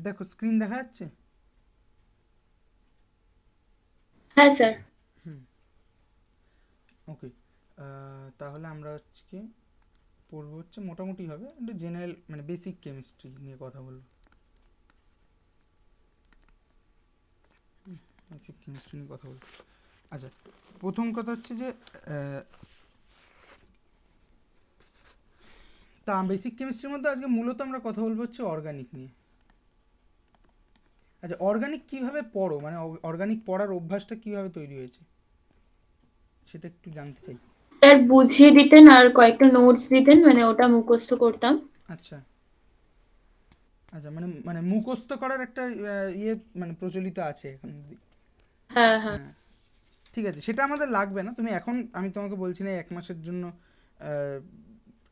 দেখো স্ক্রিন দেখা যাচ্ছে? হ্যাঁ স্যার। ওকে, তাহলে আমরা হচ্ছে কি পড়বো হচ্ছে মোটামুটি হবে একটু জেনারেল মানে বেসিক কেমিস্ট্রি নিয়ে কথা বলবো। বেসিক কেমিস্ট্রি নিয়ে কথা বলবো। আচ্ছা, প্রথম কথা হচ্ছে যে তা বেসিক কেমিস্ট্রির মধ্যে আজকে মূলত আমরা কথা বলবো হচ্ছে অর্গানিক নিয়ে। আচ্ছা, অর্গানিক কিভাবে পড়ো, মানে অর্গানিক পড়ার অভ্যাসটা কিভাবে তৈরি হয়েছে সেটা একটু জানতে চাই। স্যার বুঝিয়ে দিতেন আর কয়েকটা নোটস দিতেন, মানে ওটা মুখস্থ করতাম। আচ্ছা আচ্ছা, মানে মানে মুখস্থ করার একটা ইয়ে মানে প্রচলিত আছে এখন অব্দি। হ্যাঁ হ্যাঁ। হ্যাঁ, ঠিক আছে, সেটা আমাদের লাগবে না। তুমি এখন, আমি তোমাকে বলছি না 1 মাসের জন্য আহ,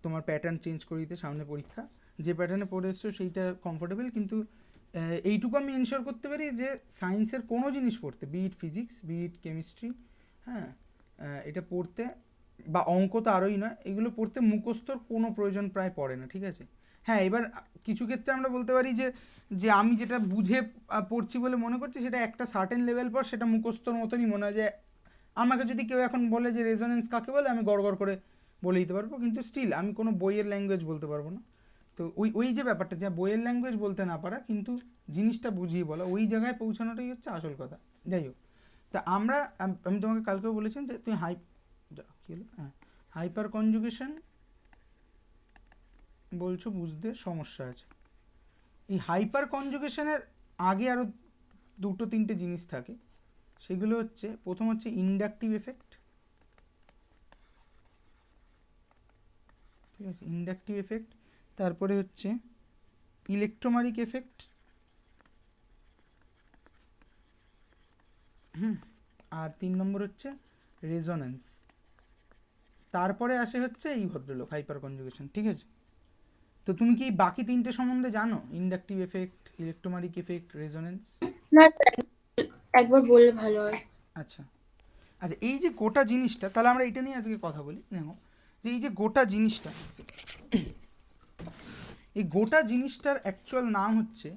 তোমার প্যাটার্ন চেঞ্জ করে দিতে, সামনে পরীক্ষা, যে প্যাটার্নে পড়ে এসছো সেইটা কমফোর্টেবল, কিন্তু এইটুকু আমি এনশিওর করতে পারি যে সায়েন্সের কোনো জিনিস পড়তে, বিট ফিজিক্স বিট কেমিস্ট্রি, হ্যাঁ, এটা পড়তে বা অঙ্ক তো আরোই নয়, এগুলো পড়তে মুখস্থর কোনো প্রয়োজন প্রায় পড়ে না, ঠিক আছে। হ্যাঁ, এবার কিছু ক্ষেত্রে আমরা বলতে পারি যে যে আমি যেটা বুঝে পড়ছি বলে মনে করছি, সেটা একটা সার্টেন লেভেল পর সেটা মুখস্থর মতনই মনে হয়। যে আমাকে যদি কেউ এখন বলে যে রেজোনেন্স কাকে বলে, আমি গড় গড় করে বলে দিতে পারবো, কিন্তু স্টিল আমি কোনো বইয়ের ল্যাঙ্গুয়েজ বলতে পারবো না। তো ওই ওই যে ব্যাপারটা, যা বইয়ের ল্যাঙ্গুয়েজ বলতে না পারা কিন্তু জিনিসটা বুঝিয়ে বলা, ওই জায়গায় পৌঁছানোটাই হচ্ছে আসল কথা। যাই হোক, তা আমরা আমি তোমাকে কালকেও বলেছেন যে তুমি কী হলো, হ্যাঁ, হাইপার কনজুগেশন বলছো, বুঝতে সমস্যা আছে। এই হাইপার কনজুগেশনের আগে আরও দুটো তিনটে জিনিস থাকে, সেগুলো হচ্ছে, প্রথম হচ্ছে ইন্ডাকটিভ এফেক্ট, ঠিক আছে, ইন্ডাকটিভ এফেক্ট। তারপরে হচ্ছে ইলেকট্রোমারিক এফেক্ট, আর 3 নম্বর হচ্ছে রেজোন্যান্স। তারপরে আসে হচ্ছে এই ভদ্রলোক হাইপার কনজুগেশন, ঠিক আছে। তো তুমি কি বাকি তিনটে সম্বন্ধে জানো? Inductive effect, electromeric effect, resonance? না স্যার, একবার বললে ভালো হয়। আচ্ছা আচ্ছা, এই যে গোটা জিনিসটা, তাহলে আমরা এটা নিয়ে আজকে কথা বলি। দেখো, যে এই যে গোটা জিনিসটা, এই গোটা জিনিসটার অ্যাকচুয়াল নাম হচ্ছে,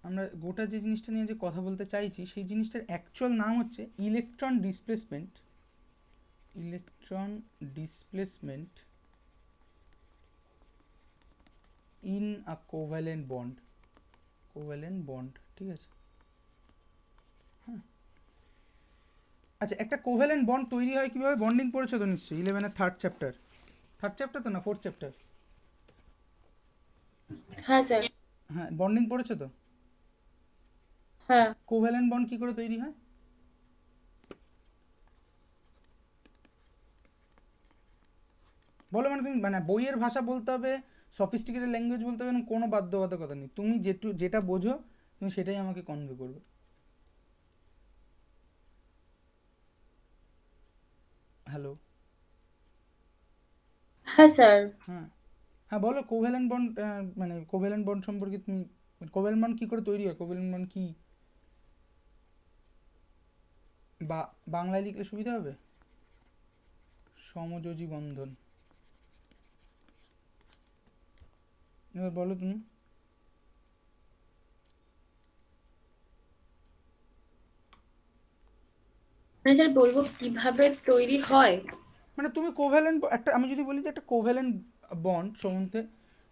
আমরা গোটা যে জিনিসটা নিয়ে যে কথা বলতে চাইছি, সেই জিনিসটার অ্যাকচুয়াল নাম হচ্ছে electron displacement. Electron displacement in a covalent bond. Covalent bond, ঠিক আছে। আচ্ছা, একটা কোভ্যালেন্ট বন্ড তৈরি হয় কীভাবে? বন্ডিং পড়েছো তো নিশ্চয়ই, 11-এর থার্ড চ্যাপ্টার। থার্ড চ্যাপ্টার তো না, ফোর্থ চ্যাপ্টার? হ্যাঁ স্যার। হ্যাঁ, বন্ডিং পড়েছো তো। হ্যাঁ। কোভ্যালেন্ট বন্ড কী করে তৈরি হয়? বলো, মানে তুমি মানে বইয়ের ভাষা বলতে হবে, সফিস্টিকেটেড ল্যাঙ্গুয়েজ বলতে হবে, কোনো বাধ্যবাধকতা নেই, তুমি যেটা বোঝো তুমি সেটাই আমাকে কনভে করবে। হ্যালো? হ্যাঁ স্যার। হ্যাঁ হ্যাঁ, বলো কোভ্যালেন্ট বন্ড, মানে কোভ্যালেন্ট বন্ড সম্পর্কে তুমি, কোভ্যালেন্ট বন্ড কী করে তৈরি হয়, কোভ্যালেন্ট বন্ড কী, বা বাংলায় লিখলে সুবিধা হবে, সমযোজী বন্ধন। এবার বলো তুমি। মানে স্যার বলবো কিভাবে তৈরি হয়। মানে তুমি কোভ্যালেন্ট একটা, আমি যদি বলি যে একটা কোভ্যালেন্ট বন্ড সম্বন্ধে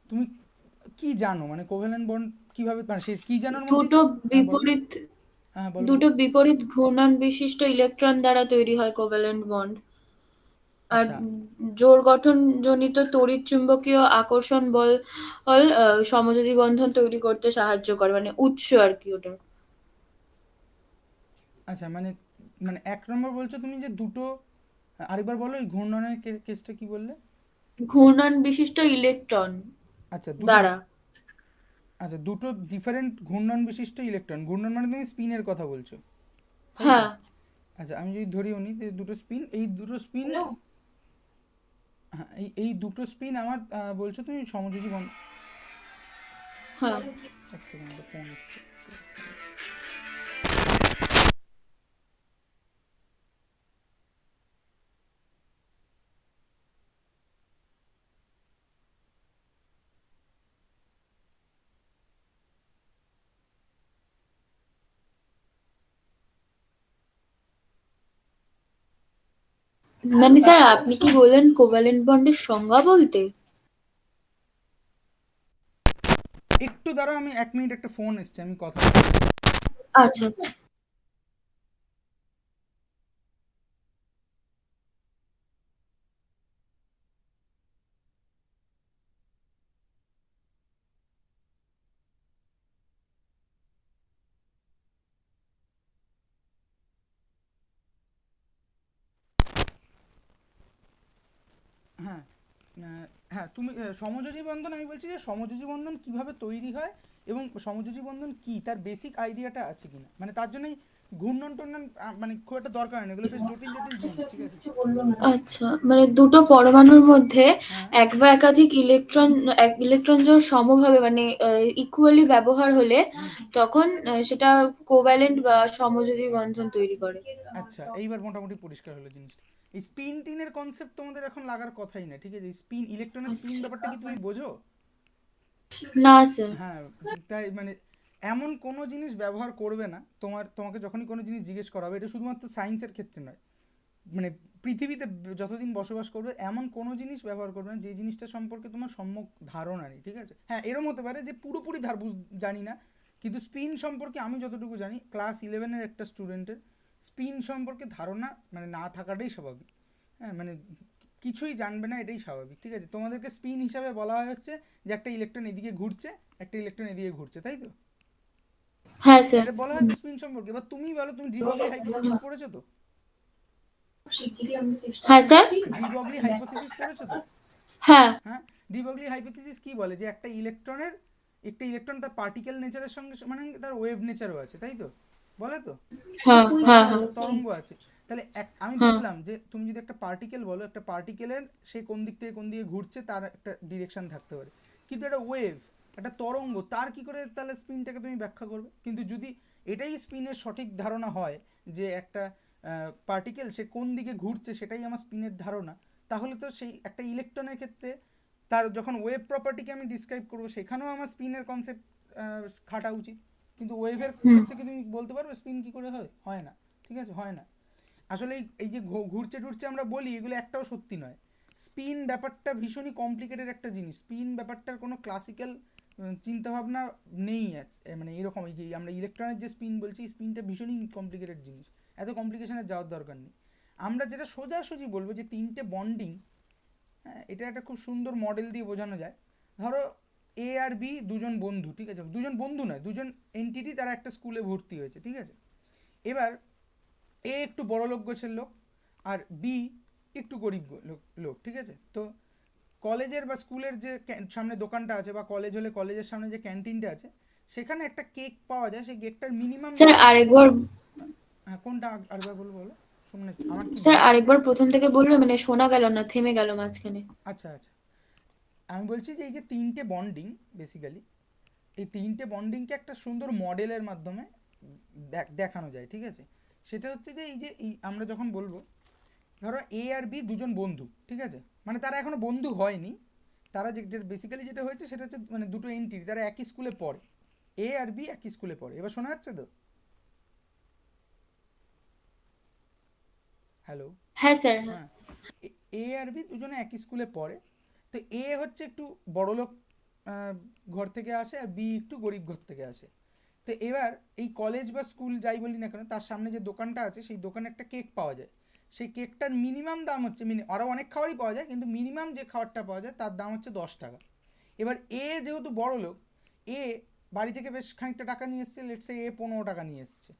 তুমি কি জানো, মানে কোভ্যালেন্ট বন্ড কিভাবে, মানে সে কি জানার মধ্যেই দুটো তো। হ্যাঁ বলো। বিপরীত হ্যাঁ বলো বলো। দুটো বিপরীত ঘূর্ণন বিশিষ্ট ইলেকট্রন দ্বারা তৈরি হয় কোভ্যালেন্ট বন্ড। আর আচ্ছা জোড় গঠন জনিত তড়িৎ চুম্বকীয় আকর্ষণ বল সমযোজী বন্ধন তৈরি করতে সাহায্য করে, মানে উৎস আর কি ওটা। আচ্ছা, মানে মানে 1 নম্বর বলছো তুমি যে দুটো, আরেকবার বলো এই ঘূর্ণনের কেসটা কি বললে? ঘূর্ণন বিশিষ্ট ইলেকট্রন আচ্ছা দুটো, দ্বারা। আচ্ছা দুটো ডিফারেন্ট ঘূর্ণন বিশিষ্ট ইলেকট্রন, ঘূর্ণন মানে তুমি স্পিনের কথা বলছো, তাই তো? হ্যাঁ আচ্ছা, আমি যদি ধরি উনি দুটো স্পিন, এই দুটো স্পিন, হ্যাঁ এই দুটো স্পিন আমার, বলছো তুমি সমযোজী বন্ধ। হ্যাঁ। এক সেকেন্ড, ফোন এসছে। মানে স্যার আপনি কি বললেন কোভ্যালেন্ট বন্ডের সংজ্ঞা বলতে? একটু দাঁড়াও, আমি 1 মিনিট, একটা ফোন এসছে, আমি কথা আচ্ছা আচ্ছা। হ্যাঁ। হ্যাঁ, তুমি সমযোজী বন্ধন, আমি বলছি যে সমযোজী বন্ধন কিভাবে তৈরি হয় এবং সমযোজী বন্ধন কি তার বেসিক আইডিয়াটা আছে কিনা, মানে তার জন্যই ঘূর্ণন টুর্ণন মানে খুব একটা দরকার হয় না, এগুলো বেশ জটিল জটিল জিনিস, ঠিক আছে। আচ্ছা, মানে দুটো পরমাণুর মধ্যে হ্যাঁ এক বা একাধিক ইলেকট্রন জোড় সমভাবে মানে ইকুয়ালি ব্যবহার হলে হুম। তখন সেটা কোভ্যালেন্ট বা সমযোজী বন্ধন তৈরি করে। আচ্ছা, এইবার মোটামুটি পরিষ্কার হলো জিনিসটা। এই স্পিন টিনের কনসেপ্ট তোমাদের এখন লাগার কথাই না, ঠিক আছে। স্পিন, ইলেকট্রনের স্পিন ব্যাপারটা কি তুমি বোঝো? না স্যার। হ্যাঁ, তাই মানে এমন কোনো জিনিস ব্যবহার করবে না, তোমাকে যখনই কোনো জিনিস জিজ্ঞেস করা হবে, এটা শুধুমাত্র সায়েন্সের ক্ষেত্রে নয়, মানে পৃথিবীতে যতদিন বসবাস করবে এমন কোনো জিনিস ব্যবহার করবে না যে জিনিসটা সম্পর্কে তোমার সম্যক ধারণা নেই, ঠিক আছে। হ্যাঁ, এরম হতে পারে যে পুরোপুরি জানি না, কিন্তু স্পিন সম্পর্কে আমি যতটুকু জানি, ক্লাস 11-এর একটা স্টুডেন্টের স্পিন সম্পর্কে ধারণা মানে না থাকাটাই স্বাভাবিক। হ্যাঁ, মানে কিছুই জানবে না, এটাই স্বাভাবিক, ঠিক আছে। তোমাদেরকে স্পিন হিসাবে বলা হয় হচ্ছে যে একটা ইলেকট্রন এদিকে ঘুরছে, একটা ইলেকট্রন এদিকে ঘুরছে, তাই তো? হ্যাঁ স্যার। এটা বলা হয় তো স্পিন সম্পর্কে। এবার তুমি বলো, তুমি ডিব্রগলি হাইপোথিসিস পড়েছো তো? হ্যাঁ স্যার। ডিব্রগলি হাইপোথিসিস পড়েছো তো? হ্যাঁ হ্যাঁ, ডিব্রগলি হাইপোথিসিস কি বলে, যে একটা ইলেকট্রন তার পার্টিকেল নেচারের সঙ্গে মানে তার ওয়েভ নেচারও আছে, তাই তো? বলে তো, হ্যাঁ হ্যাঁ হ্যাঁ তরঙ্গ আছে। তাহলে আমি হ্যাঁ। বুঝলাম যে তুমি যদি একটা পার্টিকেল বলো, একটা পার্টিকেলের সে কোন দিক থেকে কোন দিকে ঘুরছে তার একটা ডিরেকশন থাকতে পারে, কিন্তু একটা ওয়েভ, একটা তরঙ্গ, তার কি করে তাহলে স্পিনটাকে তুমি ব্যাখ্যা করবে? কিন্তু যদি এটাই স্পিনের সঠিক ধারণা হয়, যে একটা পার্টিকেল সে কোন দিকে ঘুরছে সেটাই আমার স্পিনের ধারণা, তাহলে তো সেই একটা ইলেকট্রনের ক্ষেত্রে তার যখন ওয়েভ প্রপার্টিকে আমি ডিসক্রাইব করবো, সেখানেও আমার স্পিনের কনসেপ্ট খাটা উচিত। কিন্তু ওয়েভের হুম। ক্ষেত্রে কি তুমি বলতে পারবে স্পিন কি করে হয়? হয় না, ঠিক আছে, হয় না। আসলে এই যে ঘুরছে টুরছে আমরা বলি, এগুলো একটাও সত্যি নয়। স্পিন ব্যাপারটা ভীষণই কমপ্লিকেটেড একটা জিনিস। স্পিন ব্যাপারটার কোনো ক্লাসিক্যাল চিন্তাভাবনা নেই মানে এরকম, এই যে আমরা ইলেকট্রনের যে স্পিন বলছি, স্পিনটা ভীষণই কমপ্লিকেটেড জিনিস, এত কমপ্লিকেশনে যাওয়ার দরকার নেই। আমরা যেটা সোজাসুজি বলবো যে তিনটে বন্ডিং, হ্যাঁ, এটা একটা খুব সুন্দর মডেল দিয়ে বোঝানো যায়। ধরো এ আর বি দুজন বন্ধু, ঠিক আছে, দুজন বন্ধু নয়, দুজন এনটিটি, তারা একটা স্কুলে ভর্তি হয়েছে, ঠিক আছে। এবার এ একটু বড় লোক গোছের লোক, আর বি একটু গরিব লোক, ঠিক আছে। তো কলেজের বা স্কুলের যে সামনে দোকানটা আছে, বা কলেজ হলে কলেজের সামনে যে ক্যান্টিনটা আছে, সেখানে একটা কেক পাওয়া যায়, সেই কেকটার মিনিমাম স্যার দাম। আরেকবার, হ্যাঁ, কোনটা আরেকবার বলবো বলো, শুনে আমার কি স্যার ভয়েস কেটে আরেকবার যাচ্ছে? প্রথম থেকে বললে মানে শোনা গেল না, থেমে গেল মাঝখানে। আচ্ছা আচ্ছা, আমি বলছি যে এই যে তিনটে বন্ডিং, বেসিক্যালি এই তিনটে বন্ডিংকে একটা সুন্দর মডেলের মাধ্যমে দেখানো যায়, ঠিক আছে। সেটা হচ্ছে যে এই আমরা যখন বলবো, ধরো এ আর বি দুজন বন্ধু, ঠিক আছে, মানে তারা এখনো বন্ধু হয়নি, তারা যে বেসিক্যালি যেটা হয়েছে সেটা হচ্ছে মানে দুটো এন্টিটি, তারা একই স্কুলে পড়ে, এ আর বি একই স্কুলে পড়ে। এবার শোনা যাচ্ছে তো? হ্যালো? হ্যাঁ স্যার হ্যাঁ। হ্যাঁ, এ আর বি দুজনে একই স্কুলে পড়ে। তো এ হচ্ছে একটু বড়লোক ঘর থেকে আসে, আর বি একটু গরিব ঘর থেকে আসে। তো এবার এই কলেজ বা স্কুল যাই বলি না কেন, তার সামনে যে দোকানটা আছে, সেই দোকানে একটা কেক পাওয়া যায়। সেই কেকটার মিনিমাম দাম হচ্ছে, আরও অনেক খাবারই পাওয়া যায়, কিন্তু মিনিমাম যে খাবারটা পাওয়া যায় তার দাম হচ্ছে 10 টাকা। এবার এ যেহেতু বড় লোক, এ বাড়ি থেকে বেশ খানিকটা টাকা নিয়ে এসছে, লেটসে এ 15 টাকা নিয়ে এসছে,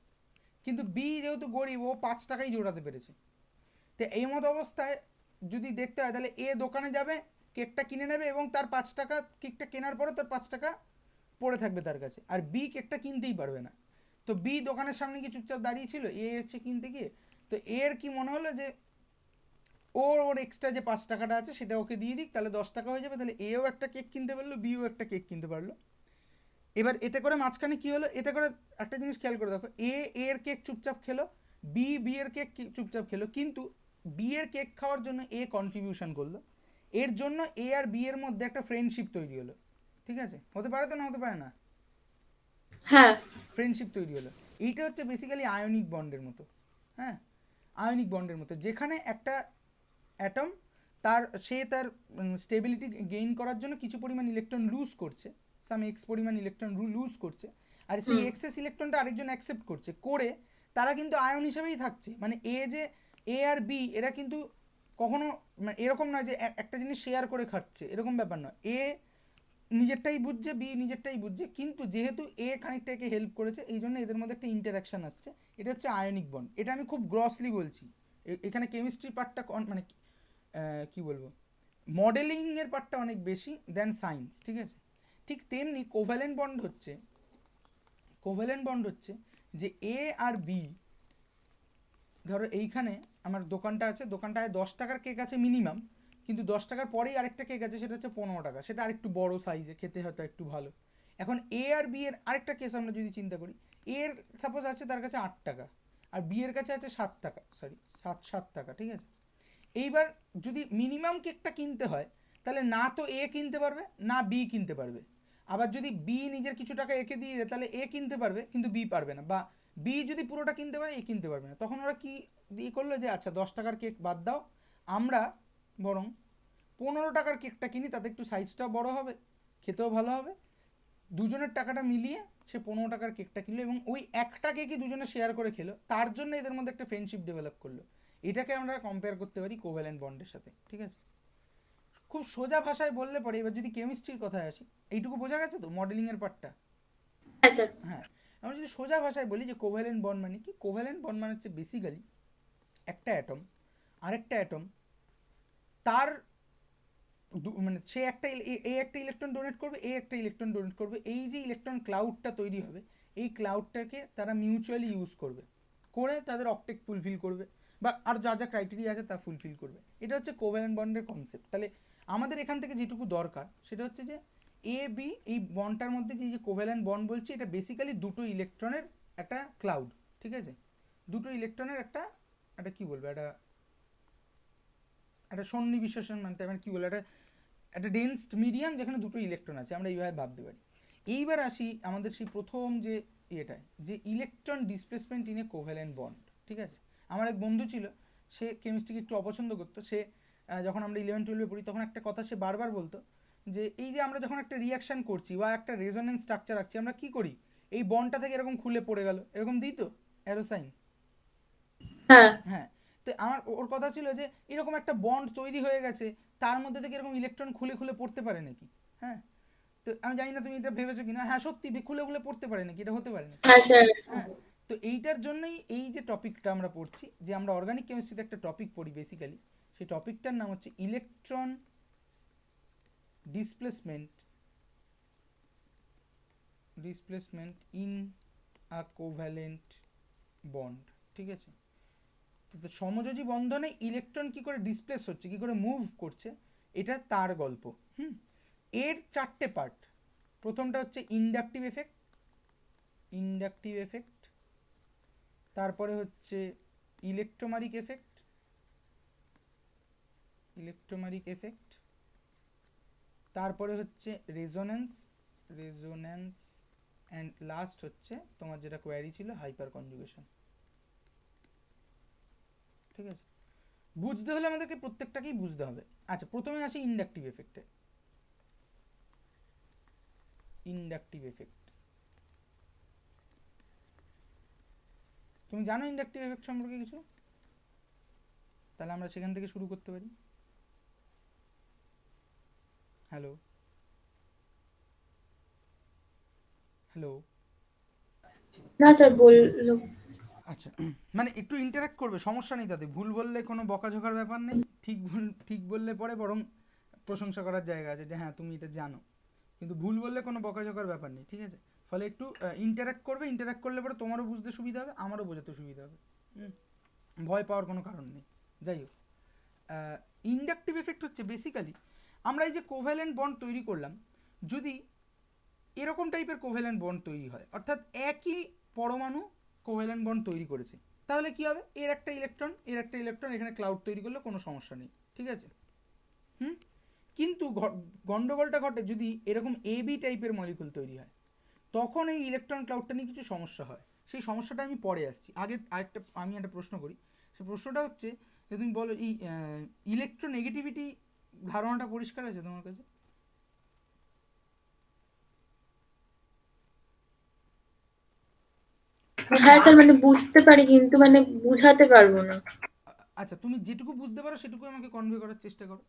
কিন্তু বি যেহেতু গরিব, ও 5 টাকাই জোটাতে পেরেছে। তো এই মতো অবস্থায় যদি দেখতে হয়, তাহলে এ দোকানে যাবে, কেকটা কিনে নেবে, এবং তার 5 টাকা, কেকটা কেনার পরে তার 5 টাকা পড়ে থাকবে তার কাছে, আর বি কেকটা কিনতেই পারবে না। তো বি দোকানের সামনে গিয়ে চুপচাপ দাঁড়িয়ে ছিল, এ হচ্ছে কিনতে গিয়ে। তো এর কি মনে হলো যে ওর এক্সট্রা যে 5 টাকাটা আছে সেটা ওকে দিয়ে দিক, তাহলে 10 টাকা হয়ে যাবে, তাহলে এও একটা কেক কিনতে পারলো, বিও একটা কেক কিনতে পারলো। এবার এতে করে মাঝখানে কি হলো, এতে করে একটা জিনিস খেয়াল করে দেখো, এর কেক চুপচাপ খেলো, বি এর কেক চুপচাপ খেলো, কিন্তু বি এর কেক খাওয়ার জন্য এ কন্ট্রিবিউশন করলো, এর জন্য এ আর বি এর মধ্যে একটা ফ্রেন্ডশিপ তৈরি হলো, ঠিক আছে। হতে পারে তো, না হতে পারে না? হ্যাঁ ফ্রেন্ডশিপ তৈরি হলো। এইটা হচ্ছে বেসিক্যালি আয়নিক বন্ডের মতো। হ্যাঁ, আয়নিক বন্ডের মতো, যেখানে একটা অ্যাটম তার স্টেবিলিটি গেইন করার জন্য কিছু পরিমাণ ইলেকট্রন লুজ করছে, সাম এক্স পরিমাণ ইলেকট্রন লুজ করছে, আর সেই এক্সেস ইলেকট্রনটা আরেকজন অ্যাকসেপ্ট করছে, করে তারা কিন্তু আয়ন হিসেবেই থাকছে। মানে এ আর বি এরা কিন্তু কখনো মানে এরকম নয় যে একটা জিনিস শেয়ার করে খাচ্ছে, এরকম ব্যাপার নয়। এ নিজেরটাই বুঝছে, বি নিজেরটাই বুঝছে, কিন্তু যেহেতু এ খানিকটা একে হেল্প করেছে এই জন্য এদের মধ্যে একটা ইন্টারাকশান আসছে, এটা হচ্ছে আয়নিক বন্ড। এটা আমি খুব গ্রসলি বলছি, এখানে কেমিস্ট্রি পার্টটা মানে কি বলবো, মডেলিংয়ের পার্টটা অনেক বেশি দেন সায়েন্স, ঠিক আছে। ঠিক তেমনি কোভ্যালেন্ট বন্ড হচ্ছে যে এ আর বি, ধরো এইখানে আমার দোকানটা আছে, দোকানটায় 10 টাকার কেক আছে মিনিমাম, কিন্তু 10 টাকার পরেই আরেকটা কেক আছে সেটা হচ্ছে 15 টাকা, সেটা আরেকটু বড় সাইজে, খেতে হয়তো একটু ভালো। এখন এ আর বি এর আরেকটা কেস আমরা যদি চিন্তা করি, এর সাপোজ আছে তার কাছে 8 টাকা আর বি এর কাছে আছে 7 টাকা, সরি 7 টাকা, ঠিক আছে। এইবার যদি মিনিমাম কেকটা কিনতে হয় তাহলে না তো এ কিনতে পারবে না বি কিনতে পারবে, আবার যদি বি নিজের কিছু টাকা একে দিয়ে দেয় তাহলে এ কিনতে পারবে কিন্তু বি পারবে না, বা বি যদি পুরোটা কিনতে পারে এ কিনতে পারবে না। তখন ওরা কি দিয়ে করলো যে আচ্ছা 10 টাকার কেক বাদ দাও, আমরা বরং 15 টাকার কেকটা কিনি, তাতে একটু সাইজটাও বড় হবে, খেতেও ভালো হবে। দুজনের টাকাটা মিলিয়ে সে 15 টাকার কেকটা কিনলো এবং ওই একটা কেকই দুজনে শেয়ার করে খেলো, তার জন্য এদের মধ্যে একটা ফ্রেন্ডশিপ ডেভেলপ করলো। এটাকে আমরা কম্পেয়ার করতে পারি কোভ্যালেন্ট বন্ডের সাথে, ঠিক আছে। খুব সোজা ভাষায় বললে পরে, এবার যদি কেমিস্ট্রির কথায় আসি, এইটুকু বোঝা গেছে তো মডেলিংয়ের পার্টটা? হ্যাঁ স্যার। হ্যাঁ, আমরা যদি সোজা ভাষায় বলি যে কোভ্যালেন্ট বন্ড মানে কি, কোভ্যালেন্ট বন্ড মানে হচ্ছে বেসিক্যালি একটা অ্যাটম আরেকটা অ্যাটম তার মানে সে একটা একটা ইলেকট্রন ডোনেট করবে, একটা ইলেকট্রন ডোনেট করবে, এই যে ইলেকট্রন ক্লাউডটা তৈরি হবে এই ক্লাউডটাকে তারা মিউচুয়ালি ইউজ করবে, করে তাদের অকটেট ফুলফিল করবে বা আর যা যা ক্রাইটেরিয়া আছে তা ফুলফিল করবে। এটা হচ্ছে কোভ্যালেন্ট বন্ডের কনসেপ্ট। তাহলে আমাদের এখান থেকে যেটুকু দরকার সেটা হচ্ছে যে এ বি এই বন্ডটার মধ্যে যে কোভ্যালেন্ট বন্ড বলছি এটা বেসিক্যালি দুটো ইলেকট্রনের একটা ক্লাউড, ঠিক আছে। দুটো ইলেকট্রনের একটা একটা কী বলবো, একটা সন্নিবিশেষণ, মানে তার মানে কী বলবো, একটা ডেন্স মিডিয়াম যেখানে দুটো ইলেকট্রন আছে, আমরা এইভাবে ভাবতে পারি। এইবার আসি আমাদের সেই প্রথম যে এটায়, যে electron displacement in a covalent bond, ঠিক আছে। আমার এক বন্ধু ছিল, সে কেমিস্ট্রিকে একটু অপছন্দ করতো। সে যখন আমরা 11-12 পড়ি তখন একটা কথা সে বারবার বলতো যে এই যে আমরা যখন একটা রিয়াকশান করছি বা একটা রেজোনেন্স স্ট্রাকচার রাখছি, আমরা কী করি, এই বন্ডটা থেকে এরকম খুলে পড়ে গেল, এরকম দিই তো অ্যারোসাইন। হ্যাঁ হ্যাঁ, তো আমার ওর কথা ছিল যে এরকম একটা বন্ড তৈরি হয়ে গেছে, তার মধ্যে থেকে এরকম ইলেকট্রন খুলে খুলে পড়তে পারে নাকি? হ্যাঁ, তো আমি জানি না তুমি এটা ভেবেছো কিনা। হ্যাঁ সত্যি খুলে খুলে পড়তে পারে নাকি, এটা হতে পারে নাকি? হ্যাঁ স্যার। হ্যাঁ, তো এইটার জন্যই এই যে টপিকটা আমরা পড়ছি, যে আমরা অর্গানিক কেমিস্ট্রিতে একটা টপিক পড়ি বেসিক্যালি, সেই টপিকটার নাম হচ্ছে electron displacement in a covalent bond, ঠিক আছে। তো সমযোজী বন্ধনে ইলেকট্রন কি করে ডিসপ্লেস হচ্ছে, কি করে মুভ করছে, এটা তার গল্প। এর 4টে পার্ট। প্রথমটা হচ্ছে ইন্ডাকটিভ এফেক্ট, তারপরে হচ্ছে ইলেকট্রোমারিক এফেক্ট, তারপরে হচ্ছে রেজোন্যান্স অ্যান্ড লাস্ট হচ্ছে তোমার যেটা কোয়ারি ছিল হাইপার কনজুগেশন, ঠিক আছে। বুঝতে হলে আমাদেরকে প্রত্যেকটাকেই বুঝতে হবে। আচ্ছা, প্রথমে আসি ইন্ডাকটিভ এফেক্ট। তুমি জানো ইন্ডাকটিভ এফেক্ট সম্পর্কে কিছু? তাহলে আমরা সেখান থেকে শুরু করতে পারি। হ্যালো না স্যার বললো। আচ্ছা, মানে একটু ইন্টারাক্ট করবে, সমস্যা নেই তাতে। ভুল বললে কোনো বকাঝকার ব্যাপার নেই, ঠিক বললে পরে বরং প্রশংসা করার জায়গা আছে যে হ্যাঁ তুমি এটা জানো, কিন্তু ভুল বললে কোনো বকাঝকার ব্যাপার নেই, ঠিক আছে। ফলে একটু ইন্টারাক্ট করলে পরে তোমারও বুঝতে সুবিধা হবে, আমারও বোঝাতে সুবিধা হবে। ভয় পাওয়ার কোনো কারণ নেই। যাই হোক, ইন্ডাকটিভ এফেক্ট হচ্ছে বেসিক্যালি আমরা এই যে কোভ্যালেন্ট বন্ড তৈরি করলাম, যদি এরকম টাইপের কোভ্যালেন্ট বন্ড তৈরি হয়, অর্থাৎ একই পরমাণু কোভ্যালেন্ট বন্ড তৈরি করেছে, তাহলে কি হবে, এর একটা ইলেকট্রন এখানে ক্লাউড তৈরি করলে কোনো সমস্যা নেই, ঠিক আছে। কিন্তু গন্ডগোলটা ঘটে যদি এরকম এবি টাইপের মলিকুল তৈরি হয়, তখন এই ইলেকট্রন ক্লাউডটা নিয়ে কিছু সমস্যা হয়। সেই সমস্যাটা আমি পরে আসছি, আগে আমি একটা প্রশ্ন করি। সেই প্রশ্নটা হচ্ছে তুমি বলো এই ইলেকট্রোনেগেটিভিটি ধারণাটা পরিষ্কার আছে তোমার কাছে? হ্যাঁ স্যার, মানে বুঝতে পারি কিন্তু মানে বুঝাতে পারবো না। আচ্ছা, তুমি যেটুকু বুঝতে পারো সেটুকু আমাকে কনভে করার চেষ্টা করো।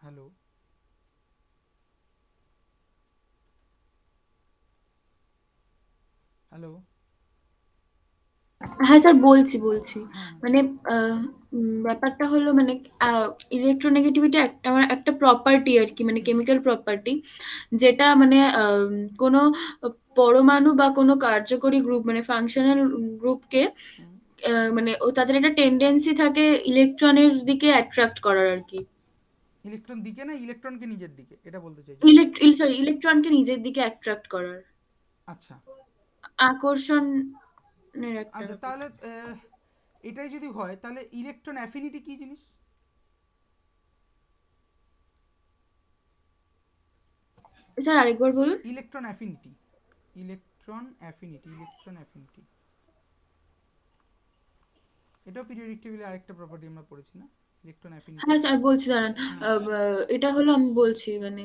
হ্যালো? হ্যালো? হ্যাঁ স্যার, বলছি হ্যাঁ, হ্যাঁ। মানে ব্যাপারটা হলো মানে ইলেকট্রোনেগেটিভিটি আমার একটা প্রপার্টি আর কি, মানে হুম, কেমিক্যাল প্রপার্টি, যেটা মানে কোনো পরমাণু বা কোনো কার্যকরী গ্রুপ মানে ফাংশনাল গ্রুপকে হুম। মানে তাদের একটা টেন্ডেন্সি থাকে ইলেকট্রনের দিকে অ্যাট্রাক্ট করার আর কি। ইলেকট্রন দিকে না ইলেকট্রনকে নিজের দিকে, এটা বলতে চাইছো? ইলেকট্রনকে নিজের দিকে অ্যাট্রাক্ট করার, আচ্ছা। আকর্ষণের একটা আচ্ছা, ব্যাপার। তাহলে এটাই যদি হয় তাহলে ইলেকট্রন অ্যাফিনিটি কি জিনিস? স্যার আরেকবার বলুন। ইলেকট্রন অ্যাফিনিটি, ইলেকট্রন অ্যাফিনিটি এটাও পিরিয়ডিক টেবিলে আরেকটা প্রপার্টি আমরা পড়েছি না, ইলেকট্রন অ্যাফিনিটি। হ্যাঁ স্যার বলছি, দাঁড়ান। হ্যাঁ, এটা হলো, আমি বলছি মানে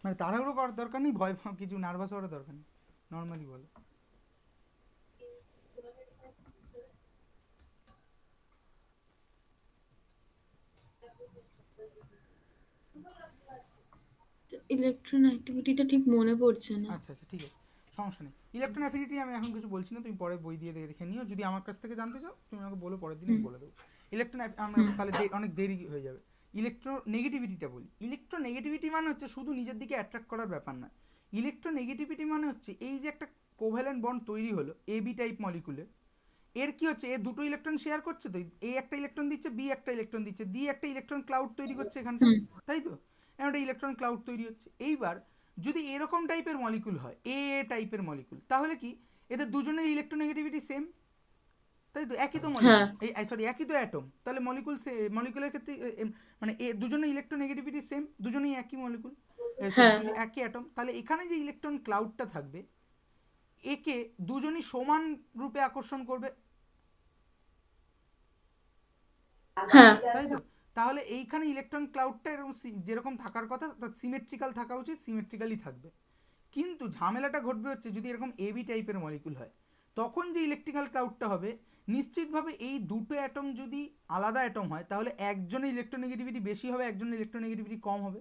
মানে তাড়াহুড়ো করার দরকার নেই, ভয় পাওয়ার কিছু, নার্ভাস হওয়ার দরকার নেই, নর্মালি বলো। ইলেকট্রন অ্যাক্টিভিটিটা ঠিক মনে পড়ছে না। আচ্ছা, আচ্ছা, ঠিক আছে, সমস্যা নেই। ইলেকট্রন অ্যাফিনিটি আমি এখন কিছু বলছি না, তুমি পরে বই দিয়ে দেখে নিও। যদি আমার কাছ থেকে জানতে চাও তুমি আমাকে বলো, পরের দিন হুম আমি বলে দেবো। আমরা হুম তাহলে অনেক দেরি হয়ে যাবে। ইলেকট্রোনেগেটিভিটিটা বলি। ইলেকট্রোনেগেটিভিটি মানে হচ্ছে শুধু নিজের দিকে অ্যাট্রাক্ট করার ব্যাপার না। ইলেকট্রোনেগেটিভিটি মানে হচ্ছে এই যে একটা কোভ্যালেন্ট বন্ড তৈরি হলো এবি টাইপ মলিকুলের, এর কি হচ্ছে, এ দুটো ইলেকট্রন শেয়ার করছে, তো এ একটা ইলেকট্রন দিচ্ছে, বি একটা ইলেকট্রন দিচ্ছে, ডি একটা ইলেকট্রন ক্লাউড তৈরি করছে এখানটায়, হুম তাই তো? একটা ইলেকট্রন ক্লাউড তৈরি হচ্ছে। এইবার যদি এরকম টাইপের মলিকুল হয়, এ টাইপের মলিকুল, তাহলে কি এদের দুজনের ইলেকট্রোনেগেটিভিটি সেম, তাই তো? একই তো হ্যাঁ মলিকুল, এই সরি একই তো অ্যাটম, তাহলে মলিকুলের ক্ষেত্রে মানে এ দুজনের ইলেকট্রোনেগেটিভিটি সেম, দুজনেই একই মলিকুল, সরি হ্যাঁ একই অ্যাটম, তাহলে এখানে যে ইলেকট্রন ক্লাউডটা থাকবে একে দুজনই সমান রূপে আকর্ষণ করবে, হ্যাঁ তাই তো? তাহলে এইখানে ইলেকট্রন ক্লাউডটা এরকম যেরকম থাকার কথা তার সিমেট্রিক্যাল থাকা উচিত, সিমেট্রিক্যালি থাকবে। কিন্তু ঝামেলাটা ঘটবে হচ্ছে যদি এরকম এবি টাইপের মলিকুল হয়, তখন যে ইলেকট্রিক্যাল ক্লাউডটা হবে নিশ্চিতভাবে এই দুটো অ্যাটম যদি আলাদা অ্যাটম হয় তাহলে একজনের ইলেকট্রোনেগেটিভিটি বেশি হবে, একজনের ইলেকট্রোনেগেটিভিটি কম হবে।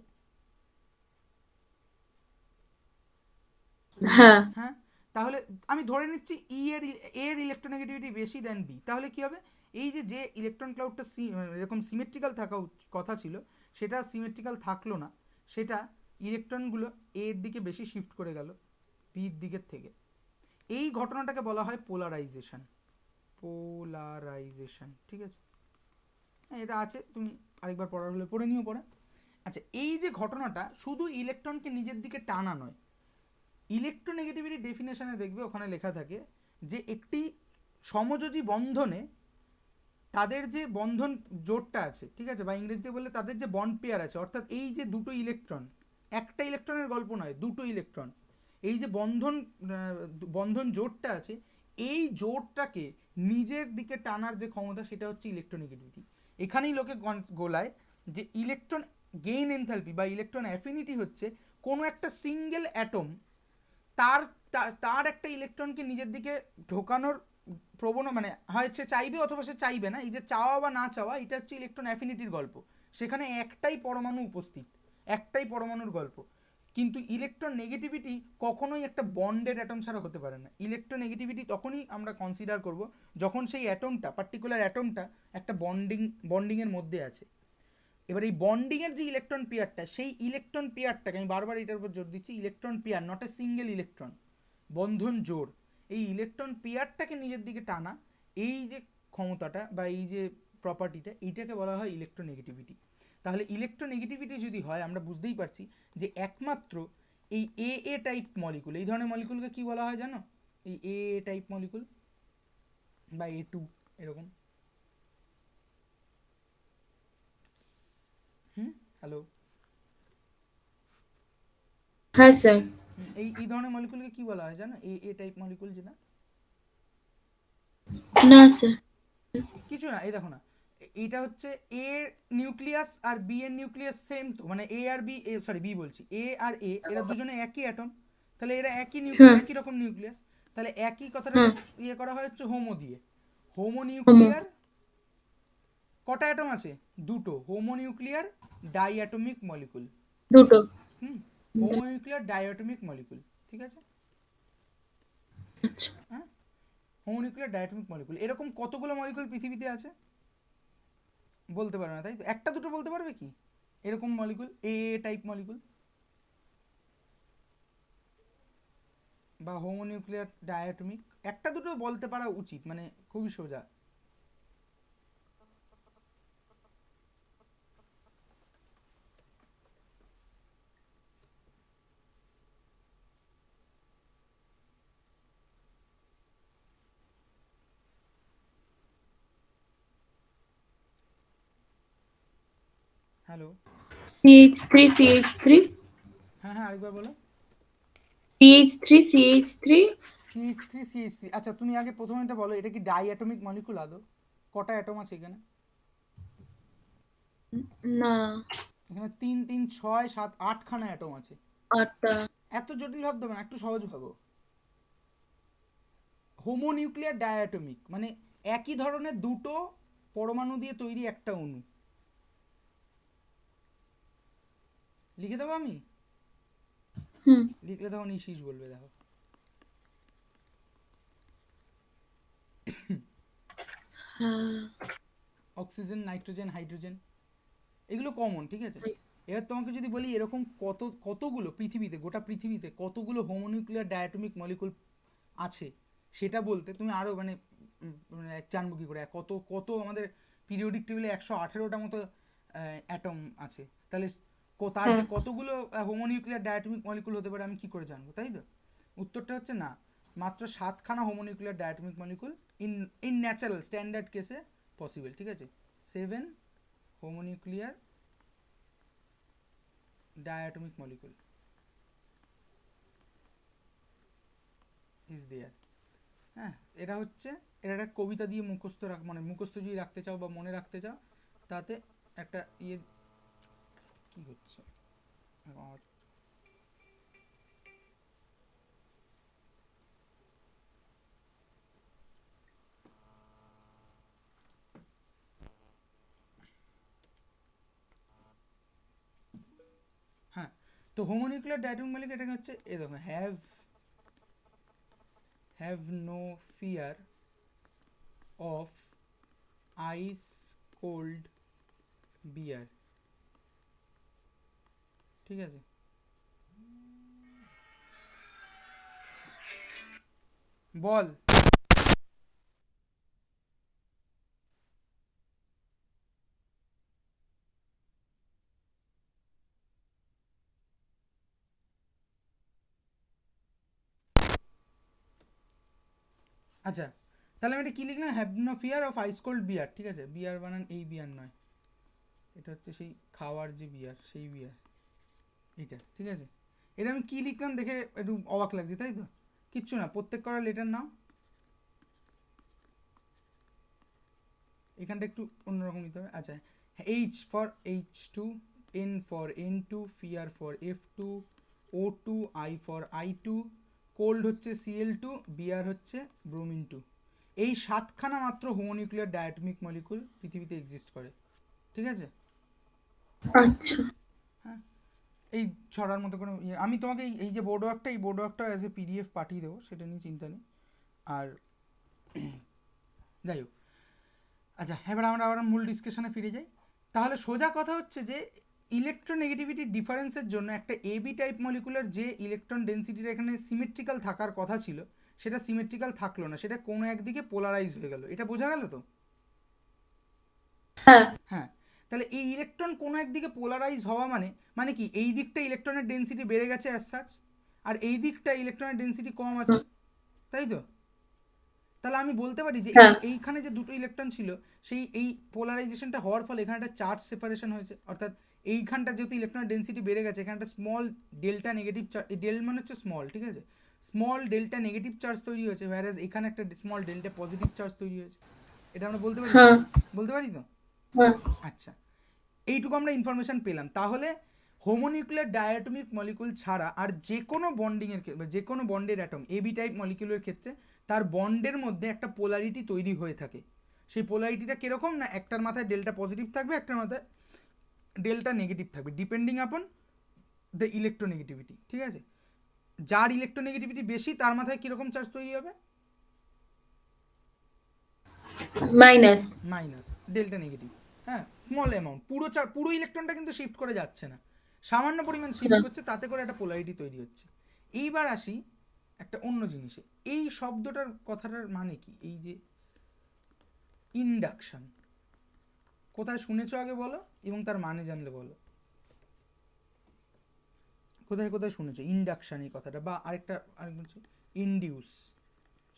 হ্যাঁ হ্যাঁ, তাহলে আমি ধরে নিচ্ছি এর ইলেকট্রোনেগেটিভিটি বেশি দেন বি, তাহলে কি হবে, এই যে যে ইলেকট্রন ক্লাউডটা এরকম সিমেট্রিক্যাল থাকা কথা ছিল সেটা সিমেট্রিক্যাল থাকলো না, সেটা ইলেকট্রনগুলো এর দিকে বেশি শিফট করে গেল বির দিকের থেকে। এই ঘটনাটাকে বলা হয় পোলারাইজেশন, পোলারাইজেশন, ঠিক আছে? হ্যাঁ, এটা আছে, তুমি আরেকবার পড়ার হলে পড়ে নিও পরে। আচ্ছা, এই যে ঘটনাটা শুধু ইলেকট্রনকে নিজের দিকে টানা নয়, ইলেকট্রোনেগেটিভিটি ডেফিনেশনে দেখবে ওখানে লেখা থাকে যে একটি সমযোজী বন্ধনে তাদের যে বন্ধন জোটটা আছে, ঠিক আছে, বা ইংরেজিতে বললে তাদের যে বন্ড পেয়ার আছে, অর্থাৎ এই যে দুটো ইলেকট্রন, একটা ইলেকট্রনের গল্প নয়, দুটো ইলেকট্রন, এই যে বন্ধন জোটটা আছে, এই জোটটাকে নিজের দিকে টানার যে ক্ষমতা সেটা হচ্ছে ইলেকট্রোনেগেটিভিটি। এখানেই লোকে গোলায় যে ইলেকট্রন গেইন এনথালপি বা ইলেকট্রন অ্যাফিনিটি হচ্ছে কোনো একটা সিঙ্গেল অ্যাটম তার তার একটা ইলেকট্রনকে নিজের দিকে ঢোকানোর মানে হয় সে চাইবে অথবা সে চাইবে না, এই যে চাওয়া বা না চাওয়া এটা হচ্ছে ইলেকট্রন অ্যাফিনিটির গল্প। সেখানে একটাই পরমাণু উপস্থিত, একটাই পরমাণুর গল্প। কিন্তু ইলেকট্রন নেগেটিভিটি কখনোই একটা বন্ডেড অ্যাটম ছাড়া হতে পারে না। ইলেকট্রন নেগেটিভিটি তখনই আমরা কনসিডার করব যখন সেই অ্যাটমটা, পার্টিকুলার অ্যাটমটা একটা বন্ডিংয়ের মধ্যে আছে। এবার এই বন্ডিংয়ের যে ইলেকট্রন পেয়ারটা, সেই ইলেকট্রন পেয়ারটাকে আমি বারবার এটার উপর জোর দিচ্ছি, electron pair, not a single electron, বন্ধন জোড়, এই ইলেকট্রন পেয়ারটাকে নিজের দিকে টানা, এই যে ক্ষমতাটা বা এই যে প্রপার্টিটা, এইটাকে বলা হয় ইলেকট্রোনেগেটিভিটি। তাহলে ইলেকট্রোনেগেটিভিটি যদি হয় আমরা বুঝতেই পারছি যে একমাত্র এই এ টাইপ মলিকুল, এই ধরনের মলিকুলকে কি বলা হয় জানো? এই এ টাইপ মলিকুল বা A2 এরকম, হ্যালো, হ্যাঁ স্যার। এই এই ধরনের মলিকুলকে কি বলা হয় জানো? এ টাইপ মলিকুল যেটা। না স্যার। কিছু না, এই দেখো না, এইটা হচ্ছে এ নিউক্লিয়াস আর বি এর নিউক্লিয়াস সেম, তো মানে এ আর বি, সরি বি বলছি, এ আর এ এরা দুজনে একই অ্যাটম, তাহলে এরা একই হ্যাঁ। একই রকম নিউক্লিয়াস, তাহলে একই কথাটাকে হ্যাঁ। ইয়ে করা হয় হচ্ছে হোমো দিয়ে। Homo Homo. নিউক্লিয়ার কটা অ্যাটম আছে? দুটো। Homo nuclear die atomic molecule. দুটো। হুম, Homo nuclear die atomic molecule, ঠিক আছে? আচ্ছা। হ্যাঁ, Homo nuclear die atomic molecule. এরকম কতগুলো মলিকুল পৃথিবীতে আছে বলতে পারবে না, তাই তো? একটা দুটো বলতে পারবে কি এরকম মলিকুল, এ টাইপ মলিকুল বা হোমোনিউক্লিয়ার ডায়াটমিক? একটা দুটো বলতে পারা উচিত, মানে খুবই সোজা। হ্যালো, CH3 CH3 হ্যাঁ হ্যাঁ, আরেকবার বলো। CH3 CH3। CH3 CH3, আচ্ছা তুমি আগে প্রথমে এটা বলো, এটা কি ডাই অ্যাটমিক মলিকুল আদৌ? কটা অ্যাটম আছে এখানে? না। এখানে 3 3 6 7 8খানা অ্যাটম আছে। 8টা। এত জটিল ভাবতে হবে না, একটু সহজ ভাবো। হোমোনিউক্লিয়ার ডায়াটমিক মানে একই ধরনের দুটো পরমাণু দিয়ে তৈরি একটা অণু। লিখে দেবো আমি? হুম। লিখলে তখন ইসিস বলবে, দেখো। হ্যাঁ। অক্সিজেন, নাইট্রোজেন, হাইড্রোজেন, এগুলো কমন, ঠিক আছে? এবার তোমাকে যদি বলি এরকম কতগুলো পৃথিবীতে, গোটা পৃথিবীতে কতগুলো হোমোনিউক্লিয়ার ডায়াটমিক মলিকুল আছে সেটা বলতে, তুমি আরও মানে মানে জানবো কী করে কত কত আমাদের পিরিয়ডিক টেবিলে 118টা মতো অ্যাটম আছে, তাহলে তার যে হ্যাঁ। কতগুলো হোমোনিউক্লিয়ার ডায়াটমিক মলিকুল হতে পারে আমি কি করে জানবো, তাই তো? উত্তরটা হচ্ছে না, মাত্র 7খানা homonuclear diatomic molecule in in natural standard কেসে পসিবল, ঠিক আছে? 7 হোমোনিউক্লিয়ার diatomic molecule is there. হ্যাঁ, এটা হচ্ছে, এটা একটা কবিতা দিয়ে মুখস্থ মানে মুখস্থ যদি রাখতে চাও বা মনে রাখতে চাও, তাতে একটা ইয়ে, কি হচ্ছে আমার? হ্যাঁ, তো হোমোনিউক্লিয়ার ডায়াটমিক মলিকুল এটা হচ্ছে, এই দেখো, have no fear of ice cold beer, ঠিক আছে? বল। আচ্ছা, তাহলে আমি এটা কী লিখলাম? Have no fear of ice cold beer, ঠিক আছে? বিয়ার বানান এই বিয়ার নয়, এটা হচ্ছে সেই খাওয়ার যে বিয়ার, সেই বিয়ার এইটা, ঠিক আছে? এটা আমি কী লিখলাম দেখে একটু অবাক লাগছে, তাই তো? কিচ্ছু না, প্রত্যেক কটা লেটার নাও, এখানটা একটু অন্যরকম নিতে হবে। আচ্ছা, H for H2, N for N2, fear for F2, O2, I for I2, cold হচ্ছে Cl2, বিয়ার হচ্ছে ব্রোমিন 2। এই 7খানা মাত্র হোমোনিউক্লিয়ার ডায়াটমিক মলিকুল পৃথিবীতে এক্সিস্ট করে, ঠিক আছে? আচ্ছা। হ্যাঁ, এই ছড়ার মতো করে আমি তোমাকে এই যে বোর্ড ওয়ার্কটা, এই বোর্ড ওয়ার্কটা অ্যাজ এ PDF পাঠিয়ে দেবো, সেটা নিয়ে চিন্তা নেই। আর যাই হোক, আচ্ছা এবার আমরা আবার মূল ডিসকাশনে ফিরে যাই। তাহলে সোজা কথা হচ্ছে যে ইলেকট্রোনেগেটিভিটি ডিফারেন্সের জন্য একটা এবি টাইপ মলিকুলার যে ইলেকট্রন ডেন্সিটিটা এখানে সিমেট্রিক্যাল থাকার কথা ছিল, সেটা সিমেট্রিক্যাল থাকলো না, সেটা কোনো একদিকে পোলারাইজ হয়ে গেল। এটা বোঝা গেল তো? হ্যাঁ। হ্যাঁ, তাহলে এই ইলেকট্রন কোনো একদিকে পোলারাইজ হওয়া মানে মানে কি, এই দিকটা ইলেকট্রনের ডেন্সিটি বেড়ে গেছে অ্যাজ সাচ, আর এই দিকটা ইলেকট্রনের ডেন্সিটি কম আছে, তাই তো? তাহলে আমি বলতে পারি যে হ্যাঁ এইখানে যে দুটো ইলেকট্রন ছিল সেই এই পোলারাইজেশনটা হওয়ার ফলে এখানে একটা চার্জ সেপারেশন হয়েছে, অর্থাৎ এইখানটা যেহেতু ইলেকট্রনের ডেন্সিটি বেড়ে গেছে এখানে একটা স্মল ডেল্টা নেগেটিভ চার্জ, এই ডেল মানে হচ্ছে স্মল, ঠিক আছে, স্মল ডেল্টা নেগেটিভ চার্জ তৈরি হয়েছে, হোয়ারাজ এখানে একটা স্মল ডেল্টা পজিটিভ চার্জ তৈরি হয়েছে। এটা আমরা বলতে পারি তো? হ্যাঁ বলতে পারি তো? হ্যাঁ আচ্ছা, এইটুকু আমরা ইনফরমেশন পেলাম। তাহলে হোমোনিউক্লিয়ার ডায়াটমিক মলিকুল ছাড়া আর যে কোনো বন্ডিংয়ের ক্ষেত্রে, যে কোনো বন্ডের অ্যাটম এবি টাইপ মলিকুলের ক্ষেত্রে তার বন্ডের মধ্যে একটা পোলারিটি তৈরি হয়ে থাকে। সেই পোলারিটিটা কীরকম না, একটার মাথায় ডেল্টা পজিটিভ থাকবে, একটার মাথায় ডেল্টা নেগেটিভ থাকবে, ডিপেন্ডিং আপন দ্য ইলেকট্রোনেগেটিভিটি, ঠিক আছে। যার ইলেকট্রোনেগেটিভিটি বেশি তার মাথায় কীরকম চার্জ তৈরি হবে? মাইনাস। Minus delta negative. হ্যাঁ, স্মল অ্যামাউন্ট, পুরো ইলেকট্রনটা কিন্তু শিফট করে যাচ্ছে না, সামান্য পরিমাণ শিফট করছে, তাতে করে একটা পোলারিটি তৈরি হচ্ছে। এইবার আসি একটা অন্য জিনিসে, এই শব্দটার কথাটার মানে কি? এই যে ইন্ডাকশন, কোথায় শুনেছো আগে বলো, এবং তার মানে জানলে বলো। কোথায় কোথায় শুনেছো ইন্ডাকশন এই কথাটা? বা আরেক বলছি ইনডিউস,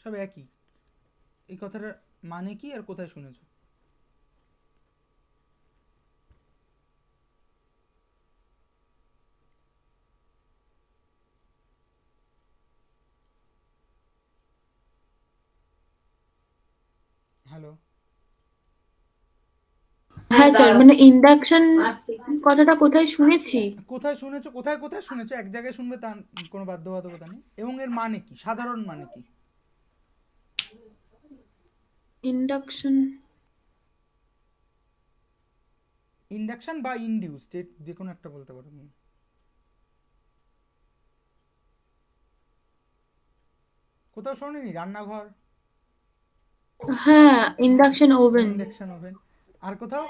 সব একই। এই কথাটার মানে কি আর কোথায় শুনেছো? হ্যালো? হ্যাঁ স্যার, মানে ইন্ডাকশন কথাটা কোথায় শুনেছি? কোথায় শুনেছো, কোথায় কোথায় শুনেছো, এক জায়গায় শুনবে তার কোনো বাধ্যবাধকতা নেই। এবং এর মানে কি, সাধারণ মানে কি? ইন্ডাকশন ইন্ডাকশন বা ইনডিউস, যে কোনো একটা বলতে পারো তুমি। কোথাও শোনেনি? রান্নাঘর, হ্যাঁ, ইন্ডাকশন ওভেন। Induction oven. আর কোথাও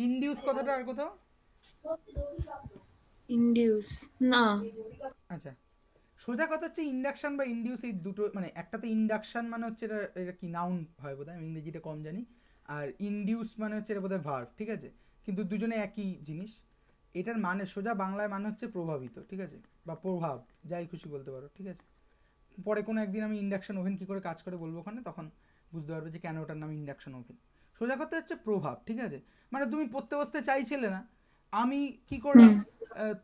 ইনডিউস কথাটা, আর কোথাও? ইন্ডিউস না। আচ্ছা, সোজা কথা হচ্ছে ইন্ডাকশন বা ইনডিউস এই দুটো, মানে একটা তো ইন্ডাকশন মানে হচ্ছে এটা কি নাউন হয় বোধহয়, আমি ইংরেজিটা কম জানি। আর ইনডিউস মানে হচ্ছে এটা বোধহয় ভার্ব, ঠিক আছে, কিন্তু দুজনে একই জিনিস। এটার মানে সোজা বাংলায় মানে হচ্ছে প্রভাবিত, ঠিক আছে, বা প্রভাব, যাই খুশি বলতে পারো, ঠিক আছে। পরে কোনো একদিন আমি ইন্ডাকশন ওভেন কী করে কাজ করে বলবো ওখানে, তখন বুঝতে পারবে যে কেন ওটার নাম ইন্ডাকশন ওভেন। সোজা কথা হচ্ছে প্রভাব, ঠিক আছে। মানে তুমি পড়তে বসতে চাইছিলে না, আমি কি করলাম,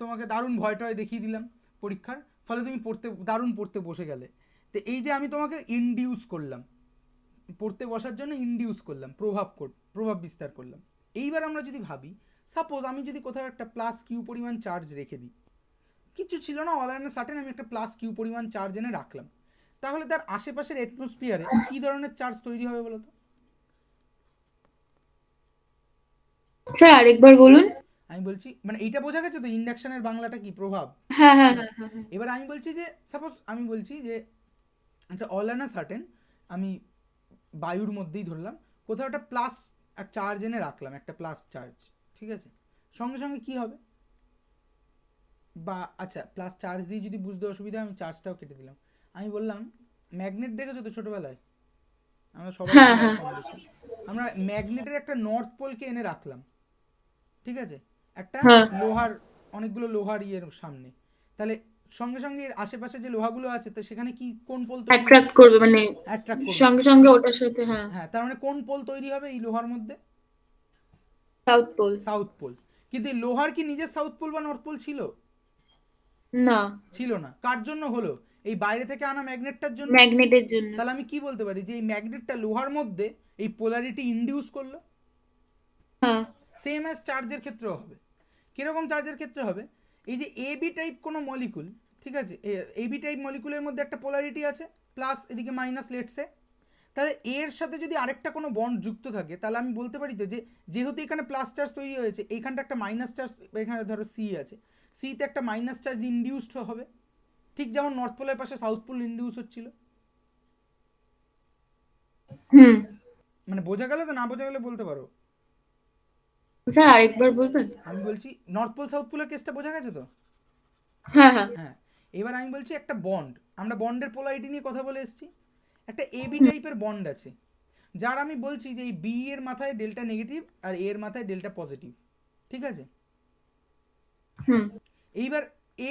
তোমাকে দারুণ ভয় টয় দেখিয়ে দিলাম পরীক্ষার, ফলে তুমি দারুণ পড়তে বসে গেলে। তো এই যে আমি তোমাকে ইনডিউস করলাম, পড়তে বসার জন্য ইনডিউস করলাম, প্রভাব বিস্তার করলাম। এইবার আমরা যদি ভাবি, সাপোজ আমি যদি কোথাও একটা প্লাস কিউ পরিমাণ চার্জ রেখে দিই, কিছু ছিল না, অল অ্যান্ড সার্টেন আমি একটা প্লাস কিউ পরিমাণ চার্জ এনে রাখলাম, তাহলে তার আশেপাশের অ্যাটমসফিয়ারে কি ধরনের চার্জ তৈরি হবে বলো তো? স্যার আরেকবার বলুন। আমি বলছি, মানে এইটা বোঝা গেছে তো ইন্ডাকশনের বাংলাটা কি, প্রভাব। হ্যাঁ হ্যাঁ হ্যাঁ হ্যাঁ হ্যাঁ। এবার আমি বলছি যে সাপোজ আমি বলছি যে একটা অল অ্যান্ড সার্টেন আমি বায়ুর মধ্যেই ধরলাম, কোথাও একটা প্লাস চার্জ এনে রাখলাম, একটা প্লাস চার্জ, ঠিক আছে, সঙ্গে সঙ্গে কি হবে? বা আচ্ছা, প্লাস চার্জ দিয়ে যদি বুঝতে অসুবিধা, আমি চার্জটাও কেটে দিলাম। আমি বললাম ম্যাগনেট দেখেছো তো ছোটোবেলায়, আমরা সবাই হ্যাঁ পড়াই হ্যাঁ কম বেশি। আমরা ম্যাগনেটের একটা নর্থ পোলকে এনে রাখলাম, ঠিক আছে, একটা হ্যাঁ। লোহার, অনেকগুলো লোহার ইয়ের সামনে, তাহলে সঙ্গে সঙ্গে এর আশেপাশে যে লোহাগুলো আছে তো সেখানে কি কোন পোল তৈরি হবে? অ্যাট্রাক্ট করবে মানে অ্যাট্রাক্ট করবে। সঙ্গে সঙ্গে ওটার সাথে। হ্যাঁ, হ্যাঁ, তার মানে কোন পোল তৈরি হবে এই লোহার মধ্যে? South pole. South pole. কিন্তু এই লোহার কি নিজের সাউথ পোল বা নর্থ পোল ছিল? না, ছিল না। কার জন্য হলো? এই বাইরে থেকে আনা ম্যাগনেটটার জন্য। ম্যাগনেটের জন্য। তাহলে আমি কি বলতে পারি যে এই ম্যাগনেটটা লোহার মধ্যে এই পোলারিটি ইনডিউস করলো। হ্যাঁ সেম অ্যাজ চার্জের ক্ষেত্রেও হবে। কীরকম চার্জের ক্ষেত্রে হবে? এই যে এবি টাইপ কোনো মলিকুল, ঠিক আছে, এবি টাইপ মলিকুলের মধ্যে একটা পোলারিটি আছে, প্লাস এদিকে মাইনাস লেটসে, তাহলে এর সাথে যদি আরেকটা কোনো বন্ড যুক্ত থাকে, তাহলে আমি বলতে পারি তো যে যেহেতু এখানে প্লাস চার্জ তৈরি হয়েছে, এইখানটা একটা মাইনাস চার্জ, এখানে ধরো সি আছে, সিতে একটা মাইনাস চার্জ ইনডিউসড হবে, ঠিক যেমন নর্থ পোলের পাশে সাউথ পোল ইনডিউস হচ্ছিল। হুম। মানে বোঝা গেল তো? না বোঝা গেলে বলতে পারো। স্যার আরেকবার বলবেন? আমি বলছি নর্থ পোল সাউথ পোলের কেসটা বোঝা গেছে তো? হ্যাঁ হ্যাঁ। হ্যাঁ, এবার আমি বলছি একটা বন্ড, আমরা বন্ডের পোলারিটি নিয়ে কথা বলে এসেছি, একটা এবি টাইপের বন্ড আছে, যার আমি বলছি যে এই বি এর মাথায় ডেল্টা নেগেটিভ আর এর মাথায় ডেল্টা পজিটিভ, ঠিক আছে। হুম। এইবার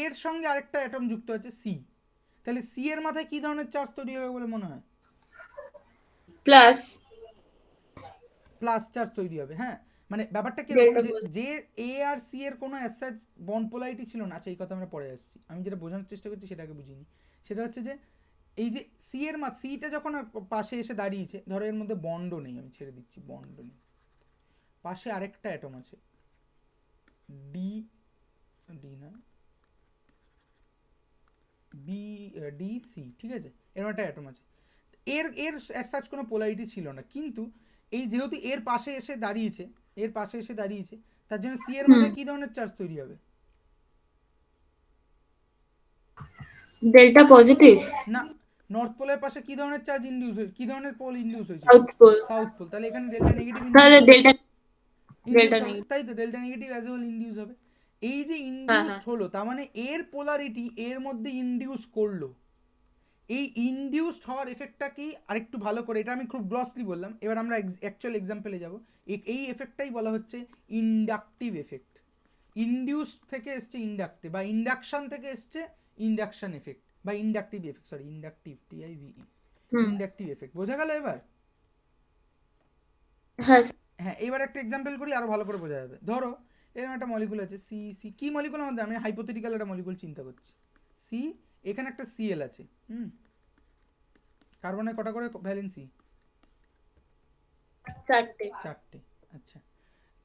এর সঙ্গে আরেকটা অ্যাটম যুক্ত আছে সি, তাহলে সি এর মাথায় কি ধরনের চার্জ তৈরি হবে বলে মনে হয়? প্লাস প্লাস চার্জ তৈরি হবে। হ্যাঁ, মানে ব্যাপারটা কিরকম, ডেল্টা যে পজিটিভ। যে এ আর সি এর কোনো অ্যাসাজ বন্ড পোলারিটি ছিল না। আচ্ছা, এই কথা আমরা পরে আসছি, আমি যেটা বোঝানোর চেষ্টা করছি সেটাকে বুঝিনি। সেটা হচ্ছে যে এই যে সি এর সিটা যখন পাশে এসে দাঁড়িয়েছে, ধরো এর মধ্যে বন্ডও নেই, আমি ছেড়ে দিচ্ছি, বন্ডও নেই, পাশে আরেকটা অ্যাটম আছে, ডি, ডি না, বি, ডি সি, ঠিক আছে, এরকম একটা অ্যাটম আছে। এর এর সার্চ কোনো পোলারিটি ছিল না, কিন্তু এই যেহেতু এর পাশে এসে দাঁড়িয়েছে, এর পাশে এসে দাঁড়িয়েছে, তার জন্য সি এর মাথায় কি ধরনের চার্জ তৈরি হবে? Delta positive. না, নর্থ পোলের পাশে কি ধরনের চার্জ ইনডিউস হয়েছে, কি ধরনের পোল ইনডিউস হয়েছিল? South pole. South pole. তাহলে এখানে ডেল্টা নেগেটিভ ইনডিউস তাহলে হবে, ডেল্টা ইনডিউস হবে, নেগেটিভ। তাই তো, delta negative as well induce হবে। এই যে হ্যাঁ ইনডিউসড হ্যাঁ। হলো, তার মানে এর পোলারিটি এর মধ্যে ইনডিউস করলো। এই ইনডিউসড হওয়ার এফেক্টটা কি আরেকটু ভালো করে, এটা আমি খুব গ্লসলি বললাম, এবার আমরা অ্যাকচুয়াল এক্সাম্পলে যাব। এই এফেক্টটাই বলা হচ্ছে ইন্ডাকটিভ এফেক্ট। ইনডিউসড থেকে এসছে ইন্ডাকটিভ, বা ইন্ডাকশন থেকে এসছে ইন্ডাকশন এফেক্ট, বা inductive effect, sorry, inductive, T I V E, inductive effect. বোঝা গেল এবার? হ্যাঁ। হ্যাঁ, এবার একটা এক্সাম্পল করি, আরো ভালো করে বোঝা যাবে। ধরো এরকম একটা মলিকুল আছে সি সি, কি মলিকুল আমাদের, আমি হাইপোথেটিক্যাল একটা মলিকুল চিন্তা করছি, সি, এখানে একটা সিএল আছে, কার্বনের কটা করে ভ্যালেন্সি? চারটে। আচ্ছা,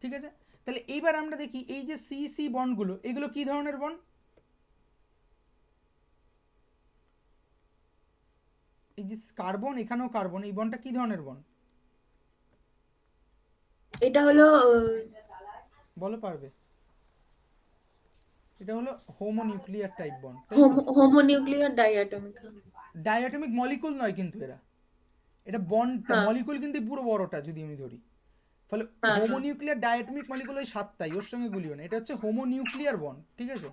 ঠিক আছে। তাহলে এইবার আমরা দেখি এই যে সি সি বন্ডগুলো, এগুলো কি ধরনের বন্ড? এই যে কার্বন, এখানেও কার্বন, এই বন্ডটা কি ধরনের বন্ড? এটা হলো বলো, পারবে? এটা হলো হোমোনিউক্লিয়ার টাইপ বন্ড, তাই তো? হোমোনিউক্লিয়ার ডাইঅ্যাটমিক। ডায়াটমিক মলিকুল নয় কিন্তু এরা, এটা বন্ডটা, হ্যাঁ মলিকুল কিন্তু পুরো বড়টা যদি আমি ধরি। ফলে হ্যাঁ হ্যাঁ। হোমোনিউক্লিয়ার ডায়াটমিক মলিকুল ওই সাতটাই, ওর সঙ্গে গুলিও না, এটা হচ্ছে হোমোনিউক্লিয়ার বন্ড, ঠিক আছে?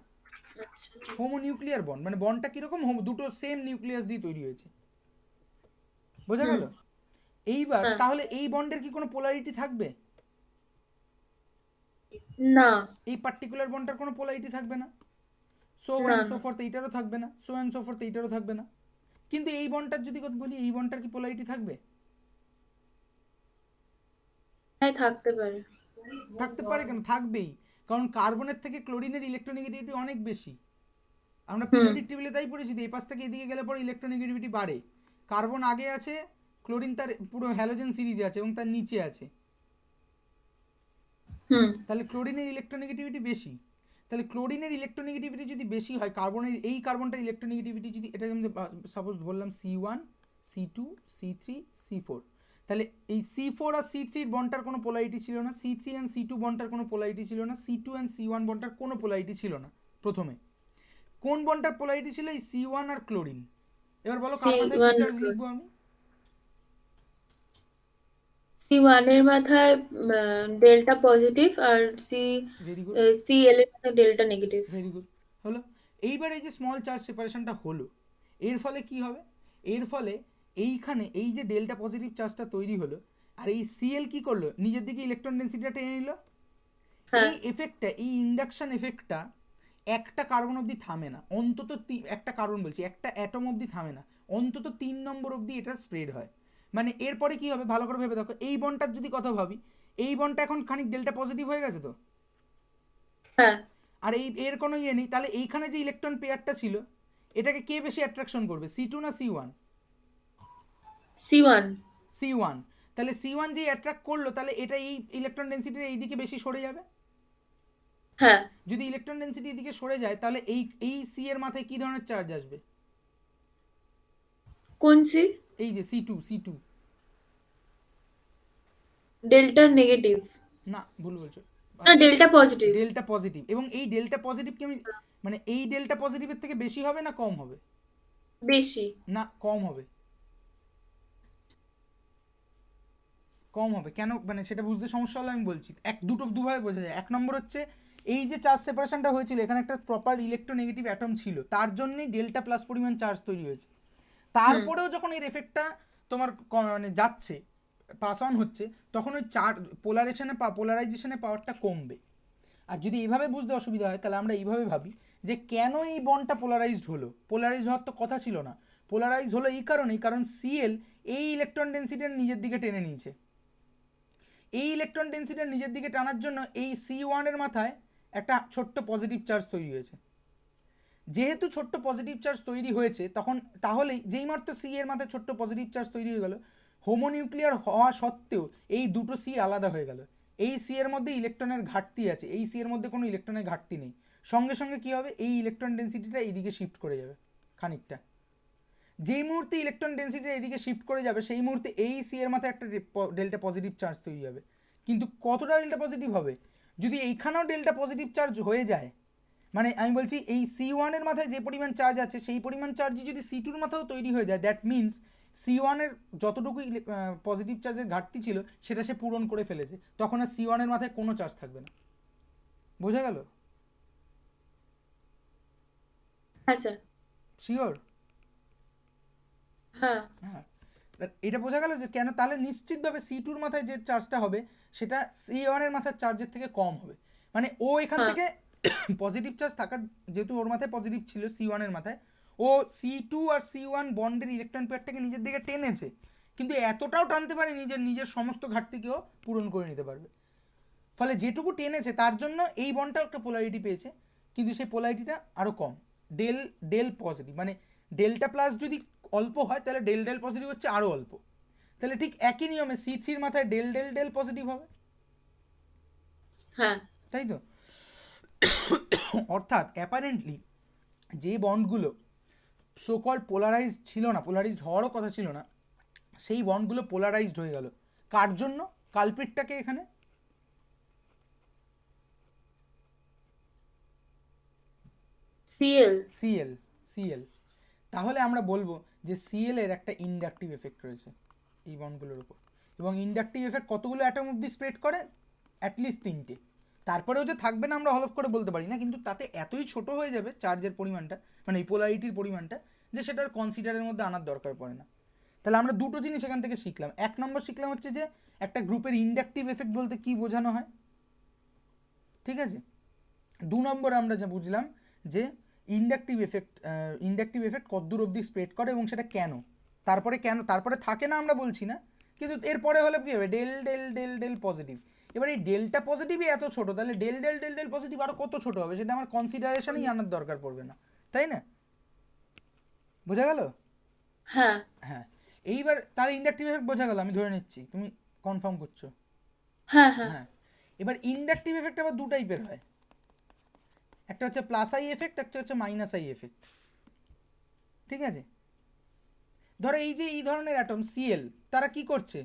আচ্ছা। হোমোনিউক্লিয়ার বন্ড মানে বন্ডটা কিরকম, দুটো সেম নিউক্লিয়াস দিয়ে তৈরি হয়েছে। বোঝা গেল? এইবার হ্যাঁ। তাহলে এই বন্ডের কি কোনো পোলারিটি থাকবে? না এই পার্টিকুলার বন্ডটার কোনো পোলারিটি থাকবে না। সো না অন সো না। ফর্থ, এইটারও থাকবে না, সো অন সো ফর্থ, এইটারও থাকবে না। কিন্তু এই বন্ডটার যদি কথা বলি, এই বন্ডটার কি পোলারিটি থাকবে? হ্যাঁ থাকতে পারে। থাকতে পারে, কেন থাকবেই, কারণ কার্বনের থেকে ক্লোরিনের ইলেকট্রোনেগেটিভিটি অনেক বেশি। আমরা পিরিয়ডিক টেবিলে তাই পড়েছি, এই পাশ থেকে এদিকে গেলে পরে ইলেকট্রোনেগেটিভিটি বাড়ে। কার্বন আগে আছে, ক্লোরিন তার পুরো হ্যালোজেন সিরিজে আছে এবং তার নিচে আছে। তাহলে ক্লোরিনের ইলেকট্রোনেগেটিভিটি বেশি। তাহলে ক্লোরিনের ইলেকট্রোনেগেটিভিটি যদি বেশি হয়, কার্বনের, এই কার্বনটার ইলেকট্রোনেগেটিভিটি যদি, এটা আমি সাপোজ বললাম C1 C2 C3 C4, তাহলে এই C4 আর C3 বন্ডটার কোনো পোলারিটি ছিল না, C3 অ্যান্ড C2 বন্ডটার কোনো পোলারিটি ছিল না, C2 অ্যান্ড C1 বন্ডটার কোনো পোলারিটি ছিল না। প্রথমে কোন বন্ডটার পোলারিটি ছিল? এই C1 আর ক্লোরিন। এবার বলো কার মাথায় কি চার্জ লিখবো আমি? C1 এর মাথায় delta positive are very good, Cl এর মাথায় ডেল্টা নেগেটিভ। Very good. হলো। এইবার এই যে স্মল চার্জ সেপারেশনটা হলো, এর ফলে কি হবে? এর ফলে এইখানে এই যে ডেল্টা পজিটিভ চার্জটা তৈরি হলো, আর এই সিএল কি করলো, নিজের দিকে ইলেকট্রন ডেন্সিটিটা টেনে নিল। এই এফেক্টটা, এই ইন্ডাকশন এফেক্টটা একটা কার্বন অবধি থামে না, অন্তত একটা কার্বন বলছি, একটা অ্যাটম অবধি থামে না, অন্তত 3 নম্বর অবধি এটা স্প্রেড হয়। মানে এরপরে কি হবে ভালো করে ভেবে দেখো, এই বন্ডটার যদি কথা ভাবি, এই বন্ডটা এখন খানিক ডেল্টা পজিটিভ হয়ে গেছে তো, হ্যাঁ। আর এর কোনো ইয়ে নেই, তাহলে এইখানে যে ইলেকট্রন পেয়ারটা ছিল, এটাকে কে বেশি অ্যাট্রাকশন করবে, C2 না C1? C1। C1। তাহলে C1 যে অ্যাট্রাক্ট করলো, তাহলে এটা এই ইলেকট্রন ডেন্সিটির এই দিকে বেশি সরে যাবে। হ্যাঁ। যদি ইলেকট্রন ডেন্সিটি এদিকে সরে যায়, তাহলে এই সি এর মাথায় কি ধরনের চার্জ আসবে? কোন সি? এই যে C2 ডেল্টা নেগেটিভ। না, ভুল বলছো, না ডেল্টা পজিটিভ। Delta positive. এবং এই ডেল্টা পজিটিভ কি আমি, মানে এই ডেল্টা পজিটিভের থেকে বেশি হবে না কম হবে? বেশি। না, কম হবে। কম হবে কেন, মানে সেটা বুঝতে সমস্যা হলে আমি বলছি। দুভাবে বোঝা যায়। এক নম্বর হচ্ছে, এই যে চার্জ সেপারেশনটা হয়েছিল, এখানে একটা প্রপার ইলেকট্রোনেগেটিভ অ্যাটম ছিল, তার জন্যই ডেল্টা প্লাস পরিমাণ চার্জ তৈরি হয়েছে। তারপরেও যখন এর এফেক্টটা তোমার মানে যাচ্ছে, পাস অন হচ্ছে, তখন ওই পোলারাইজেশনে পাওয়ারটা কমবে। আর যদি এইভাবে বুঝতে অসুবিধা হয়, তাহলে আমরা এইভাবে ভাবি যে কেন এই বন্ডটা পোলারাইজড হলো। পোলারাইজড হওয়ার তো কথা ছিল না, পোলারাইজ হলো এই কারণেই, কারণ সিএল এই ইলেকট্রন ডেন্সিটির নিজের দিকে টেনে নিয়েছে। এই ইলেকট্রন ডেন্সিটির নিজের দিকে টানার জন্য এই C1 এর মাথায় একটা ছোট্ট পজিটিভ চার্জ তৈরি হয়েছে। যেহেতু ছোট্ট পজিটিভ চার্জ তৈরি হয়েছে, তখন তাহলেই যেই মাত্র সি এর মাথায় ছোট্ট পজিটিভ চার্জ তৈরি হয়ে গেল, হোমোনিউক্লিয়ার হওয়া সত্ত্বেও এই দুটো সি আলাদা হয়ে গেল। এই সি এর মধ্যে ইলেকট্রনের ঘাটতি আছে, এই সি এর মধ্যে কোনো ইলেকট্রনের ঘাটতি নেই। সঙ্গে সঙ্গে কী হবে, এই ইলেকট্রন ডেন্সিটিটা এইদিকে শিফট করে যাবে খানিকটা। যেই মুহূর্তে ইলেকট্রন ডেন্সিটিটা এইদিকে শিফট করে যাবে, সেই মুহূর্তে এই সি এর মাথায় একটা ডেল্টা পজিটিভ চার্জ তৈরি হবে। কিন্তু কতটা ডেল্টা পজিটিভ হবে? যদি এইখানেও ডেল্টা পজিটিভ চার্জ হয়ে যায়, মানে আমি বলছি এই C1 এর মাথায় যে পরিমাণ চার্জ আছে সেই পরিমাণ চার্জই যদি C2 এর মাথাও তৈরি হয়ে যায়, দ্যাট মিনস C1 এর যতটুকু পজিটিভ চার্জের ঘাটতি ছিল সেটা সে পূরণ করে ফেলেছে। তখন আর C1 এর মাথায় কোনো চার্জ থাকবে না। বোঝা গেল? হ্যাঁ স্যার। শিওর? হ্যাঁ হ্যাঁ, এটা বোঝা গেল যে কেন তাহলে নিশ্চিতভাবে C2 এর মাথায় যে চার্জটা হবে সেটা C1 এর মাথার চার্জের থেকে কম হবে। মানে ও এখান থেকে পজিটিভ চার্জ থাকার, যেহেতু ওর মাথায় পজিটিভ ছিল C1 এর মাথায়, ও C2 আর C1 বন্ডের ইলেকট্রন পেয়ারটাকে নিজের দিকে টেনেছে, কিন্তু এতটাও টানতে পারেনি যে নিজের সমস্ত ঘাটতিকেও পূরণ করে নিতে পারবে। ফলে যেটুকু টেনেছে তার জন্য এই বন্ডটাও একটা পোলারিটি পেয়েছে, কিন্তু সেই পোলারিটিটা আরও কম, ডেল ডেল পজিটিভ। মানে ডেল্টা প্লাস যদি অল্প হয় তাহলে ডেল ডেল পজিটিভ হচ্ছে আরও অল্প। তাহলে ঠিক একই নিয়মে C3 মাথায় ডেল ডেল ডেল পজিটিভ হবে, হ্যাঁ তাই তো? অর্থাৎ অ্যাপারেন্টলি যে বন্ডগুলো সোকল পোলারাইজ ছিল না, পোলারাইজড হওয়ারও কথা ছিল না, সেই বন্ডগুলো পোলারাইজড হয়ে গেল। কার জন্য? কালপ্রিটটাকে এখানে সিএল। CL, CL. তাহলে আমরা বলবো যে সিএল এর একটা ইন্ডাকটিভ এফেক্ট রয়েছে এই বন্ডগুলোর উপর, এবং ইন্ডাকটিভ এফেক্ট কতগুলো অ্যাটম অবধি স্প্রেড করে? অ্যাটলিস্ট 3টে। তারপরেও যে থাকবে না আমরা হলফ করে বলতে পারি না, কিন্তু তাতে এতই ছোট হয়ে যাবে চার্জের পরিমাণটা, মানে এই পোলারিটির পরিমাণটা, যে সেটার কনসিডারের মধ্যে আনার দরকার পড়ে না। তাহলে আমরা দুটো জিনিস এখান থেকে শিখলাম। এক নম্বর শিখলাম হচ্ছে যে একটা গ্রুপের ইন্ডাকটিভ এফেক্ট বলতে কী বোঝানো হয়, ঠিক আছে? 2 নম্বর আমরা যা বুঝলাম যে ইন্ডাকটিভ এফেক্ট কতদূর অবধি স্প্রেড করে এবং সেটা কেন। তারপরে থাকে না আমরা বলছি না, কিন্তু এরপরে হলে কী হবে? Del del del del positive. এবার এই ডেলটা পজিটিভই এত ছোট, তাহলে del del del del positive আরও কত ছোট হবে সেটা আমার কনসিডারেশনেই আনার দরকার পড়বে না, তাই না? বোঝা গেল? হ্যাঁ হ্যাঁ, এইবার তাহলে ইন্ডাকটিভ এফেক্ট বোঝা গেল, আমি ধরে নিচ্ছি তুমি কনফার্ম করছো। হ্যাঁ হ্যাঁ হ্যাঁ, এবার ইন্ডাকটিভ এফেক্ট আবার দু টাইপের হয়, একটা হচ্ছে প্লাস আই এফেক্ট, একটা হচ্ছে মাইনাস আই এফেক্ট, ঠিক আছে? ধরো এই যে এই ধরনের অ্যাটম সিএল, তারা কি করছে?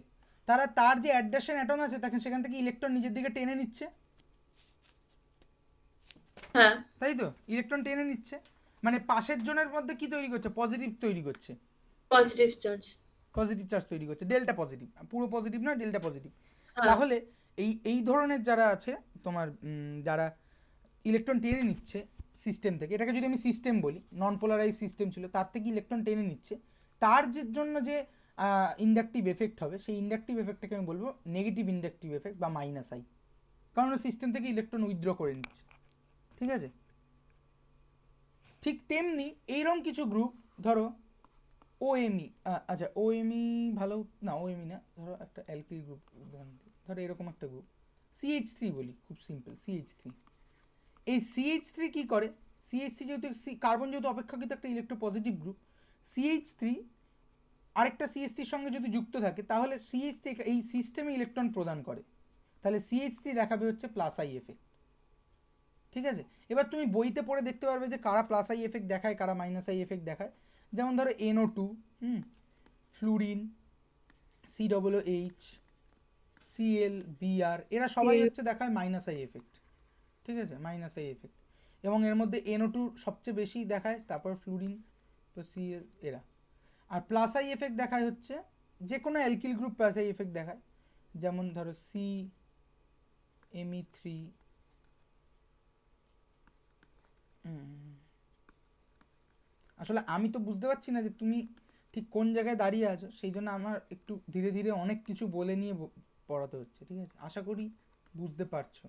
তার যে অ্যাডজাসেন্ট অ্যাটম আছে তাকে সেখান থেকে ইলেকট্রন নিজের দিকে টেনে নিচ্ছে, হ্যাঁ তাই তো? ইলেকট্রন টেনে নিচ্ছে, মানে পাশের জনের মধ্যে কি তৈরি করছে? পজিটিভ তৈরি করছে, পজিটিভ চার্জ। পজিটিভ চার্জ তৈরি করছে, ডেল্টা পজিটিভ, পুরো পজিটিভ না, ডেল্টা পজিটিভ। হ্যাঁ তাহলে এই ধরনের যারা আছে তোমার, যারা ইলেকট্রন টেনে নিচ্ছে সিস্টেম থেকে, এটাকে যদি আমি সিস্টেম বলি, নন পোলারাইজ সিস্টেম ছিল, তার থেকে ইলেকট্রন টেনে নিচ্ছে, তার যে জন্য যে ইন্ডাকটিভ এফেক্ট হবে, সেই ইন্ডাকটিভ এফেক্টটাকে আমি বলবো নেগেটিভ ইন্ডাকটিভ এফেক্ট বা মাইনাস আই, কারণ সিস্টেম থেকে ইলেকট্রন উইথড্র করে নিচ্ছে, ঠিক আছে? ঠিক তেমনি এইরকম কিছু গ্রুপ, ধরো ওএমই, আচ্ছা ওএমই ভালো না, ওএমই না, ধরো একটা অ্যালকিল গ্রুপ, ধরো এরকম একটা গ্রুপ CH3 বলি, খুব সিম্পল, CH3। এই CH3 কী করে? CH3 যেহেতু কার্বন যেহেতু অপেক্ষাকৃত একটা ইলেকট্রোপজিটিভ গ্রুপ, CH3 আরেকটা CH3 সঙ্গে যদি যুক্ত থাকে তাহলে CH3 এই সিস্টেমে ইলেকট্রন প্রদান করে, তাহলে CH3 দেখাবে হচ্ছে প্লাস আই এফেক্ট, ঠিক আছে? এবার তুমি বইতে পড়ে দেখতে পারবে যে কারা প্লাস আই এফেক্ট দেখায়, কারা মাইনাস আই এফেক্ট দেখায়। যেমন ধরো NO2, fluorine, COOH, Cl, Br, এরা সবাই হচ্ছে দেখায় মাইনাস আই এফেক্ট, ঠিক আছে? Minus I effect. এবং এর মধ্যে NO2 সবচেয়ে বেশি দেখায়, তারপর ফ্লুরিন, তো Cl, এরা। আর প্লাস আই এফেক্ট দেখায় হচ্ছে যে কোনো alkyl group plus I effect দেখায়, যেমন ধরো CMe3, আসলে আমি তো বুঝতে পারছি না যে তুমি ঠিক কোন জায়গায় দাঁড়িয়ে আছো, সেই জন্য আমার একটু ধীরে ধীরে অনেক কিছু বলে নিয়ে পড়াতে হচ্ছে, ঠিক আছে? আশা করি বুঝতে পারছো,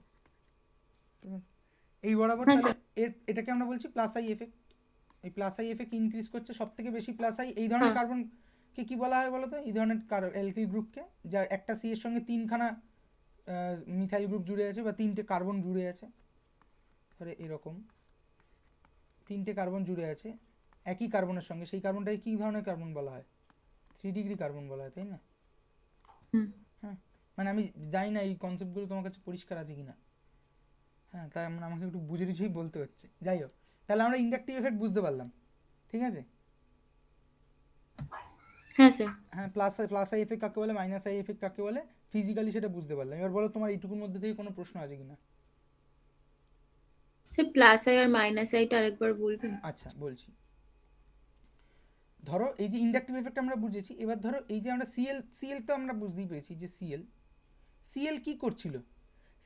ঠিক আছে? এই বরাবর হ্যাঁ তাহলে স্যার। এটাকে আমরা বলছি প্লাস আই এফেক্ট, এই প্লাস আই এফেক্ট ইনক্রিজ করছে সব থেকে বেশি প্লাস আই। এই ধরনের হ্যাঁ। কার্বনকে কি বলা হয় বলো তো? এই ধরনের অ্যালকিল গ্রুপকে, যার একটা সি এর সঙ্গে তিনখানা মিথাইল গ্রুপ জুড়ে আছে বা তিনটে কার্বন জুড়ে আছে, ধরে এরকম তিনটে কার্বন জুড়ে আছে একই কার্বনের সঙ্গে, সেই কার্বনটাকে কী ধরনের কার্বন বলা হয়? 3 ডিগ্রি কার্বন বলা হয়, তাই না? হুম। হ্যাঁ, মানে আমি জানি না এই কনসেপ্টগুলো তোমার কাছে পরিষ্কার আছে কিনা। হ্যাঁ, তাই মানে আমাকে একটু বুঝে টুঝেই বলতে হচ্ছে। যাই হোক, তাহলে আমরা ইন্ডাকটিভ এফেক্ট বুঝতে পারলাম, ঠিক আছে? হ্যাঁ স্যার। হ্যাঁ, প্লাস আই এফেক্ট কাকে বলে, মাইনাস আই এফেক্ট কাকে বলে, ফিজিক্যালি সেটা বুঝতে পারলাম। এবার বলো তোমার এইটুকুর মধ্যে থেকে কোনো প্রশ্ন আছে কিনা? স্যার প্লাস আই আর মাইনাস আইটা আরেকবার বলবেন? আচ্ছা বলছি। ধরো এই যে ইন্ডাকটিভ এফেক্ট আমরা বুঝেছি, এবার ধরো এই যে আমরা সিএল তো আমরা বুঝতেই পেরেছি যে সিএল কি করছিল?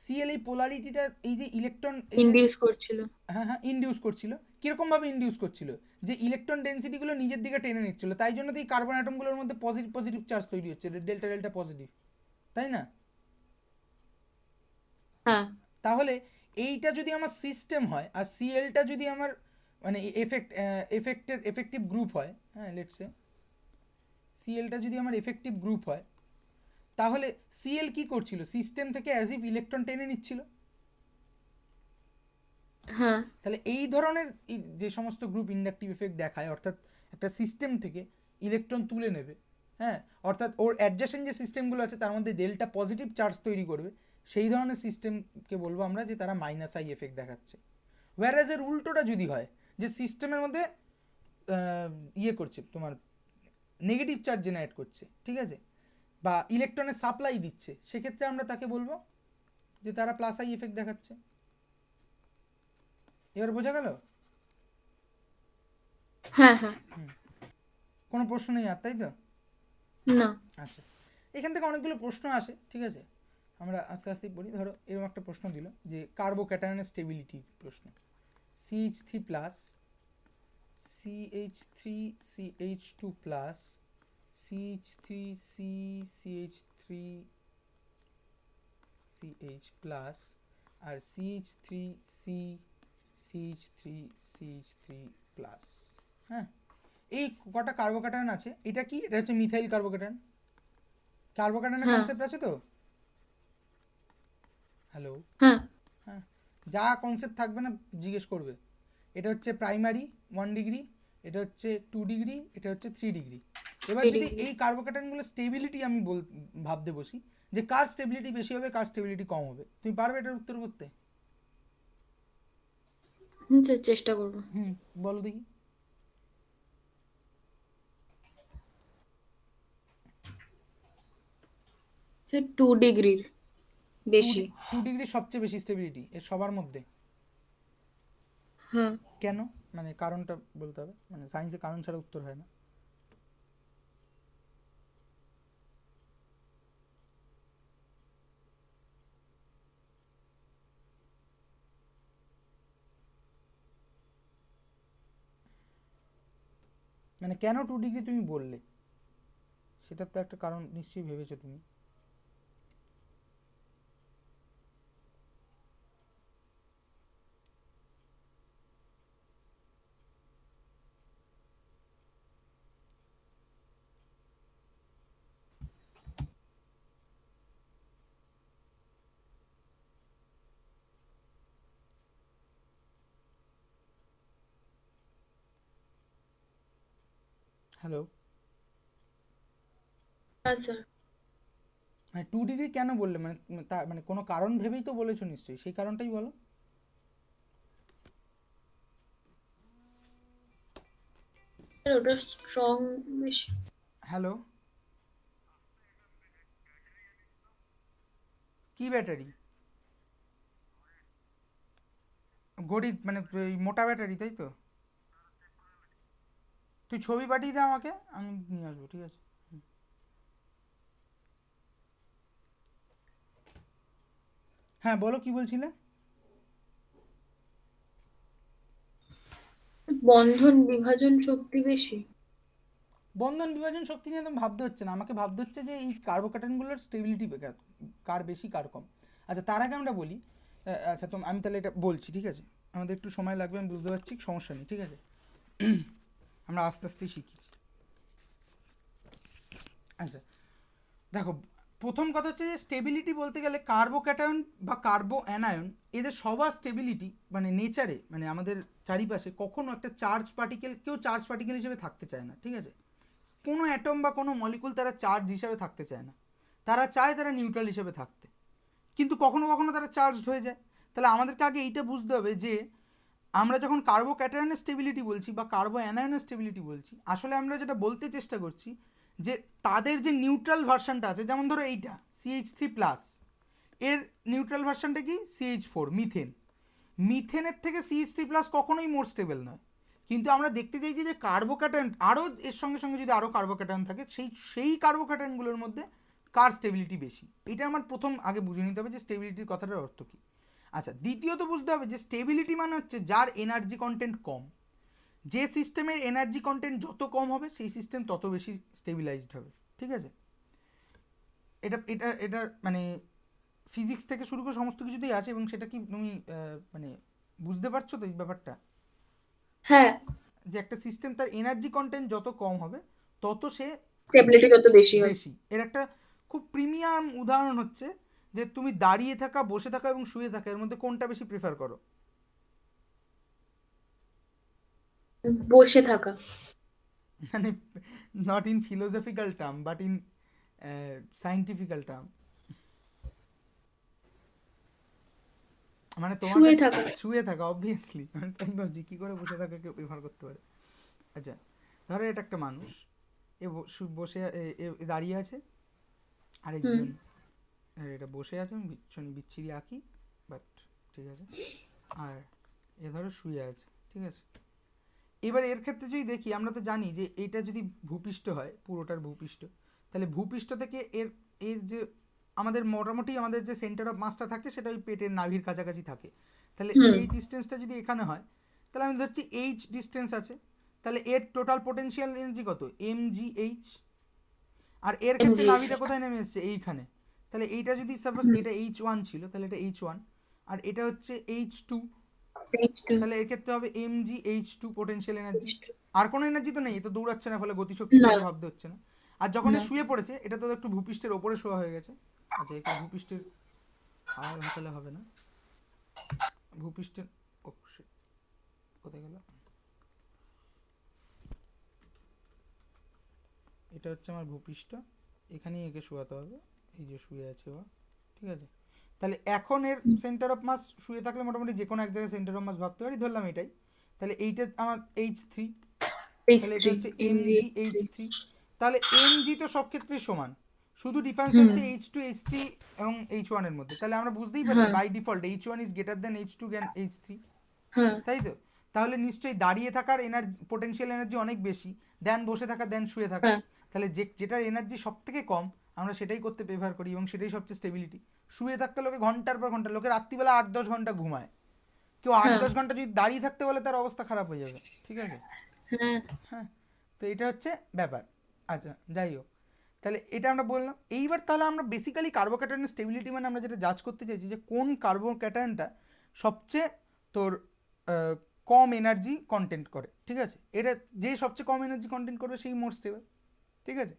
সিএল এই পোলারিটিটা, এই যে ইলেকট্রন, ইনডিউস করছিল। হ্যাঁ হ্যাঁ, ইনডিউস করছিল। কীরকমভাবে ইনডিউস করছিল? যে ইলেকট্রন ডেন্সিটিগুলো নিজের দিকে টেনে নিচ্ছিল, তাই জন্য তো এই কার্বন অ্যাটমগুলোর মধ্যে পজিটিভ পজিটিভ চার্জ তৈরি হচ্ছে, ডেল্টা ডেল্টা পজিটিভ, তাই না? হ্যাঁ। তাহলে এইটা যদি আমার সিস্টেম হয় আর সিএলটা যদি আমার মানে এফেক্টিভ গ্রুপ হয়, হ্যাঁ লেটসে সিএলটা যদি আমার এফেক্টিভ গ্রুপ হয়, তাহলে সিএল কি করছিল? সিস্টেম থেকে অ্যাজ ইফ ইলেকট্রন টেনে নিচ্ছিল। হ্যাঁ। তাহলে এই ধরনের যে সমস্ত গ্রুপ ইন্ডাকটিভ এফেক্ট দেখায়, অর্থাৎ একটা সিস্টেম থেকে ইলেকট্রন তুলে নেবে, হ্যাঁ, অর্থাৎ ওর অ্যাডজাসেন্ট যে সিস্টেমগুলো আছে তার মধ্যে ডেল্টা পজিটিভ চার্জ তৈরি করবে, সেই ধরনের সিস্টেমকে বলবো আমরা যে তারা মাইনাস আই এফেক্ট দেখাচ্ছে। ওয়্যারাজ এর উল্টোটা যদি হয়, যে সিস্টেমের মধ্যে ইয়ে করছে, তোমার নেগেটিভ চার্জ জেনারেট করছে, ঠিক আছে, বা ইলেকট্রনের সাপ্লাই দিচ্ছে, সেক্ষেত্রে আমরা তাকে বলবো যে তারা প্লাস আই এফেক্ট দেখাচ্ছে। এবার বোঝা গেল? হ্যাঁ। হ্যাঁ। কোনো প্রশ্ন নেই আর, তাই তো? না। আচ্ছা, এখান থেকে অনেকগুলো প্রশ্ন আসে, ঠিক আছে, আমরা আস্তে আস্তেই পড়ি। ধরো এরকম একটা প্রশ্ন দিল যে কার্বোক্যাটায়নের স্টেবিলিটির প্রশ্ন, CH3 plus CH3CH2 plus CH3CCH3CH plus আর CH3CCH3CH3 প্লাস, হ্যাঁ, এই কটা কার্বোক্যাটায়ন আছে। এটা কি? এটা হচ্ছে মিথাইল কার্বোক্যাটায়ন। কার্বোক্যাটায়নের হ্যাঁ। কনসেপ্ট আছে তো? হ্যালো? হ্যাঁ। হ্যাঁ, যা কনসেপ্ট থাকবে না জিজ্ঞেস করবে। এটা হচ্ছে প্রাইমারি 1 ডিগ্রি, এটা হচ্ছে 2 ডিগ্রি, এটা হচ্ছে 3 ডিগ্রি। এবার যদি এই কার্বোক্যাটায়নগুলো স্টেবিলিটি আমি ভাবতে বসি যে কার স্টেবিলিটি বেশি হবে, কার স্টেবিলিটি কম হবে, তুমি পারবে এটার উত্তর করতে? স্যার চেষ্টা করবো। বলো দেখি। স্যার 2 ডিগ্রির বেশি। 2 ডিগ্রি সবচেয়ে বেশি স্টেবিলিটি এর সবার মধ্যে। হ্যাঁ। কেন? মানে কারণটা বলতে হবে, মানে সায়েন্সে কারণ ছাড়া উত্তর হয় না। মানে কেন 2 ডিগ্রি তুমি বললে, সেটার তো একটা কারণ নিশ্চয়ই ভেবেছো তুমি। হ্যালো? হ্যাঁ স্যার। মানে 2 ডিগ্রি কেন বললে, মানে তা মানে কোনো কারণ ভেবেই তো বলেছো নিশ্চয়ই, সেই কারণটাই বলো। স্যার ওটা স্ট্রং বেশি। হ্যালো? কি ব্যাটারি? গড়ি মানে ওই মোটা ব্যাটারি, তাই তো? তুই ছবি পাঠিয়ে দে আমাকে, আমি নিয়ে আসবো, ঠিক আছে? হ্যাঁ বলো, কি বলছিলে? বন্ধন বিভাজন শক্তি বেশি। বন্ধন বিভাজন শক্তি নিয়ে তো ভাবতে হচ্ছে না, আমাকে ভাবতে হচ্ছে যে এই কার্বোক্যাটায়নগুলোর স্টেবিলিটি কার বেশি কার কম। আচ্ছা, তার আগে আমরা বলি, আচ্ছা তো আমি তাহলে এটা বলছি, ঠিক আছে, আমাদের একটু সময় লাগবে, আমি বুঝতে পারছি, সমস্যা নেই, ঠিক আছে। আমরা আস্তে আস্তে শিখেছি। আচ্ছা দেখো, প্রথম কথা হচ্ছে যে স্টেবিলিটি বলতে গেলে কার্বোক্যাটায়ন বা কার্বো অ্যানায়ন এদের সবার স্টেবিলিটি মানে নেচারে, মানে আমাদের চারিপাশে কখনো একটা চার্জ পার্টিকেল, কেউ চার্জ পার্টিকেল হিসেবে থাকতে চায় না, ঠিক আছে? কোনো অ্যাটম বা কোনো মলিকুল তারা চার্জ হিসাবে থাকতে চায় না, তারা চায় তারা নিউট্রাল হিসেবে থাকতে, কিন্তু কখনো কখনো তারা চার্জড হয়ে যায়। তাহলে আমাদেরকে আগে এইটা বুঝতে হবে যে আমরা যখন কার্বোক্যাটায়নের স্টেবিলিটি বলছি বা কার্বো অ্যানায়নের স্টেবিলিটি বলছি, আসলে আমরা যেটা বলতে চেষ্টা করছি যে তাদের যে নিউট্রাল ভার্সানটা আছে, যেমন ধরো এইটা CH3+, এর নিউট্রাল ভার্সানটা কি CH4, মিথেন। মিথেনের থেকে CH3+ কখনোই মোর স্টেবল নয়, কিন্তু আমরা দেখতে চাইছি যে কার্বোক্যাটায়ন আরও এর সঙ্গে সঙ্গে যদি আরও কার্বোক্যাটায়ন থাকে, সেই কার্বোক্যাটায়নগুলোর মধ্যে কার স্টেবিলিটি বেশি, এটা আমার প্রথম আগে বুঝে নিতে হবে যে স্টেবিলিটির কথাটার অর্থ কী। আচ্ছা, দ্বিতীয়ত বুঝতে হবে যে স্টেবিলিটি মানে হচ্ছে যার এনার্জি কন্টেন্ট কম। যে সিস্টেমের এনার্জি কন্টেন্ট যত কম হবে সেই সিস্টেম তত বেশি স্টেবিলাইজড হবে, ঠিক আছে? এটা এটা এটা মানে ফিজিক্স থেকে শুরু করে সমস্ত কিছুতেই আছে, এবং সেটা কি তুমি মানে বুঝতে পারছো তো এই ব্যাপারটা, হ্যাঁ, যে একটা সিস্টেম তার এনার্জি কন্টেন্ট যত কম হবে তত সে স্টেবিলিটি তত বেশি হয়। বেশি। এর একটা খুব প্রিমিয়াম উদাহরণ হচ্ছে যে তুমি দাঁড়িয়ে থাকা, বসে থাকা এবং শুয়ে থাকা, এর মধ্যে কোনটা বেশি প্রেফার করো? বসে থাকা। মানে not in philosophical term but in scientifical term, মানে তোমার শুয়ে কাছে থাকা। শুয়ে থাকা অবভিয়াসলি, আমি তাই ভাবছি কী করে বসে থাকা কেউ প্রেফার করতে পারে। আচ্ছা ধরো এটা একটা মানুষ, এ বসে দাঁড়িয়ে আছে, আরেকজন এটা বসে আছে, আমি ভীষণই বিচ্ছিরি আঁকি বাট ঠিক আছে, আর এ ধরো শুয়ে আছে, ঠিক আছে? এবার এর ক্ষেত্রে যদি দেখি, আমরা তো জানি যে এটা যদি ভূপৃষ্ঠ হয়, পুরোটার ভূপৃষ্ঠ, তাহলে ভূপৃষ্ঠ থেকে এর এর যে আমাদের মোটামুটি আমাদের যে সেন্টার অফ মাসটা থাকে সেটা ওই পেটের নাভির কাছাকাছি থাকে, তাহলে সেই ডিস্টেন্সটা যদি এখানে হয়, তাহলে আমি ধরছি এইচ ডিস্টেন্স আছে, তাহলে এর টোটাল পোটেনশিয়াল এনার্জি কত? mgh। আর এর ক্ষেত্রে নাভিটা কোথায় নেমে এসছে? এইখানে। তাহলে এইটা যদি সাপোজ এটা H1 ছিল, তাহলে এটা H1, আর এটা হচ্ছে H2, তাহলে এক্ষেত্রে হবে mgh2 পোটেনশিয়াল এনার্জি। আর কোনো এনার্জি তো নেই, তো দৌড়াচ্ছে না, ফলে গতিশক্তির কথা ভাবতে হচ্ছে না। আর যখন শুয়ে পড়েছে, এটা তো একটু ভূপৃষ্ঠের ওপরে শোয়া হয়ে গেছে। আচ্ছা, একে ভূপৃষ্ঠের হাওয়ায় ভাসালে হবে না, ভূপৃষ্ঠের কোথায় গেল? এটা হচ্ছে আমার ভূপৃষ্ঠ, এখানেই একে শোয়াতে হবে, এই যে শুয়ে আছে ও, ঠিক আছে? তাহলে এখন এর সেন্টার অফ মাস শুয়ে থাকলে মোটামুটি যে কোনো এক জায়গায় সেন্টার অফ মাস ভাবতে পারি, ধরলাম এটাই। তাহলে এইটা আমার H3, তাহলে এটা হচ্ছে mgh3। তাহলে mg তো সব ক্ষেত্রেই সমান, শুধু ডিফারেন্সটা হচ্ছে H2 H3 এবং H1 এর মধ্যে। তাহলে আমরা বুঝতেই পারছি by default H1 is greater than H2 and H3, তাই তো? তাহলে নিশ্চয়ই দাঁড়িয়ে থাকার এনার্জি, পোটেনশিয়াল এনার্জি অনেক বেশি দেন বসে থাকা দেন শুয়ে থাকা। তাহলে যেটার এনার্জি সব থেকে কম আমরা সেটাই করতে প্রেফার করি, এবং সেটাই সবচেয়ে স্টেবিলিটি। শুয়ে থাকতে লোকে ঘন্টার পর ঘন্টা, লোকে রাত্রিবেলা 8-10 ঘন্টা ঘুমায়, কেউ 8-10 ঘন্টা যদি দাঁড়িয়ে থাকতে বলে তার অবস্থা খারাপ হয়ে যাবে, ঠিক আছে? হ্যাঁ, তো এটা হচ্ছে ব্যাপার। আচ্ছা যাই হোক, তাহলে এটা আমরা বললাম। এইবার তাহলে আমরা বেসিক্যালি কার্বোক্যাটায়নের স্টেবিলিটি মানে আমরা যেটা জাজ করতে চাইছি যে কোন কার্বোক্যাটায়নটা সবচেয়ে তোর কম এনার্জি কন্টেন্ট করে, ঠিক আছে? এটা যে সবচেয়ে কম এনার্জি কন্টেন্ট করবে সেই মোর স্টেবল, ঠিক আছে?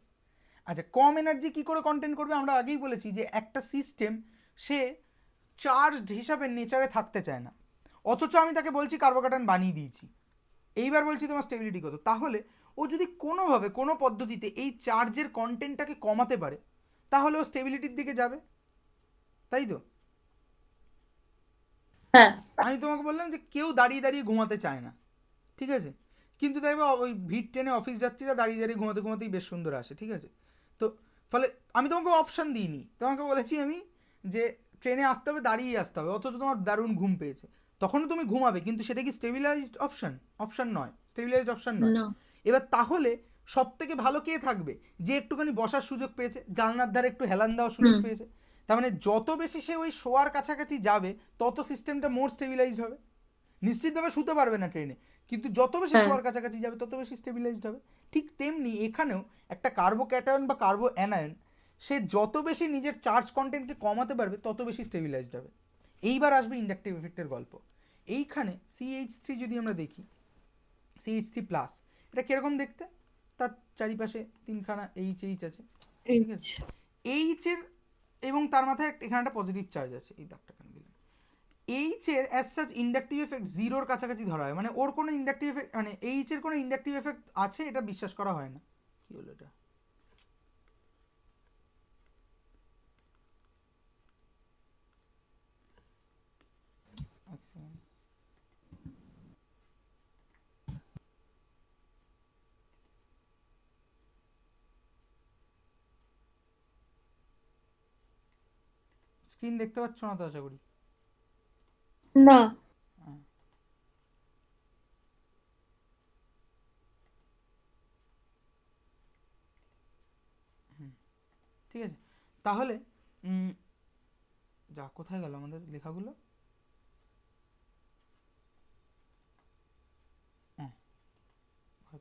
আচ্ছা, কম এনার্জি কী করে কন্টেন্ট করবে? আমরা আগেই বলেছি যে একটা সিস্টেম সে চার্জড হিসাবে নেচারে থাকতে চায় না, অথচ আমি তাকে বলছি কার্বোক্যাটায়ন বানিয়ে দিয়েছি, এইবার বলছি তোমার স্টেবিলিটি কত। তাহলে ও যদি কোনোভাবে কোনো পদ্ধতিতে এই চার্জের কন্টেন্টটাকে কমাতে পারে, তাহলে ও স্টেবিলিটির দিকে যাবে, তাই তো? হ্যাঁ, আমি তোমাকে বললাম যে কেউ দাঁড়িয়ে দাঁড়িয়ে ঘুমাতে চায় না, ঠিক আছে? কিন্তু দেখবে ওই ভিড় ট্রেনে অফিস যাত্রীরা দাঁড়িয়ে দাঁড়িয়ে ঘুমাতে ঘুমাতেই বেশ সুন্দর আসে, ঠিক আছে? তো ফলে আমি তোমাকে অপশান দিইনি, তোমাকে বলেছি আমি যে ট্রেনে আসতে হবে, দাঁড়িয়ে আসতে হবে, অথচ তোমার দারুণ ঘুম পেয়েছে, তখনও তুমি ঘুমাবে, কিন্তু সেটা কি স্টেবিলাইজড অপশান? অপশান নয়, স্টেবিলাইজড অপশান নয়। এবার তাহলে সব থেকে ভালো কে থাকবে? যে একটুখানি বসার সুযোগ পেয়েছে, জানলার ধারে একটু হেলান দেওয়ার সুযোগ পেয়েছে। তার মানে যত বেশি সে ওই শোয়ার কাছাকাছি যাবে তত সিস্টেমটা মোর স্টেবিলাইজড হবে। নিশ্চিতভাবে শুতে পারবে না ট্রেনে, কিন্তু যত বেশি শোয়ার কাছাকাছি যাবে তত বেশি স্টেবিলাইজড হবে। ঠিক তেমনি এখানেও একটা কার্বোক্যাটায়ন বা কার্বো অ্যানায়ন সে যত বেশি নিজের চার্জ কন্টেন্টকে কমাতে পারবে তত বেশি স্টেবিলাইজড হবে। এইবার আসবে ইন্ডাকটিভ এফেক্টের গল্প। এইখানে CH3 যদি আমরা দেখি, CH3 প্লাস। এটা কিরকম দেখতে? তার চারিপাশে তিনখানা এইচ আছে, ঠিক আছে? এইচের এবং তার মাথায় এখানে একটা পজিটিভ চার্জ আছে, এই দাগটা কেন দিলাম? এইচের অ্যাজ সাচ ইন্ডাকটিভ এফেক্ট জিরোর কাছাকাছি ধরা হয়, মানে ওর কোনো ইন্ডাকটিভ এফেক্ট, মানে এইচের কোনো ইন্ডাকটিভ এফেক্ট আছে এটা বিশ্বাস করা হয় না। কি হলো এটা? স্ক্রিন দেখতে পাচ্ছ না তো আশা করি? না। ঠিক আছে, তাহলে যা কোথায় গেল আমাদের লেখাগুলো?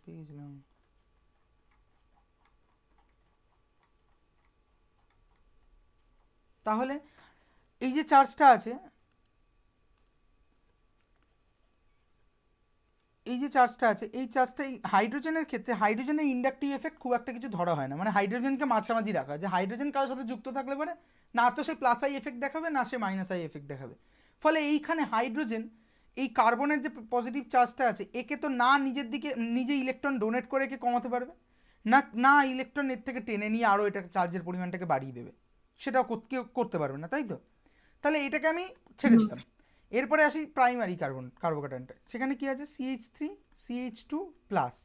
পেয়ে গেছিলাম। তাহলে এই যে চার্জটা আছে, এই চার্জটা এই হাইড্রোজেনের ক্ষেত্রে হাইড্রোজেনের ইন্ডাকটিভ এফেক্ট খুব একটা কিছু ধরা হয় না, মানে হাইড্রোজেনকে মাঝামাঝি রাখা, যে হাইড্রোজেন কারোর সাথে যুক্ত থাকলে পরে না তো সে প্লাস আই এফেক্ট দেখাবে না সে মাইনাস আই এফেক্ট দেখাবে। ফলে এইখানে হাইড্রোজেন এই কার্বনের যে পজিটিভ চার্জটা আছে একে তো না নিজের দিকে নিজে ইলেকট্রন ডোনেট করে একে কমাতে পারবে, না না ইলেকট্রন এর থেকে টেনে নিয়ে আরও এটা চার্জের পরিমাণটাকে বাড়িয়ে দেবে, সেটাও কেউ করতে পারবে না, তাই তো? তাহলে এটাকে আমি ছেড়ে দিলাম। এরপরে আসি প্রাইমারি কার্বোক্যাটায়নটা, সেখানে কি আছে? CH3 CH2 plus.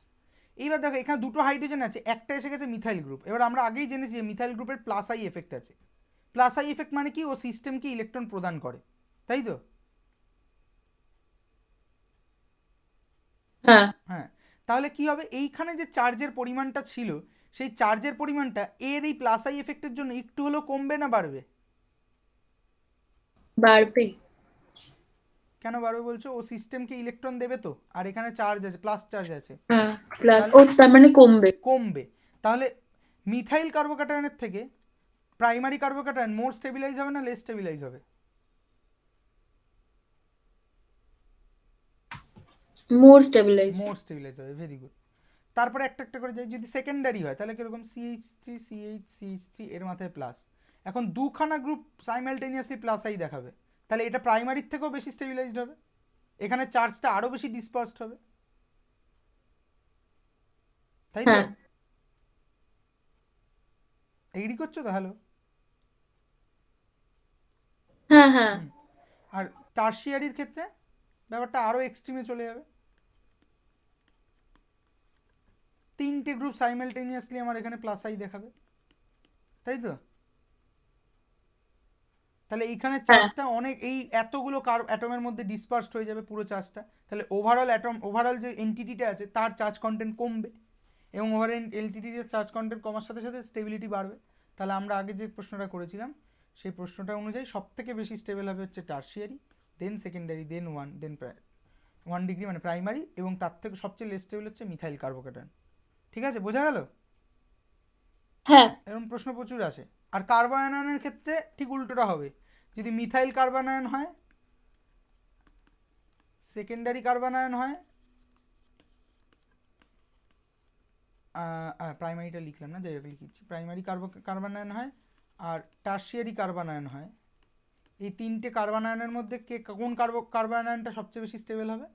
এইবার দেখো এখানে দুটো হাইড্রোজেন আছে, একটা এসে গেছে মিথাইল গ্রুপ। এবার আমরা আগেই জেনেছি যে মিথাইল গ্রুপের প্লাস আই এফেক্ট আছে। প্লাস আই এফেক্ট মানে কি? ও সিস্টেমকে ইলেকট্রন প্রদান করে, তাই তো? হ্যাঁ। হ্যাঁ, তাহলে কি হবে? এইখানে যে চার্জের পরিমাণটা ছিল সেই চার্জের পরিমাণটা এর এই প্লাস আই এফেক্টের জন্য একটু হলেও কমবে না বাড়বে? বাড়বে। কেন বাড়বে বলছো? ও সিস্টেমকে ইলেকট্রন দেবে তো, আর এখানে চার্জ আছে, প্লাস চার্জ আছে। হ্যাঁ, প্লাস ও তার মানে কমবে। কমবে। তাহলে মিথাইল কার্বোক্যাটায়নের থেকে প্রাইমারি কার্বোক্যাটায়ন মোর স্টেবিলাইজ হবে না লেস স্টেবিলাইজ হবে? মোর স্টেবিলাইজ। মোর স্টেবিলাইজ হবে, ভেরি গুড। তারপরে একটা একটা করে যাই, যদি সেকেন্ডারি হয় তাহলে কিরকম? CH3 এর মাথায় প্লাস। এখন দুখানা গ্রুপ সাইমালটেনিয়াসলি প্লাস আই দেখাবে, তাহলে এটা প্রাইমারির থেকেও বেশি স্টেবিলাইজড হবে, এখানে চার্জটা আরও বেশি ডিসপার্সড হবে, তাই তো? এগ্রি করছো তো? হ্যালো? হ্যাঁ হ্যাঁ। আর টারশিয়ারির ক্ষেত্রে ব্যাপারটা আরও এক্সট্রিমে চলে যাবে, তিনটে গ্রুপ সাইমালটেনিয়াসলি আমার এখানে প্লাস আই দেখাবে, তাই তো? তাহলে এইখানে চার্জটা অনেক, এই এতগুলো অ্যাটমের মধ্যে ডিসপার্সড হয়ে যাবে পুরো চার্জটা, তাহলে ওভারঅল যে এনটিটিটা আছে তার চার্জ কন্টেন্ট কমবে, এবং এনটিটির চার্জ কন্টেন্ট কমার সাথে সাথে স্টেবিলিটি বাড়বে। তাহলে আমরা আগে যে প্রশ্নটা করেছিলাম সেই প্রশ্নটা অনুযায়ী সব থেকে বেশি স্টেবল হবে হচ্ছে টারশিয়ারি, দেন সেকেন্ডারি, দেন 1 ডিগ্রি মানে প্রাইমারি, এবং তার থেকে সবচেয়ে লেস স্টেবল হচ্ছে মিথাইল কার্বোক্যাটায়ন। ঠিক আছে, বোঝা গেল? হ্যাঁ। এরকম প্রশ্ন প্রচুর আসে। আর কার্বায়নের ক্ষেত্রে ঠিক উল্টোটা হবে, যদি মিথাইল কার্বানায়ন হয়, সেকেন্ডারি কার্বানায়ন হয়, প্রাইমারিটা লিখলাম না, যাই হোক লিখছি, প্রাইমারি কার্বানায়ন হয় আর টারশিয়ারি কার্বানায়ন হয়, এই তিনটে কার্বানায়নের মধ্যে কোন কার্বানায়নটা সবচেয়ে বেশি স্টেবল হবে?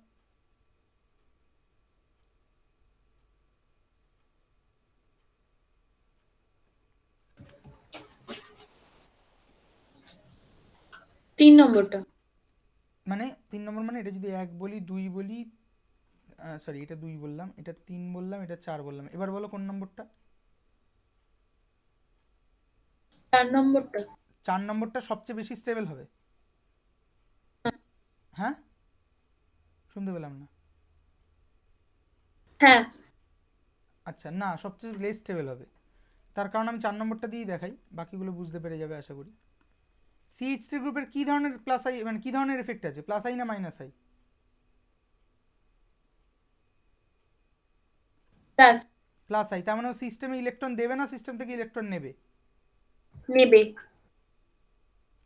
তিন নম্বরটা। মানে 3 নম্বর মানে এটা যদি 1 বলি, 2 বলি, সরি এটা 2 বললাম, এটা 3 বললাম, এটা 4 বললাম, এবার বলো কোন নম্বরটা? 4 নম্বরটা। 4 নম্বরটা সবচেয়ে বেশি স্টেবল হবে? হ্যাঁ, শুনতে পেলাম না। হ্যাঁ। আচ্ছা, না, সবচেয়ে লেস স্টেবল হবে। তার কারণ আমি 4 নম্বরটা দিয়েই দেখাই, বাকিগুলো বুঝতে পেরে যাবে আশা করি। CH3 গ্রুপের কী ধরনের প্লাস আই, মানে কী ধরনের এফেক্ট আছে, প্লাস আই না minus I? Plus. Plus I, তার মানে ও সিস্টেমে ইলেকট্রন দেবে না সিস্টেম থেকে ইলেকট্রন নেবে? নেবে।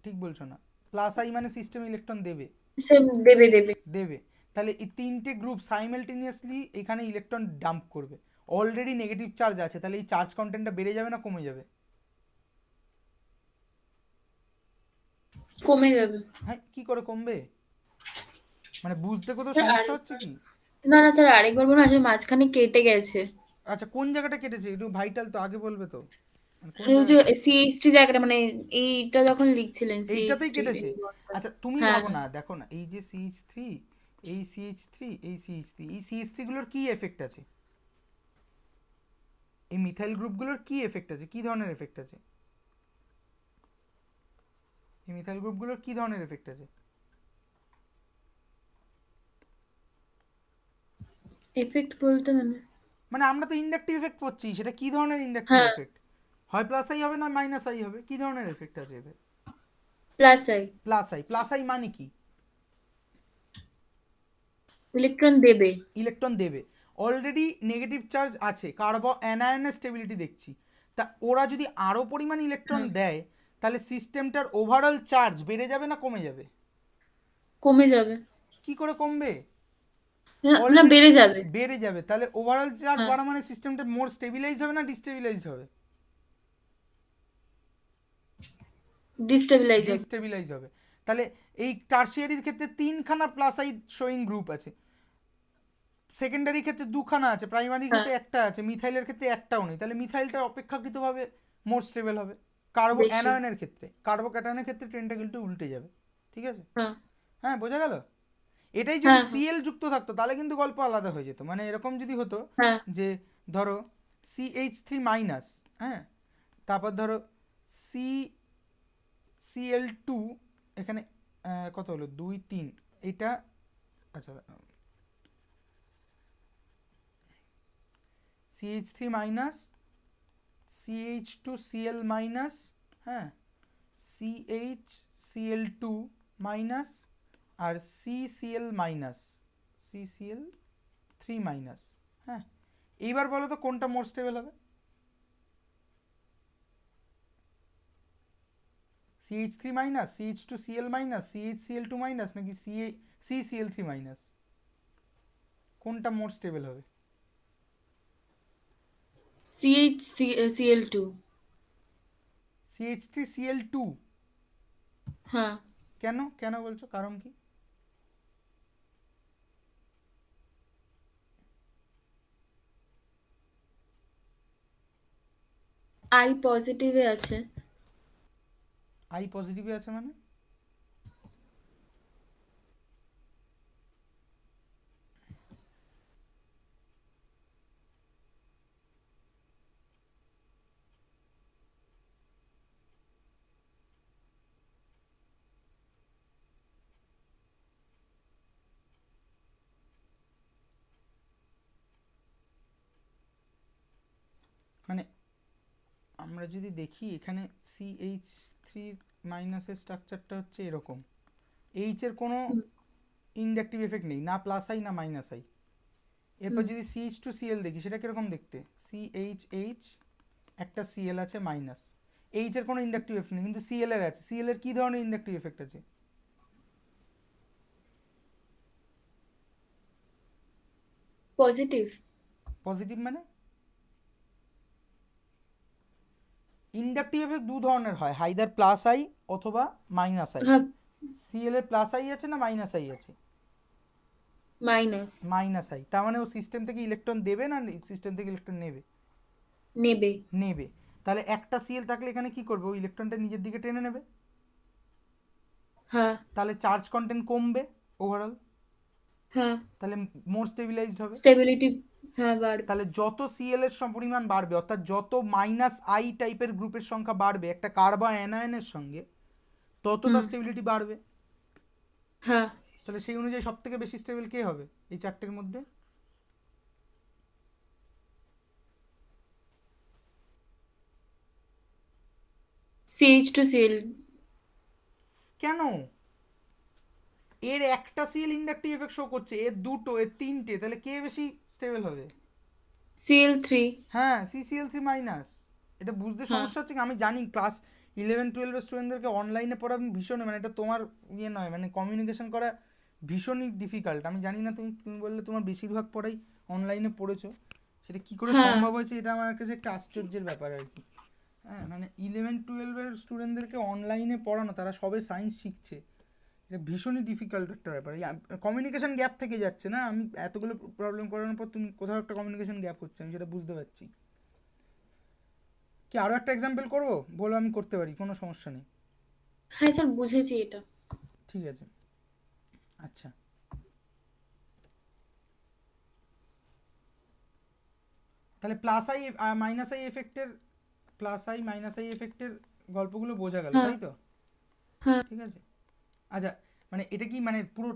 ঠিক বলছো না, প্লাস আই মানে সিস্টেমে ইলেকট্রন দেবে। সেম দেবে দেবে। দেবে, তাহলে এই তিনটে গ্রুপ সাইমালটেনিয়াসলি এখানে ইলেকট্রন ডাম্প করবে, অলরেডি নেগেটিভ চার্জ আছে, তাহলে এই চার্জ কন্টেন্টটা বেড়ে যাবে না কমে যাবে? কমে যাবে। হ্যাঁ, কি করে কমবে? মানে বুঝতে কোথাও স্যার সমস্যা হচ্ছে আরেকবার, কি? না না স্যার আরেকবার বলুন, আসলে মাঝখানে কেটে গেছে। আচ্ছা, কোন জায়গাটা কেটেছে একটু ভাইটাল তো আগে বলবে তো, মানে কোন ওই যে জায়গাটা? CH3 জায়গাটা, মানে এইটা যখন লিখছিলেন এইটাতেই CH3 কেটেছে? এই বলটা। আচ্ছা তুমি হ্যাঁ ভাবো হ্যাঁ। না, দেখো না, এই যে CH3, এই CH3, এই CH3, এই CH3 গুলোর কি এফেক্ট আছে? এই মিথাইল গ্রুপগুলোর কি এফেক্ট আছে, কি ধরনের এফেক্ট আছে? এই মিথাইল গ্রুপগুলোর কি ধরনের এফেক্ট আছে? এফেক্ট বলতে মানে? মানে আমরা তো ইন্ডাকটিভ এফেক্ট পড়ছি, সেটা কি ধরনের ইন্ডাকটিভ হ্যাঁ, এফেক্ট? হয় প্লাস আই হবে না মাইনাস আই হবে, কি ধরনের এফেক্ট আছে এদের? Plus I. Plus I, plus I মানে কি? ইলেকট্রন দেবে। ইলেকট্রন দেবে, অলরেডি নেগেটিভ চার্জ আছে, কার্বো অ্যানায়নের স্টেবিলিটি দেখছি, তা ওরা যদি আরও পরিমাণ ইলেকট্রন হ্যাঁ, দেয় তাহলে সিস্টেমটার ওভারঅল চার্জ বেড়ে যাবে না কমে যাবে? কমে যাবে। কি করে কমবে? না না, অলরেডি বেড়ে যাবে। বেড়ে যাবে, তাহলে ওভারঅল চার্জ হ্যাঁ, বাড়া মানে সিস্টেমটা মোর স্টেবিলাইজ হবে না ডিস্টেবিলাইজ হবে? ডিস্টেবিলাইজ হবে। ডিস্টেবিলাইজ হবে। তাহলে এই টারশিয়ারির ক্ষেত্রে তিনখানা প্লাস আই শোয়িং গ্রুপ আছে, সেকেন্ডারি ক্ষেত্রে দুখানা আছে, প্রাইমারি হ্যাঁ, ক্ষেত্রে একটা আছে, মিথাইলের ক্ষেত্রে একটাও নেই, তাহলে মিথাইলটা অপেক্ষাকৃতভাবে মোর স্টেবল হবে। কার্বো বেশি। অ্যানায়নের ক্ষেত্রে, কার্বো ক্যাটায়নের ক্ষেত্রে ট্রেনটা কিন্তু উল্টে যাবে। ঠিক আছে? হ্যাঁ হ্যাঁ, বোঝা গেল? এটাই যদি হ্যাঁ হ্যাঁ সিএল যুক্ত থাকতো তাহলে কিন্তু গল্প আলাদা হয়ে যেত, মানে এরকম যদি হতো হ্যাঁ। যে ধরো CH3 মাইনাস, হ্যাঁ, তারপর ধরো সি CL2, এখানে কত হলো 2 3, এটা আচ্ছা CH3 মাইনাস CH2Cl মাইনাস, হ্যাঁ, CHCl2 মাইনাস, আর CCl মাইনাস, CCl3 মাইনাস, হ্যাঁ। এইবার বলো তো কোনটা মোর স্টেবল হবে? CH3 minus, CH2Cl minus, CHCl2 minus, নাকি CCl3 মাইনাস? কোনটা মোর স্টেবল হবে? CH CL2। CH3Cl2। হ্যাঁ, কেন কেন বলছো, কারণ কি? আই পজিটিভে আছে। আই পজিটিভে আছে মানে? মানে আমরা যদি দেখি এখানে CH3 মাইনাসের স্ট্রাকচারটা হচ্ছে এরকম, এইচ এর কোনো হুম ইন্ডাকটিভ এফেক্ট নেই, না প্লাস আই না মাইনাস আই। এরপর হুম। যদি CH2Cl দেখি, সেটা কিরকম দেখতে, CHH, একটা Cl আছে মাইনাস, এইচ এর কোনো ইন্ডাকটিভ এফেক্ট নেই, কিন্তু Cl এর আছে। Cl এর কি ধরনের ইন্ডাকটিভ এফেক্ট আছে? পজিটিভ। পজিটিভ মানে? ইন্ডাকটিভ এফেক্ট দু ধরনের হয়, হাইদার প্লাস আই অথবা মাইনাস আই। হ্যাঁ, Cl এর প্লাস আই আছে না মাইনাস আই আছে? মাইনাস। মাইনাস আই, তার মানে ও সিস্টেম থেকে ইলেকট্রন দেবে না সিস্টেম থেকে ইলেকট্রন নেবে? নেবে। নেবে। তাহলে একটা Cl থাকলে এখানে কি করবে, ও ইলেকট্রনটা নিজের দিকে টেনে নেবে, হ্যাঁ তাহলে চার্জ কন্টেন্ট কমবে ওভারঅল, হ্যাঁ। তাহলে মোর স্টেবিলাইজড হবে। স্টেবিলিটি, হ্যাঁ বাড়বে। তাহলে যত Cl এর পরিমাণ বাড়বে, অর্থাৎ যত মাইনাস আই টাইপের গ্রুপের সংখ্যা বাড়বে একটা কার্বো অ্যানায়নের সঙ্গে, তত হুম। তার স্টেবিলিটি বাড়বে। হ্যাঁ, তাহলে সেই অনুযায়ী সব থেকে বেশি স্টেবল কে হবে এই চারটের মধ্যে? CH2Cl। কেন? এর একটা Cl ইন্ডাকটিভ এফেক্ট শো করছে, এর দুটো, এর তিনটে, তাহলে কে বেশি স্টেবল হবে? CL3। হ্যাঁ, CCl3 মাইনাস। এটা বুঝতে হ্যাঁ সমস্যা হচ্ছে কি? আমি জানি ক্লাস 11-12 স্টুডেন্টদেরকে অনলাইনে পড়া ভীষণ, মানে এটা তোমার ইয়ে নয়, মানে কমিউনিকেশন করা ভীষণই ডিফিকাল্ট। আমি জানি না, তুমি তুমি বললে তোমার বেশিরভাগ পড়াই অনলাইনে পড়েছো, সেটা কি করে হ্যাঁ সম্ভব হয়েছে এটা আমার কাছে একটা আশ্চর্যের ব্যাপার আর কি। হ্যাঁ, মানে 11-12-এর স্টুডেন্টদেরকে অনলাইনে পড়ানো, তারা সবে সায়েন্স শিখছে, এটা ভীষণই ডিফিকাল্ট একটা ব্যাপার। কমিউনিকেশন গ্যাপ থেকে যাচ্ছে না, আমি এতগুলো প্রবলেম করানোর পর তুমি কোথাও একটা কমিউনিকেশন গ্যাপ হচ্ছে, আমি সেটা বুঝতে পারছি। কি আরও একটা এক্সাম্পল করবো? বলো, আমি করতে পারি, কোনো সমস্যা নেই। হ্যাঁ স্যার, বুঝেছি এটা। ঠিক আছে, আচ্ছা। তাহলে প্লাস আই মাইনাস আই এফেক্টের, প্লাস আই মাইনাস আই এফেক্টের গল্পগুলো বোঝা গেল, হ্যাঁ তাই তো? হ্যাঁ ঠিক আছে। আচ্ছা, মানে এটা কি মানে পুরো,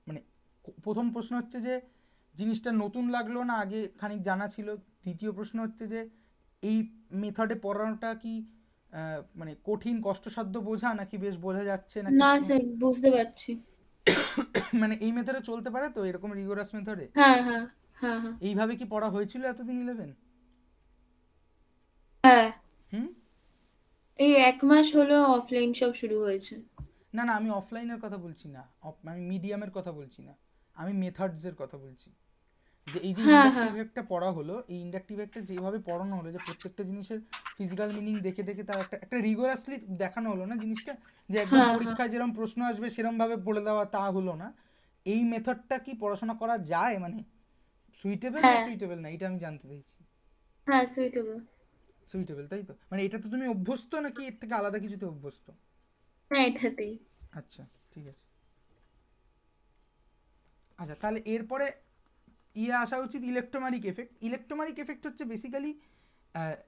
মানে প্রথম প্রশ্ন হচ্ছে যে জিনিসটা নতুন লাগলো না আগে খানিক জানা ছিল? দ্বিতীয় প্রশ্ন হচ্ছে যে এই মেথডে পড়ানোটা কি মানে কঠিন কষ্টসাধ্য বোঝা, নাকি বেশ বোঝা যাচ্ছে, নাকি না স্যার, বুঝতে পারছি। মানে এই মেথডে চলতে পারে তো, এরকম রিগোরাস মেথডে? হ্যাঁ হ্যাঁ হ্যাঁ হ্যাঁ এইভাবে কি পড়া হয়েছিল এতদিন 11? হ্যাঁ, হুম। এই 1 মাস হলো অফলাইন সব শুরু হয়েছে। না না, আমি অফলাইনের কথা বলছি না, আমি মিডিয়ামের কথা বলছি না, আমি মেথডসের কথা বলছি। যে এই যে হ্যাঁ ইন্ডাকটিভ হ্যাঁ একটা পড়া হলো, এই ইন্ডাকটিভ একটা যেভাবে পড়ানো হলো, যে প্রত্যেকটা জিনিসের ফিজিক্যাল মিনিং দেখে দেখে তার একটা একটা রিগোরাসলি দেখানো হলো না জিনিসটা, যে একদম হ্যাঁ হ্যাঁ পরীক্ষায় যেরকম প্রশ্ন আসবে সেরমভাবে বলে দেওয়া, তা হলো না। এই মেথডটা কি পড়াশোনা করা যায়, মানে সুইটেবল না হ্যাঁ সুইটেবল না, এটা আমি জানতে চাইছি। হ্যাঁ, সুইটেবল। সুইটেবল, তাই তো? মানে এটা তো তুমি অভ্যস্ত, নাকি এর থেকে আলাদা কিছুতে অভ্যস্ত? হ্যাঁ, এটাতেই। আচ্ছা, ঠিক আছে। আচ্ছা, তাহলে এরপরে আসা উচিত ইলেকট্রোম্যাটিক এফেক্ট। ইলেকট্রোম্যাটিক এফেক্ট হচ্ছে বেসিক্যালি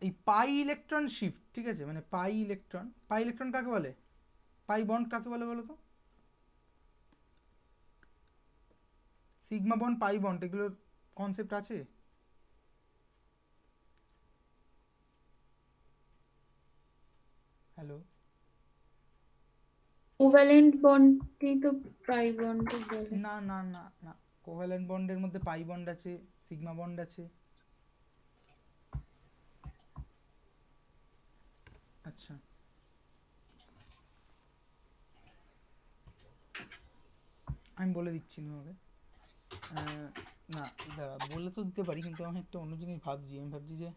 এই পাই ইলেকট্রন শিফট, ঠিক আছে? মানে পাই ইলেকট্রন কাকে বলে? পাই বন্ড কাকে বলে বলো তো? সিগমা বন্ড, পাই বন্ড, এগুলোর কনসেপ্ট আছে? হ্যালো? কোভ্যালেন্ট বন্ডকেই তো পাই বন্ড বলে। না না না না, কোভ্যালেন্ট বন্ডের মধ্যে পাই বন্ড আছে, সিগমা বন্ড আছে। আচ্ছা, আমি বলে দিচ্ছি তোমাকে। না, দাঁড়া, বলে তো দিতে পারি, কিন্তু আমি একটা অন্য জিনিস ভাবছি। আমি ভাবছি যে,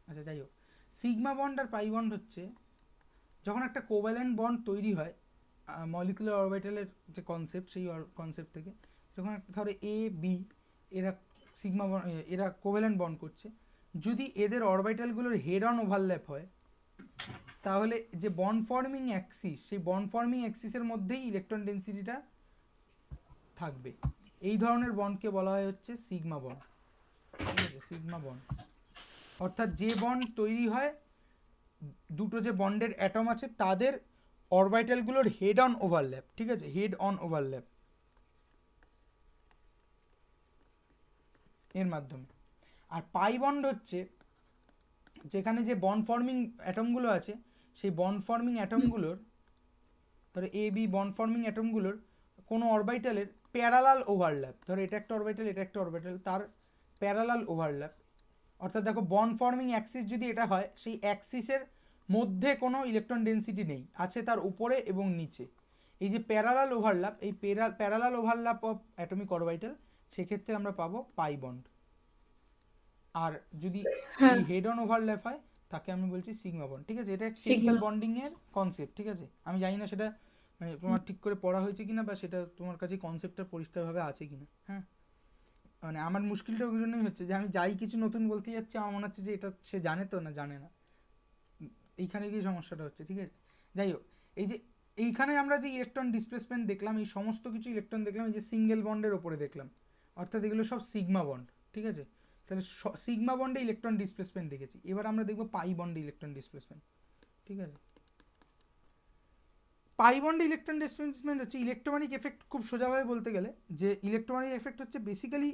আচ্ছা যাই হোক, সিগমা বন্ড আর পাই বন্ড হচ্ছে যখন একটা কোভ্যালেন্ট বন্ড তৈরি হয় মলিকুলার অরবিটালের যে কনসেপ্ট, সেই কনসেপ্ট থেকে, যখন একটা ধরো এ বি, এরা সিগমা বন্ড, এরা কোভ্যালেন্ট বন্ড করছে, যদি এদের অরবিটালগুলোর হেড অন ওভারল্যাপ হয়, তাহলে যে বন্ড ফর্মিং অ্যাক্সিস, সেই বন্ড ফর্মিং অ্যাক্সিসের মধ্যেই ইলেকট্রন ডেন্সিটিটা থাকবে। এই ধরনের বন্ডকে বলা হয় হচ্ছে সিগমা বন্ড, ঠিক আছে? সিগমা বন্ড অর্থাৎ যে বন্ড তৈরি হয় দুটো যে বন্ডের অ্যাটম আছে তাদের অরবিটালগুলোর হেড অন ওভারল্যাপ, ঠিক আছে? হেড অন ওভারল্যাপ এর মাধ্যমে। আর পাই বন্ড হচ্ছে যেখানে যে বন্ড ফর্মিং অ্যাটমগুলো আছে, সেই বন্ড ফর্মিং অ্যাটমগুলোর, ধরো এ বি বন্ড ফর্মিং অ্যাটমগুলোর কোনো অরবিটালের প্যারালাল ওভারল্যাপ, ধরো এটা একটা অরবিটাল, এটা একটা অরবিটাল, তার প্যারালাল ওভারল্যাপ। অর্থাৎ দেখো, বন্ড ফর্মিং অ্যাক্সিস যদি এটা হয়, সেই অ্যাক্সিসের মধ্যে কোনো ইলেকট্রন ডেন্সিটি নেই, আছে তার উপরে এবং নিচে। এই যে প্যারালাল ওভারল্যাপ, এই parallel overlap of atomic orbital, সেক্ষেত্রে আমরা পাবো পাই বন্ড। আর যদি হ্যাঁ, এই হেড অন ওভারল্যাপ হয়, তাকে আমি বলছি সিগমা বন্ড, ঠিক আছে? এটা কেমিক্যাল সিগমা। বন্ডিং এর কনসেপ্ট, ঠিক আছে? আমি জানি না সেটা মানে তোমার ঠিক করে পড়া হয়েছে কিনা, বা সেটা তোমার কাছে কনসেপ্টটা পরিষ্কারভাবে আছে কিনা। হ্যাঁ, মানে আমার মুশকিলটা ওই জন্যই হচ্ছে যে আমি যাই কিছু নতুন বলতে যাচ্ছি, আমার মনে হচ্ছে যে এটা সে জানে তো না জানে না, এইখানে কি সমস্যাটা হচ্ছে, ঠিক আছে? যাই হোক, এই যে এইখানে আমরা যে ইলেকট্রন ডিসপ্লেসমেন্ট দেখলাম, এই সমস্ত কিছু ইলেকট্রন দেখলাম এই যে সিঙ্গেল বন্ডের ওপরে দেখলাম, অর্থাৎ এগুলো সব সিগমা বন্ড, ঠিক আছে? তাহলে সিগমা বন্ডে ইলেকট্রন ডিসপ্লেসমেন্ট দেখেছি, এবার আমরা দেখবো পাই বন্ডে ইলেকট্রন ডিসপ্লেসমেন্ট, ঠিক আছে? পাই বন্ডে ইলেকট্রন ডিসপ্লেসমেন্ট হচ্ছে ইলেকট্রোম্যাটিক এফেক্ট। খুব সোজাভাবে বলতে গেলে, যে ইলেকট্রোম্যাটিক এফেক্ট হচ্ছে বেসিক্যালি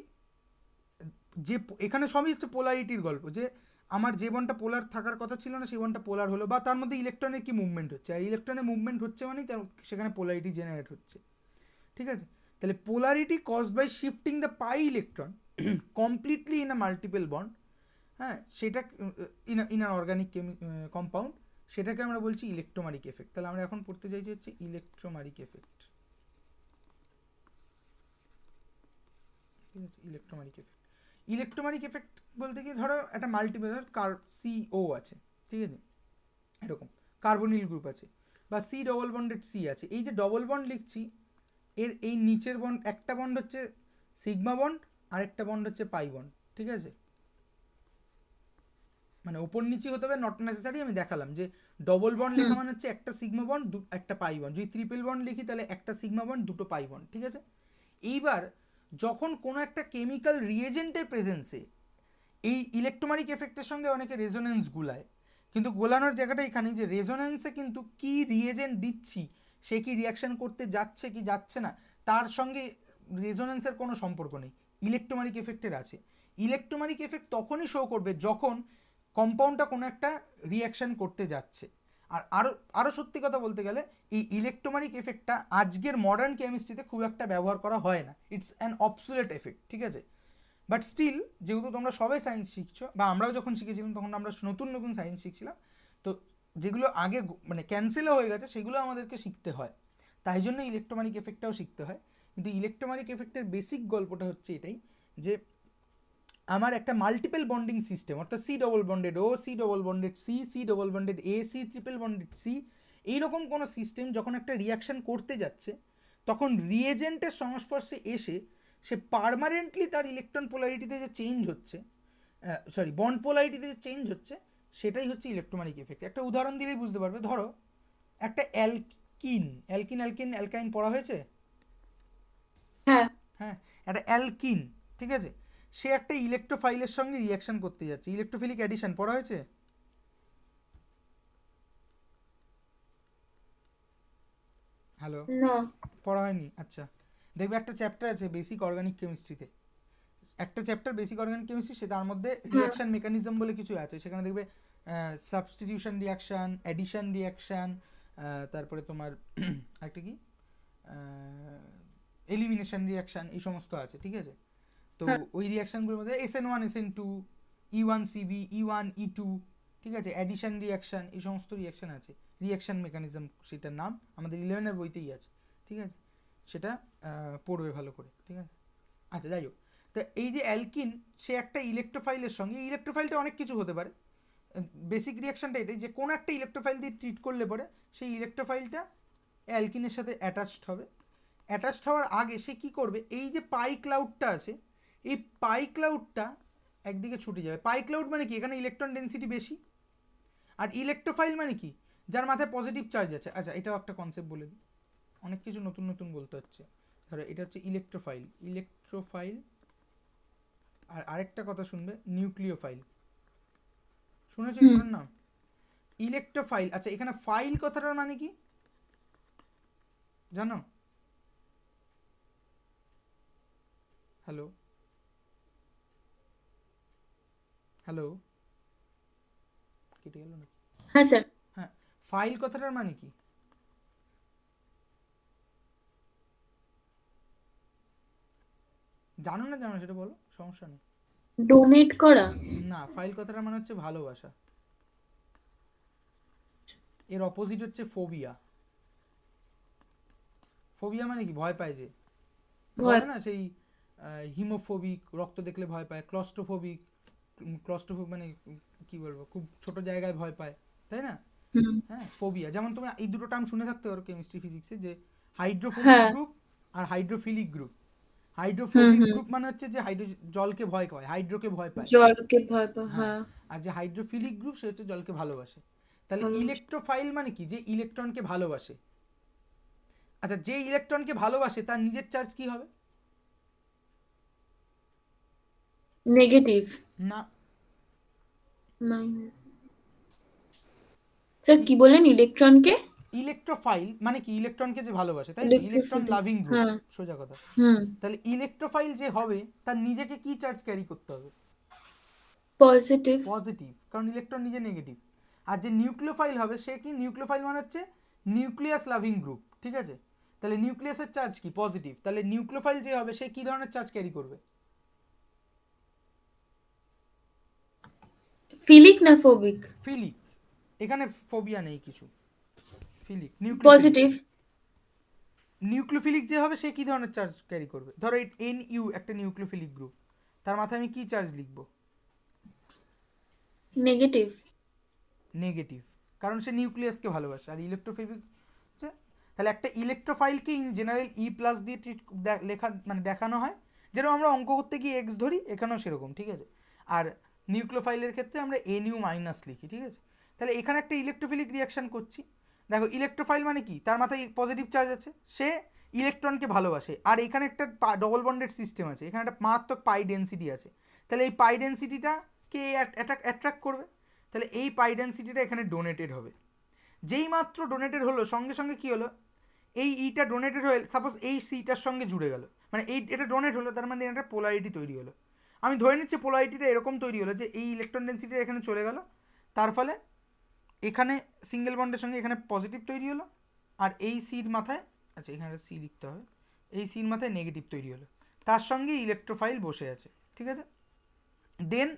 যে এখানে সবই হচ্ছে পোলারিটির গল্প, যে আমার যে বনটা পোলার থাকার কথা ছিল না, সেই বনটা পোলার হলো, বা তার মধ্যে ইলেকট্রনের কি মুভমেন্ট হচ্ছে, আর ইলেকট্রনের মুভমেন্ট হচ্ছে মানেই সেখানে পোলারিটি জেনারেট হচ্ছে, ঠিক আছে? তাহলে polarity caused by shifting the pi electron completely in a multiple bond, হ্যাঁ, সেটা ইন আ অর্গানিক কম্পাউন্ড, সেটাকে আমরা বলছি ইলেকট্রোম্যাটিক এফেক্ট। তাহলে আমরা এখন পড়তে চাইছি হচ্ছে ইলেকট্রোম্যাটিক এফেক্ট। ঠিক আছে, ইলেকট্রোম্যাগনেটিক এফেক্ট। ইলেকট্রোম্যাগনেটিক এফেক্ট বলতে কি, ধরো একটা মাল্টিপেলার CO আছে, ঠিক আছে, এরকম কার্বনিল গ্রুপ আছে, বা C ডবল বন্ডেড C আছে। এই যে ডবল বন্ড লিখছি, এর এই নিচের বন্ড, একটা বন্ড হচ্ছে সিগমা বন্ড, আরেকটা বন্ড হচ্ছে পাই বন্ড, ঠিক আছে, মানে ওপর নিচে হতে হবে, নট নেসেসারি। আমি দেখালাম যে ডবল বন্ড লেখা মানে হচ্ছে একটা সিগমা বন্ড, একটা পাই বন্ড। যদি ট্রিপল বন্ড লিখি তাহলে একটা সিগমা বন্ড, দুটো পাই বন্ড, ঠিক আছে। এইবার যখন কোনো একটা কেমিক্যাল রিয়েজেন্টের প্রেজেন্সে এই ইলেকট্রোম্যাগনেটিক এফেক্টের সঙ্গে অনেকে রেজোনেন্স গুলায়, কিন্তু গোলানোর জায়গাটা এখানেই যে রেজোনেন্সে কিন্তু কি রিয়েজেন্ট দিচ্ছি, সে কি রিয়াকশন করতে যাচ্ছে কি যাচ্ছে না, তার সঙ্গে রেজোনেন্সের কোনো সম্পর্ক নেই, ইলেকট্রোম্যাগনেটিক এফেক্টের আছে। ইলেকট্রোম্যাগনেটিক এফেক্ট তখনই শো করবে যখন কম্পাউন্ডটা কোনো একটা রিয়াকশন করতে যাচ্ছে। আর আরও সত্যি কথা বলতে গেলে এই ইলেকট্রোম্যাগনেটিক এফেক্টটা আজকের মডার্ন কেমিস্ট্রিতে খুব একটা ব্যবহার করা হয় না, ইটস অ্যান অবসোলেট এফেক্ট, ঠিক আছে। বাট স্টিল, যেহেতু তোমরা সবাই সায়েন্স শিখছো, বা আমরাও যখন শিখেছিলাম তখন আমরা নতুন নতুন সায়েন্স শিখছিলাম, তো যেগুলো আগে মানে ক্যান্সেলও হয়ে গেছে সেগুলো আমাদেরকে শিখতে হয়, তাই জন্য ইলেকট্রোম্যাগনেটিক এফেক্টটাও শিখতে হয়। কিন্তু ইলেকট্রোম্যাগনেটিক এফেক্টের বেসিক গল্পটা হচ্ছে এটাই, যে আমার একটা মাল্টিপল বন্ডিং সিস্টেম, অর্থাৎ C double bonded O, C double bonded C double bonded A, C triple bonded C, এইরকম কোনো সিস্টেম যখন একটা রিয়াকশান করতে যাচ্ছে, তখন রিয়েজেন্টের সংস্পর্শে এসে সে পার্মানেন্টলি তার ইলেকট্রন পোলারিটিতে যে চেঞ্জ হচ্ছে, বন্ড পোলারিটিতে যে চেঞ্জ হচ্ছে, সেটাই হচ্ছে ইলেকট্রোম্যাগনেটিক এফেক্ট। একটা উদাহরণ দিলেই বুঝতে পারবে। ধরো একটা অ্যালকাইন পড়া হয়েছে? হ্যাঁ হ্যাঁ, একটা অ্যালকিন, ঠিক আছে, সে একটা ইলেকট্রোফাইলের সঙ্গে রিয়াকশন করতে যাচ্ছে। ইলেকট্রোফিলিক অ্যাডিশন পড়া হয়েছে? হ্যালো, না পড়া হয়নি? আচ্ছা, দেখবে একটা চ্যাপ্টার আছে বেসিক অর্গানিক কেমিস্ট্রিতে, একটা চ্যাপ্টার বেসিক অর্গানিক কেমিস্ট্রি, সে তার মধ্যে রিয়াকশন মেকানিজম বলে কিছু আছে। সেখানে দেখবে সাবস্টিটিউশন রিয়াকশান, অ্যাডিশন রিয়াকশান, তারপরে তোমার একটা কি এলিমিনেশন রিয়াকশান, এই সমস্ত আছে, ঠিক আছে। তো ওই রিয়াকশানগুলোর মধ্যে SN1 SN2, E1CB, E1 E2, ঠিক আছে, অ্যাডিশন রিয়াকশান, এই সমস্ত রিয়াকশান আছে। রিয়াকশান মেকানিজম সেটার নাম, আমাদের 11-এর বইতেই আছে, ঠিক আছে, সেটা পড়বে ভালো করে, ঠিক আছে। আচ্ছা, যাই হোক, তো এই যে অ্যালকিন, সে একটা ইলেকট্রোফাইলের সঙ্গে, ইলেকট্রোফাইলটা অনেক কিছু হতে পারে, বেসিক রিয়াকশানটা এটাই যে কোনো একটা ইলেকট্রোফাইল দিয়ে ট্রিট করলে পরে সেই ইলেকট্রোফাইলটা অ্যালকিনের সাথে অ্যাটাচড হবে। অ্যাটাচড হওয়ার আগে সে কী করবে, এই যে পাই ক্লাউডটা আছে, এই পাই ক্লাউডটা একদিকে ছুটে যাবে। পাই ক্লাউড মানে কি, এখানে ইলেকট্রন ডেন্সিটি বেশি। আর ইলেকট্রোফাইল মানে কি, যার মাথায় পজিটিভ চার্জ আছে। আচ্ছা, এটাও একটা কনসেপ্ট বলে দিই, অনেক কিছু নতুন নতুন বলতে হচ্ছে। ধরো এটা হচ্ছে ইলেকট্রোফাইল, আর আরেকটা কথা শুনবে, নিউক্লিওফাইল। শুনেছো এগুলোর নাম? ইলেকট্রোফাইল, আচ্ছা, এখানে ফাইল কথাটার মানে কি জানো? হ্যালো, হ্যালো, কেটে গেল না? হ্যাঁ স্যার। হ্যাঁ, ফাইল কথাটার মানে কি জানো না? জানো, সেটা বলো, সমস্যা নেই। ডোনেট করা। না, ফাইল কথাটার মানে হচ্ছে ভালোবাসা। এর অপোজিট হচ্ছে ফোবিয়া। ফোবিয়া মানে কি, ভয় পায় যে, বলে না সেই হিমোফোবিক, রক্ত দেখলে ভয় পায়। ক্লস্ট্রোফোবিক মানে কি বলবো, খুব ছোট জায়গায় ভয় পায়, তাই না? হ্যাঁ, ফোবিয়া। যেমন তুমি এই দুটো টার্ম শুনে থাকতে পারো কেমিস্ট্রি ফিজিক্সে, যে হাইড্রোফোবিক গ্রুপ আর হাইড্রোফিলিক গ্রুপ। হাইড্রোফোবিক গ্রুপ মানে হচ্ছে যে জলকে ভয় পায়, হাইড্রোকে ভয় পায়, জলকে ভয় পায়। হ্যাঁ। আর যে হাইড্রোফিলিক গ্রুপ সে হচ্ছে জলকে ভালোবাসে। তাহলে ইলেকট্রোফাইল মানে কি, যে ইলেকট্রনকে ভালোবাসে। আচ্ছা, যে ইলেকট্রনকে ভালোবাসে তার নিজের চার্জ কি হবে? নেগেটিভ। না, মাইনাস। স্যার কি বলেন, ইলেকট্রনকে? ইলেকট্রোফাইল মানে কি, ইলেকট্রনকে যে ভালোবাসে, তাই তো, ইলেকট্রোফিলিক, ইলেকট্রন লাভিং গ্রুপ, হ্যাঁ। সোজা কথা। হুম, তাহলে ইলেকট্রোফাইল যে হবে তার নিজেকে কি চার্জ ক্যারি করতে হবে? পজিটিভ। পজিটিভ, কারণ ইলেকট্রন নিজে নেগেটিভ। আর যে নিউক্লিওফাইল হবে সে কি, নিউক্লিওফাইল মানে হচ্ছে নিউক্লিয়াস লাভিং গ্রুপ, ঠিক আছে। তাহলে নিউক্লিয়াসের চার্জ কি, পজিটিভ। তাহলে নিউক্লিওফাইল যে হবে সে কি ধরনের চার্জ ক্যারি করবে? ফিলিক না ফোবিক? নিউক্লিওফিলিক যে হবে সে কী ধরনের চার্জ ক্যারি করবে? ধরো এই NU একটা নিউক্লিওফিলিক গ্রুপ, তার মাথায় আমি কী চার্জ লিখব? নেগেটিভ। নেগেটিভ, কারণ সে নিউক্লিয়াসকে ভালোবাসে। আর ইলেকট্রোফিলিক হচ্ছে, তাহলে একটা ইলেকট্রোফাইলকে ইন জেনারেল E+ দিয়ে লেখা মানে দেখানো হয়, যেরকম আমরা অঙ্ক করতে গিয়ে এক্স ধরি, এখানেও সেরকম, ঠিক আছে? আর নিউক্লিওফাইলের ক্ষেত্রে আমরা NU- লিখি, ঠিক আছে? তাহলে এখানে একটা ইলেকট্রোফিলিক রিয়াকশান করছি। দেখো ইলেকট্রোফাইল মানে কি, তার মাথায় পজিটিভ চার্জ আছে, সে ইলেকট্রনকে ভালোবাসে। আর এখানে একটা ডবল বন্ডেড সিস্টেম আছে, এখানে একটা মারাত্মক পাই ডেন্সিটি আছে। তাহলে এই পাই ডেন্সিটিটাকে অ্যাট্রাক্ট করবে। তাহলে এই পাই ডেন্সিটিটা এখানে ডোনেটেড হবে। যেই মাত্র ডোনেটেড হলো, সঙ্গে সঙ্গে কী হলো, এই ইটা ডোনেটেড হয়ে সাপোজ এই সিটার সঙ্গে জুড়ে গেল, মানে এটা ডোনেট হলো, তার মানে একটা পোলারিটি তৈরি হলো। আমি ধরে নিচ্ছি পোলারিটিটা এরকম তৈরি হলো যে এই ইলেকট্রন ডেন্সিটি এখানে চলে গেল, তার ফলে এখানে সিঙ্গেল বন্ডের সঙ্গে এখানে পজিটিভ তৈরি হলো, আর এই সির মাথায়, আচ্ছা এখানে একটা সি লিখতে হবে, এই সির মাথায় নেগেটিভ তৈরি হলো, তার সঙ্গে ইলেকট্রোফাইল বসে আছে, ঠিক আছে? দেন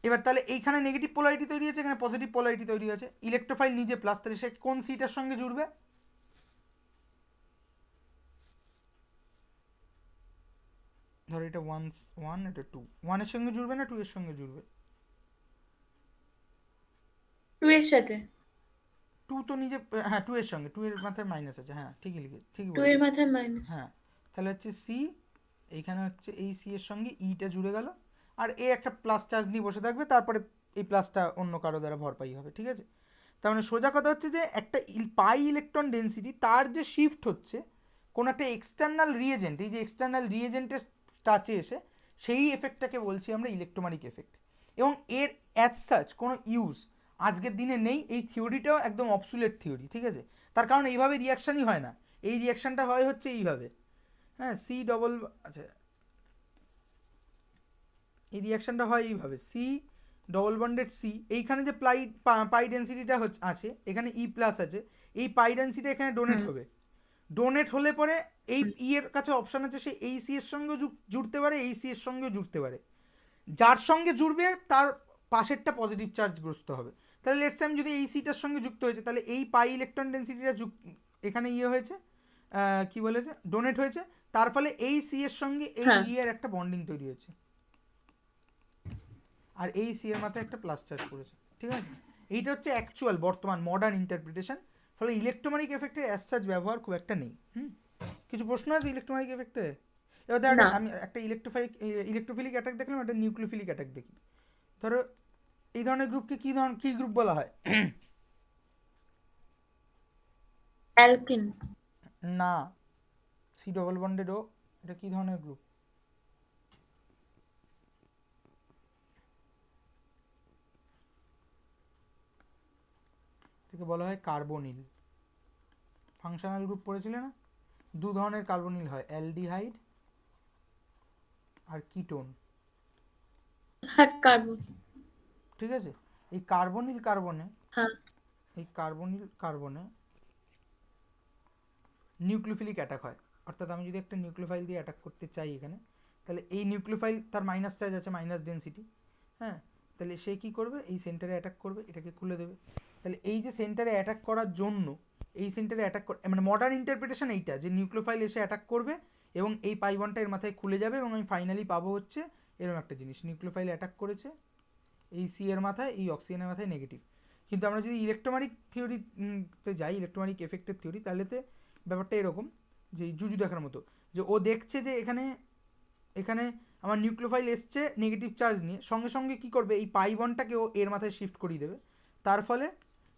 এবার তাহলে এইখানে নেগেটিভ পোলারিটি তৈরি আছে, এখানে পজিটিভ পোলারিটি তৈরি আছে, ইলেকট্রোফাইল নিজে প্লাস, তাহলে সে কোন সিটার সঙ্গে জুড়বে? ধরো এটা 1, এটা 2, 1-এর সঙ্গে জুড়বে না 2-এর সঙ্গে জুড়বে? 2 এর সাথে। 2 তো নিজে, হ্যাঁ 2-এর সঙ্গে, 2-এর মাথায় মাইনাস আছে, হ্যাঁ ঠিকই ঠিকই 2 বলেছো। এর মাথায় মাইনাস। হ্যাঁ, তাহলে হচ্ছে সি, এইখানে হচ্ছে এই সি এর সঙ্গে ইটা জুড়ে গেল, আর এ একটা প্লাস চার্জ নিয়ে বসে থাকবে, তারপরে এই প্লাসটা অন্য কারো দ্বারা ভরপাই হবে, ঠিক আছে? তার মানে সোজা কথা হচ্ছে যে একটা পাই ইলেকট্রন ডেন্সিটি তার যে শিফট হচ্ছে কোনো একটা এক্সটার্নাল রিয়েজেন্ট, এই যে এক্সটার্নাল রিয়েজেন্টের টাচে এসে, সেই এফেক্টটাকে বলছি আমরা ইলেকট্রোম্যাটিক এফেক্ট। এবং এর অ্যাজ সাচ কোনো ইউজ আজকের দিনে নেই, এই থিওরিটাও একদম অবসুলেট থিওরি, ঠিক আছে? তার কারণ এইভাবে রিয়াকশানই হয় না, এই রিয়াকশানটা হয় হচ্ছে এইভাবে, হ্যাঁ সি ডবল, আচ্ছা এই রিয়াকশানটা হয় এইভাবে, সি ডবল বন্ডেড সি, এইখানে যে পাই ডেন্সিটিটা আছে, এখানে E+ আছে, এই পাই ডেন্সিটি এখানে ডোনেট হবে। ডোনেট হলে পরে এই এর কাছে অপশান আছে, সে এই সি এর সঙ্গেও জুড়তে পারে, এই সি এর সঙ্গেও জুড়তে পারে। যার সঙ্গে জুড়বে তার পাশেরটা পজিটিভ চার্জগ্রস্ত হবে। তাহলে লেটস আমি যদি এই সিটার সঙ্গে যুক্ত হয়েছে, তাহলে এই পাই ইলেকট্রন ডেন্সিটিটা এখানে হয়েছে, কি বলেছে, ডোনেট হয়েছে, তার ফলে এই সি এর সঙ্গে এই হ্যাঁ। এর একটা বন্ডিং তৈরি হয়েছে, আর এই সি এর মাথায় একটা প্লাস চার্জ পড়েছে, ঠিক আছে? এইটা হচ্ছে অ্যাকচুয়াল বর্তমান মডার্ন ইন্টারপ্রিটেশন। ফলে ইলেকট্রোম্যাটিক এফেক্টের অ্যাজ সাচ ব্যবহার খুব একটা নেই। কিছু প্রশ্ন আছে ইলেকট্রোম্যাটিক এফেক্টে? এবার ধর না। আমি একটা ইলেকট্রোফিলিক অ্যাটাক দেখলাম, একটা নিউক্লিওফিলিক অ্যাটাক দেখি। ধরো এই ধরনের গ্রুপকে কী গ্রুপ বলা হয়? অ্যালকিন। না, সি ডবল বন্ডেড ও, এটা কী ধরনের গ্রুপ? এটাকে বলা হয় কার্বনিল। ফাংশনাল গ্রুপ পড়েছিলে না? দু ধরনের কার্বনিল হয়, অ্যালডিহাইড আর কিটোন, হ্যাঁ, কার্বন। ঠিক আছে? এই কার্বনিল কার্বনে, হ্যাঁ। এই কার্বনিল কার্বনে নিউক্লিওফিলিক অ্যাটাক হয়। অর্থাৎ আমি যদি একটা নিউক্লিওফাইল দিয়ে অ্যাটাক করতে চাই এখানে, তাহলে এই নিউক্লিওফাইল তার মাইনাস চার্জ আছে, মাইনাস ডেন্সিটি, হ্যাঁ, তাহলে সে কী করবে, এই সেন্টারে অ্যাটাক করবে, এটাকে খুলে দেবে। তাহলে এই যে সেন্টারে অ্যাটাক করার জন্য, এই সেন্টারে অ্যাটাক মানে মডার্ন ইন্টারপ্রিটেশন এইটা, যে নিউক্লিওফাইল এসে অ্যাটাক করবে এবং এই পাই বন্ডটা এর মাথায় খুলে যাবে, এবং আমি ফাইনালি পাবো হচ্ছে এরকম একটা জিনিস, নিউক্লিওফাইল অ্যাটাক করেছে এই সি এর মাথায়, এই অক্সিজেনের মাথায় নেগেটিভ। কিন্তু আমরা যদি ইলেকট্রোম্যাটিক থিওরিতে যাই, ইলেকট্রোম্যাটিক এফেক্টের থিওরি, তাহলেতে ব্যাপারটা এরকম যে জুজু দেখার মতো, যে ও দেখছে যে এখানে এখানে আমার নিউক্লিওফাইল এসছে নেগেটিভ চার্জ নিয়ে, সঙ্গে সঙ্গে কী করবে, এই পাই বন্ডটাকে ও এর মাথায় শিফট করিয়ে দেবে। তার ফলে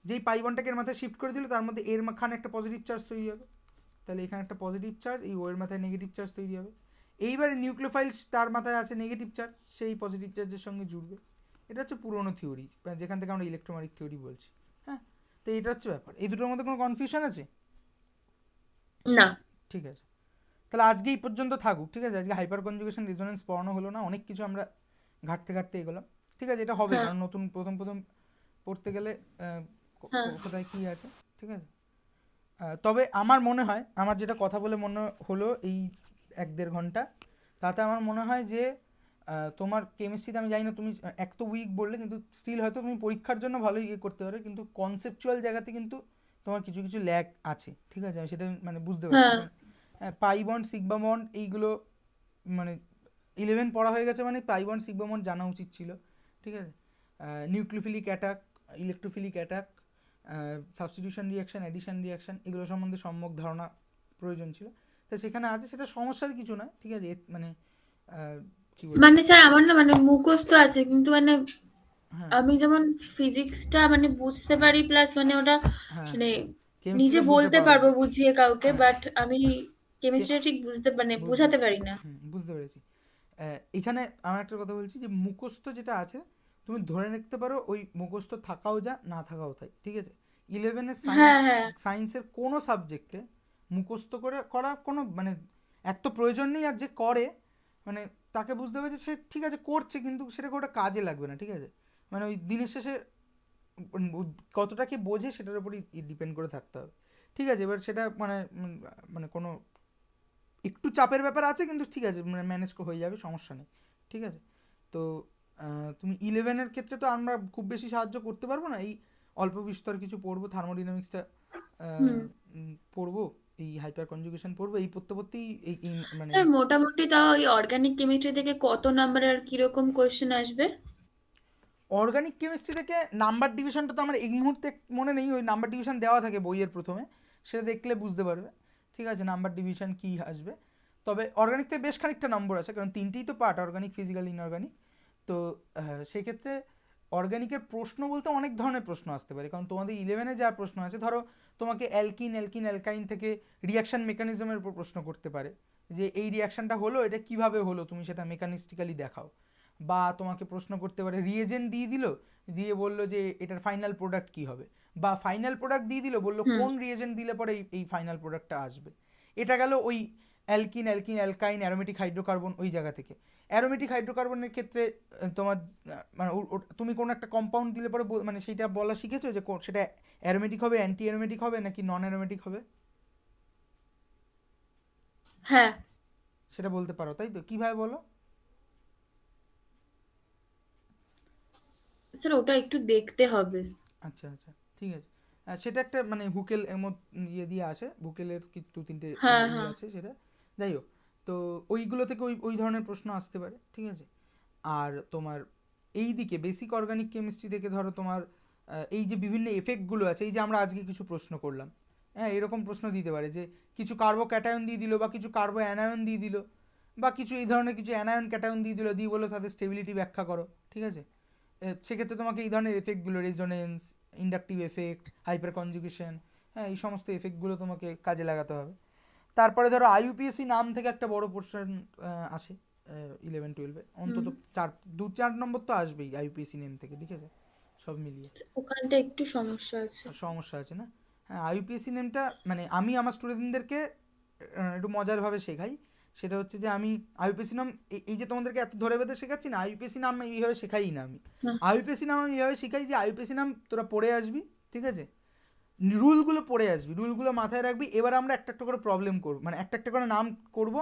যেই পাই বন্ডটাকে এর মাথায় শিফট করে দিল, তার মধ্যে এর মাখানে একটা পজিটিভ চার্জ তৈরি হবে, তাহলে এখানে একটা পজিটিভ চার্জ, এই ও এর মাথায় নেগেটিভ চার্জ তৈরি হবে। এইবারে নিউক্লিওফাইল তার মাথায় আছে নেগেটিভ চার্জ, সেই পজিটিভ চার্জের সঙ্গে জুড়বে। এটা হচ্ছে পুরোনো থিওরি, যেখান থেকে আমরা ইলেকট্রোম্যাটিক থিওরি বলছি, হ্যাঁ। তো এটা হচ্ছে ব্যাপার। এই দুটোর মধ্যে কোনো কনফিউশন আছে? না। ঠিক আছে, তাহলে আজকে এই পর্যন্ত থাকুক, ঠিক আছে? আজকে হাইপার কনজুগেশন রেজোনেন্স পড়ানো হলো না, অনেক কিছু আমরা ঘাটতে ঘাটতে এগোলাম, ঠিক আছে? এটা হবে, হ্যাঁ। কারণ নতুন প্রথম পড়তে গেলে হ্যাঁ। কোথায় কী আছে, ঠিক আছে? তবে আমার মনে হয়, আমার যেটা কথা বলে মনে হলো এই 1-1.5 ঘন্টা, তাতে আমার মনে হয় যে তোমার কেমিস্ট্রিতে আমি জানি না, তুমি এক তো উইক বললে, কিন্তু স্টিল হয়তো তুমি পরীক্ষার জন্য ভালোই করতে পারো, কিন্তু কনসেপচুয়াল জায়গাতে কিন্তু তোমার কিছু কিছু ল্যাগ আছে, ঠিক আছে, আমি সেটা মানে বুঝতে পারছি। হ্যাঁ হ্যাঁ, পাই বন্ড সিগমা বন্ড এইগুলো মানে 11 পড়া হয়ে গেছে, মানে পাই বন্ড সিগমা বন্ড জানা উচিত ছিল, ঠিক আছে। Nucleophilic attack, electrophilic attack, substitution reaction, addition reaction, এগুলো সম্বন্ধে সম্যক ধারণা প্রয়োজন ছিল। তো সেখানে আছে, সেটা সমস্যার কিছু না, ঠিক আছে। মানে কি বলবো, মানে স্যার আমার না মানে মুখস্থ আছে কিন্তু মানে হ্যাঁ আমি যেমন ফিজিক্সটা মানে বুঝতে পারি প্লাস মানে ওটা হ্যাঁ, মানে নিজে কেমিস্ট্রিটা বুঝতে বলতে পারো না, পারবো বুঝিয়ে কাউকে, হ্যাঁ, বাট আমি কেমিস্ট্রিটা ঠিক বুঝতে মানে বুঝতে, বোঝাতে পারি না। বুঝতে পেরেছি। এখানে আমার একটা কথা বলছি যে মুখস্থ যেটা আছে তুমি ধরে রাখতে পারো ওই মুখস্থ থাকাও যা না থাকাও তাই, ঠিক আছে। 11-এর সায়েন্স, হ্যাঁ হ্যাঁ সায়েন্সের কোনো সাবজেক্টে মুখস্থ করে করা কোনো মানে এক তো প্রয়োজন নেই, আর যে করে মানে তাকে বুঝতে হবে যে সে ঠিক আছে করছে, কিন্তু সেটাকে ওটা কাজে লাগবে না, ঠিক আছে। মানে ওই দিনের শেষে কতটা কি বোঝে সেটার উপরই ডিপেন্ড করে থাকতে হবে, ঠিক আছে। এবার সেটা মানে মানে কোনো একটু চাপের ব্যাপার আছে, কিন্তু ঠিক আছে, মানে ম্যানেজ হয়ে যাবে, সমস্যা নেই, ঠিক আছে। তো তুমি 11-এর ক্ষেত্রে তো আমরা খুব বেশি সাহায্য করতে পারবো না, এই অল্প বিস্তর কিছু পড়বো, থার্মোডিনামিক্সটা হুম। পড়বো, এই হাইপার কনজুগেশন পড়বো, এই পড়তে পড়তেই এই মানে স্যার মোটামুটি তাও এই অর্গানিক কেমিস্ট্রি থেকে কত নাম্বারের আর কিরকম কোয়েশ্চেন আসবে? অর্গানিক কেমিস্ট্রি থেকে নাম্বার ডিভিশনটা তো আমার এই মুহূর্তে মনে নেই, ওই নাম্বার ডিভিশন দেওয়া থাকে বইয়ের প্রথমে, সেটা দেখলে বুঝতে পারবে, ঠিক আছে, নাম্বার ডিভিশন কী আসবে। তবে অর্গানিক থেকে বেশ খানিকটা নম্বর আছে, কারণ তিনটেই তো পার্ট, অর্গানিক, ফিজিক্যাল, ইনঅর্গানিক। তো সেক্ষেত্রে অর্গানিকের প্রশ্ন বলতে অনেক ধরনের প্রশ্ন আসতে পারে, কারণ তোমাদের 11-এ যা প্রশ্ন আছে, ধরো তোমাকে অ্যালকিন, অ্যালকাইন থেকে রিয়াকশান মেকানিজমের উপর প্রশ্ন করতে পারে, যে এই রিয়াকশানটা হলো, এটা কিভাবে হলো, তুমি সেটা মেকানিস্টিক্যালি দেখাও। বা তোমাকে প্রশ্ন করতে পারে, রিয়েজেন্ট দিয়ে দিল, দিয়ে বললো যে এটার ফাইনাল প্রোডাক্ট কী হবে, বা ফাইনাল প্রোডাক্ট দিয়ে দিল, বললো হুম। কোন রিয়েজেন্ট দিলে পরে এই ফাইনাল প্রোডাক্টটা আসবে। এটা গেল ওই অ্যালকিন, অ্যালকাইন, অ্যারোমেটিক হাইড্রোকার্বন ওই জায়গা থেকে। অ্যারোমেটিক হাইড্রোকার্বনের ক্ষেত্রে তোমার মানে তুমি কোনো একটা কম্পাউন্ড দিলে পরে মানে সেইটা বলা শিখেছো যে সেটা অ্যারোমেটিক হবে, অ্যান্টি অ্যারোমেটিক হবে, নাকি নন অ্যারোমেটিক হবে, হ্যাঁ সেটা বলতে পারো, তাই তো? কীভাবে বলো? স্যার ওটা একটু দেখতে হবে। আচ্ছা আচ্ছা, ঠিক আছে। সেটা একটা মানে হুকেল এমন ইয়ে দিয়ে আছে, ভুকেলের কি দু তিনটে হ্যাঁ ইয়ে হ্যাঁ আছে সেটা, যাই হোক। তো ওইগুলো থেকে ওই ওই ধরনের প্রশ্ন আসতে পারে, ঠিক আছে। আর তোমার এই দিকে বেসিক অর্গানিক কেমিস্ট্রি থেকে ধরো তোমার এই যে বিভিন্ন এফেক্টগুলো আছে, এই যে আমরা আজকে কিছু প্রশ্ন করলাম, হ্যাঁ, এরকম প্রশ্ন দিতে পারে যে কিছু কার্বো ক্যাটায়ন দিয়ে দিল, বা কিছু কার্বো অ্যানায়ন দিয়ে দিল, বা কিছু এই ধরনের কিছু অ্যানায়ন ক্যাটায়ন দিয়ে দিল, দিয়ে বললো তাদের স্টেবিলিটি ব্যাখ্যা করো, ঠিক আছে। সেক্ষেত্রে তোমাকে এই ধরনের এফেক্টগুলো, resonance, inductive effect, hyperconjugation, হ্যাঁ, এই সমস্ত এফেক্টগুলো তোমাকে কাজে লাগাতে হবে। তারপরে ধরো আইইউপিএসসি নাম থেকে একটা বড় পোর্শন আসে 11-12-এ, হুম। অন্তত 4 নম্বর তো আসবেই আইইউপিএসসি নেম থেকে, ঠিক আছে, সব মিলিয়ে। ওখানটা একটু সমস্যা আছে। সমস্যা আছে না? হ্যাঁ, আইইউপিএসসি নেমটা মানে আমি আমার স্টুডেন্টদেরকে একটু মজারভাবে শেখাই, সেটা হচ্ছে যে আমি আইইউপিএসসি নাম এই যে তোমাদেরকে এত ধরে বেঁধে শেখাচ্ছি না, আইইউপিএসসি নাম এইভাবে শেখাই না আমি। হ্যাঁ আইইউপিএসসি নাম আমি এইভাবে শেখাই যে আইইউপিএসসি নাম তোরা পড়ে আসবি, ঠিক আছে, রুলগুলো পড়ে আসবি, রুলগুলো মাথায় রাখবি, এবার আমরা একটা একটা করে প্রবলেম করব, মানে একটা একটা করে নাম করব,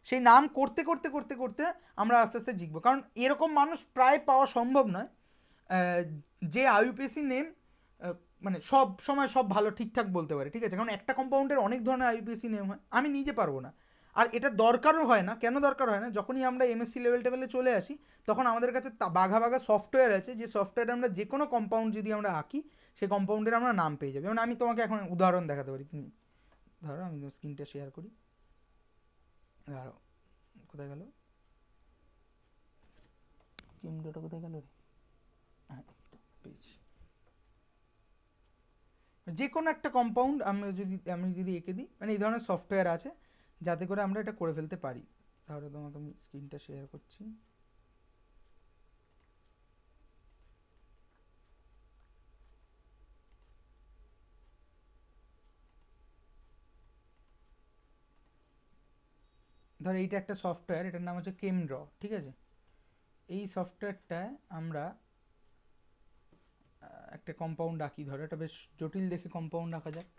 সেই নাম করতে করতে করতে করতে আমরা আস্তে আস্তে শিখবো, কারণ এরকম মানুষ প্রায় পাওয়া সম্ভব নয় যে আইইউপিএসসি নেম মানে সব সময় সব ভালো ঠিকঠাক বলতে পারে, ঠিক আছে, কারণ একটা কম্পাউন্ডের অনেক ধরনের আইইউপিএসসি নেম হয়, আমি নিজে পারবো না। আর এটা দরকারও হয় না, কেন দরকার হয় না, যখনই আমরা এমএসসি লেভেল টেভেলে চলে আসি, তখন আমাদের কাছে বাঘা বাঘা সফটওয়্যার আছে, যে সফটওয়্যারে আমরা যে কোনো কম্পাউন্ড যদি আমরা আঁকি, সেই কম্পাউন্ডের আমরা নাম পেয়ে যাবো। যেমন আমি তোমাকে এখন উদাহরণ দেখাতে পারি, তুমি ধরো আমি স্ক্রিনটা শেয়ার করি, ধরো কোথায় গেল কিমডোটা, কোথায় গেল রে, হ্যাঁ পেয়েছি। যে কোনো একটা কম্পাউন্ড আমি যদি এঁকে দিই, মানে এই ধরনের সফটওয়্যার আছে যাতে করে আমরা এটা করে ফেলতে পারি। তাহলে তোমাকে আমি স্ক্রিনটা শেয়ার করছি, ধর এইটা একটা সফটওয়্যার, এটার নাম হচ্ছে কেমড্র, ঠিক আছে। এই সফটওয়্যারটায় আমরা একটা কম্পাউন্ড আঁকি, ধরো এটা বেশ জটিল দেখে কম্পাউন্ড আঁকা যায়।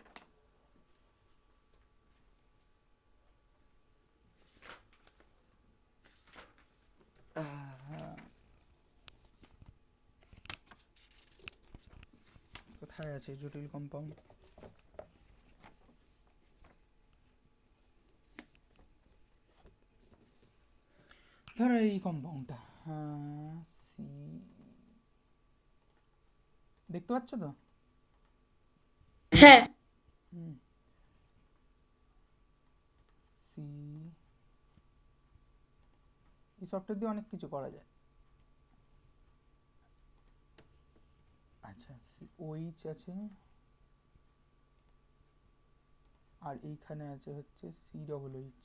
কোথায় আছে জটিল কম্পাউন্ড, ধরো এই কম্পাউন্ডটা সি, দেখতে পাচ্ছ তো? হ্যাঁ। সি, এই সফটওয়্যার দিয়ে অনেক কিছু করা যায়। আচ্ছা, ওইচ আছে, আর এইখানে আছে হচ্ছে C double H.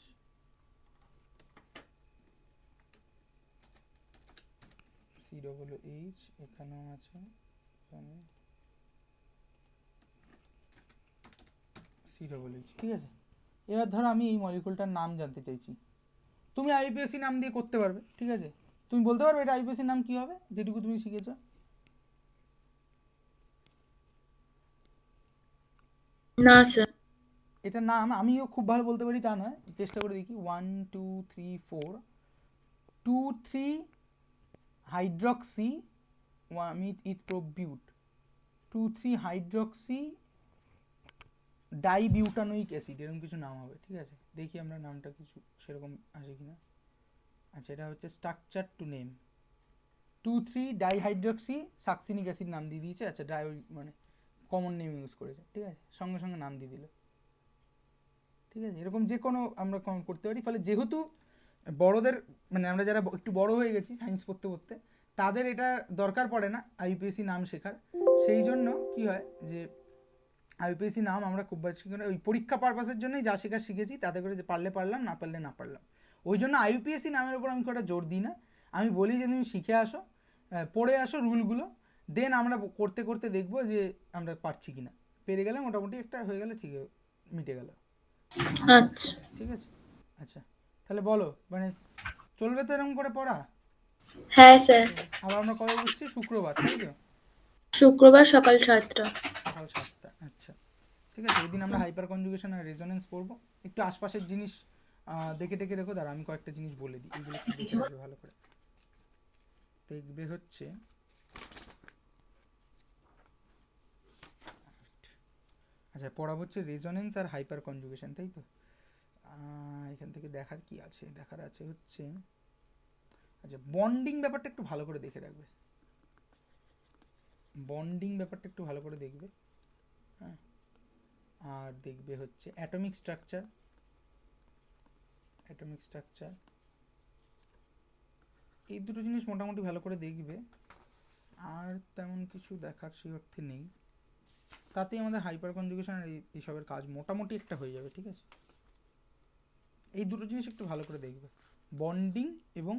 C double H এখানেও আছে, এখানে সি ডবল এইচ, ঠিক আছে। এবার ধরো আমি এই মলিকুলটার নাম জানতে চাইছি, তুমি আইপিএসসি নাম দিয়ে করতে পারবে, ঠিক আছে। তুমি বলতে পারবে এটা আইপিএসসি নাম কি হবে, যেটুকু তুমি শিখেছো? না স্যার। এটা নাম আমিও খুব ভালো বলতে পারি তা নয়, চেষ্টা করে দেখি। 1 2 3 4 2 3 হাইড্রক্সি উইথ ইথপ্রোবিউট, 2 3 হাইড্রক্সি ডাইবিউটানোইক অ্যাসিড, এরকম কিছু নাম হবে, ঠিক আছে। দেখি আমরা নামটা কিছু সেরকম আসে কিনা। আচ্ছা, এটা হচ্ছে structure to name, 2 3 dihydroxy succinic acid নাম দিয়ে দিয়েছে। আচ্ছা, ডাই মানে কমন নেম ইউজ করেছে, ঠিক আছে, সঙ্গে সঙ্গে নাম দিয়ে দিল, ঠিক আছে। এরকম যে কোনো আমরা করতে পারি। ফলে যেহেতু বড়দের মানে আমরা যারা একটু বড় হয়ে গেছি সায়েন্স পড়তে পড়তে, তাদের এটা দরকার পড়ে না আইপিএসসি নাম শেখার। সেই জন্য কি হয় যে আইপিএসসি নাম আমরা খুব বেশি করে ওই পরীক্ষা পারপাসের জন্যই যা শেখার শিখেছি, তাতে করে যে পারলে পারলাম, না পারলে না পারলাম। ওই জন্য আইপিএসসি নামের উপর আমি খুব একটা জোর দিই না। আমি বলি যে তুমি শিখে আসো, পড়ে আসো রুলগুলো, দেন আমরা করতে করতে দেখবো যে আমরা পারছি কিনা। পেরে গেলে মোটামুটি একটা হয়ে গেলে ঠিক মিটে গেল, আচ্ছা। ঠিক আছে। আচ্ছা, তাহলে বলো, মানে চলবে তো এরকম করে পড়া? হ্যাঁ স্যার। আবার আমরা কবে বুঝছি? শুক্রবার, তাই তো? শুক্রবার সকাল 7টা। সকাল 7টা, আচ্ছা ঠিক আছে। ওই দিন আমরা হাইপার কনজুগেশন আর রেজোনেন্স পড়বো। একটু আশপাশের জিনিস দেখে টেকে রেখো, দাঁড়া আমি কয়েকটা জিনিস বলে দিই, এগুলো একটু দেখে রাখবে ভালো করে। দেখবে হচ্ছে আচ্ছা, পড়া হচ্ছে রেজোনেন্স আর হাইপার কনজুগেশন, তাই তো? এখান থেকে দেখার কি আছে, দেখার আছে হচ্ছে আচ্ছা বন্ডিং ব্যাপারটা একটু ভালো করে দেখে রাখবে, বন্ডিং ব্যাপারটা একটু ভালো করে দেখবে, হ্যাঁ। আর দেখবে হচ্ছে অ্যাটমিক স্ট্রাকচার, অ্যাটমিক স্ট্রাকচার, এই দুটো জিনিস মোটামুটি ভালো করে দেখবে। আর তেমন কিছু দেখার সেই অর্থে নেই, তাতেই আমাদের হাইপার কনজুগেশন আর এইসবের কাজ মোটামুটি একটা হয়ে যাবে, ঠিক আছে। এই দুটো জিনিস একটু ভালো করে দেখবে, বন্ডিং এবং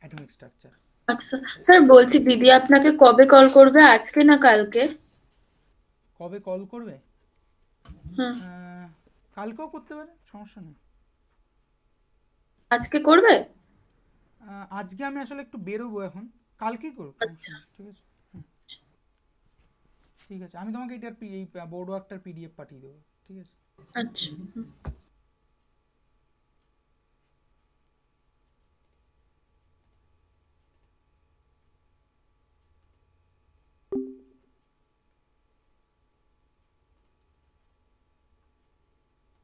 অ্যাটমিক স্ট্রাকচার। আচ্ছা স্যার, বলছি দিদি আপনাকে কবে কল করবে, আজকে না কালকে? কবে কল করবে? হ্যাঁ। কালকেও করতে পারে, সমস্যা নেই। আজকে করবে? আজকে আমি আসলে একটু বেরোবো এখন, কালকেই করবো, আচ্ছা। ঠিক আছে। ঠিক আছে, আমি তোমাকে এটার এই বোর্ড ওয়ার্কটার পিডিএফ পাঠিয়ে দেবো, ঠিক আছে। আচ্ছা।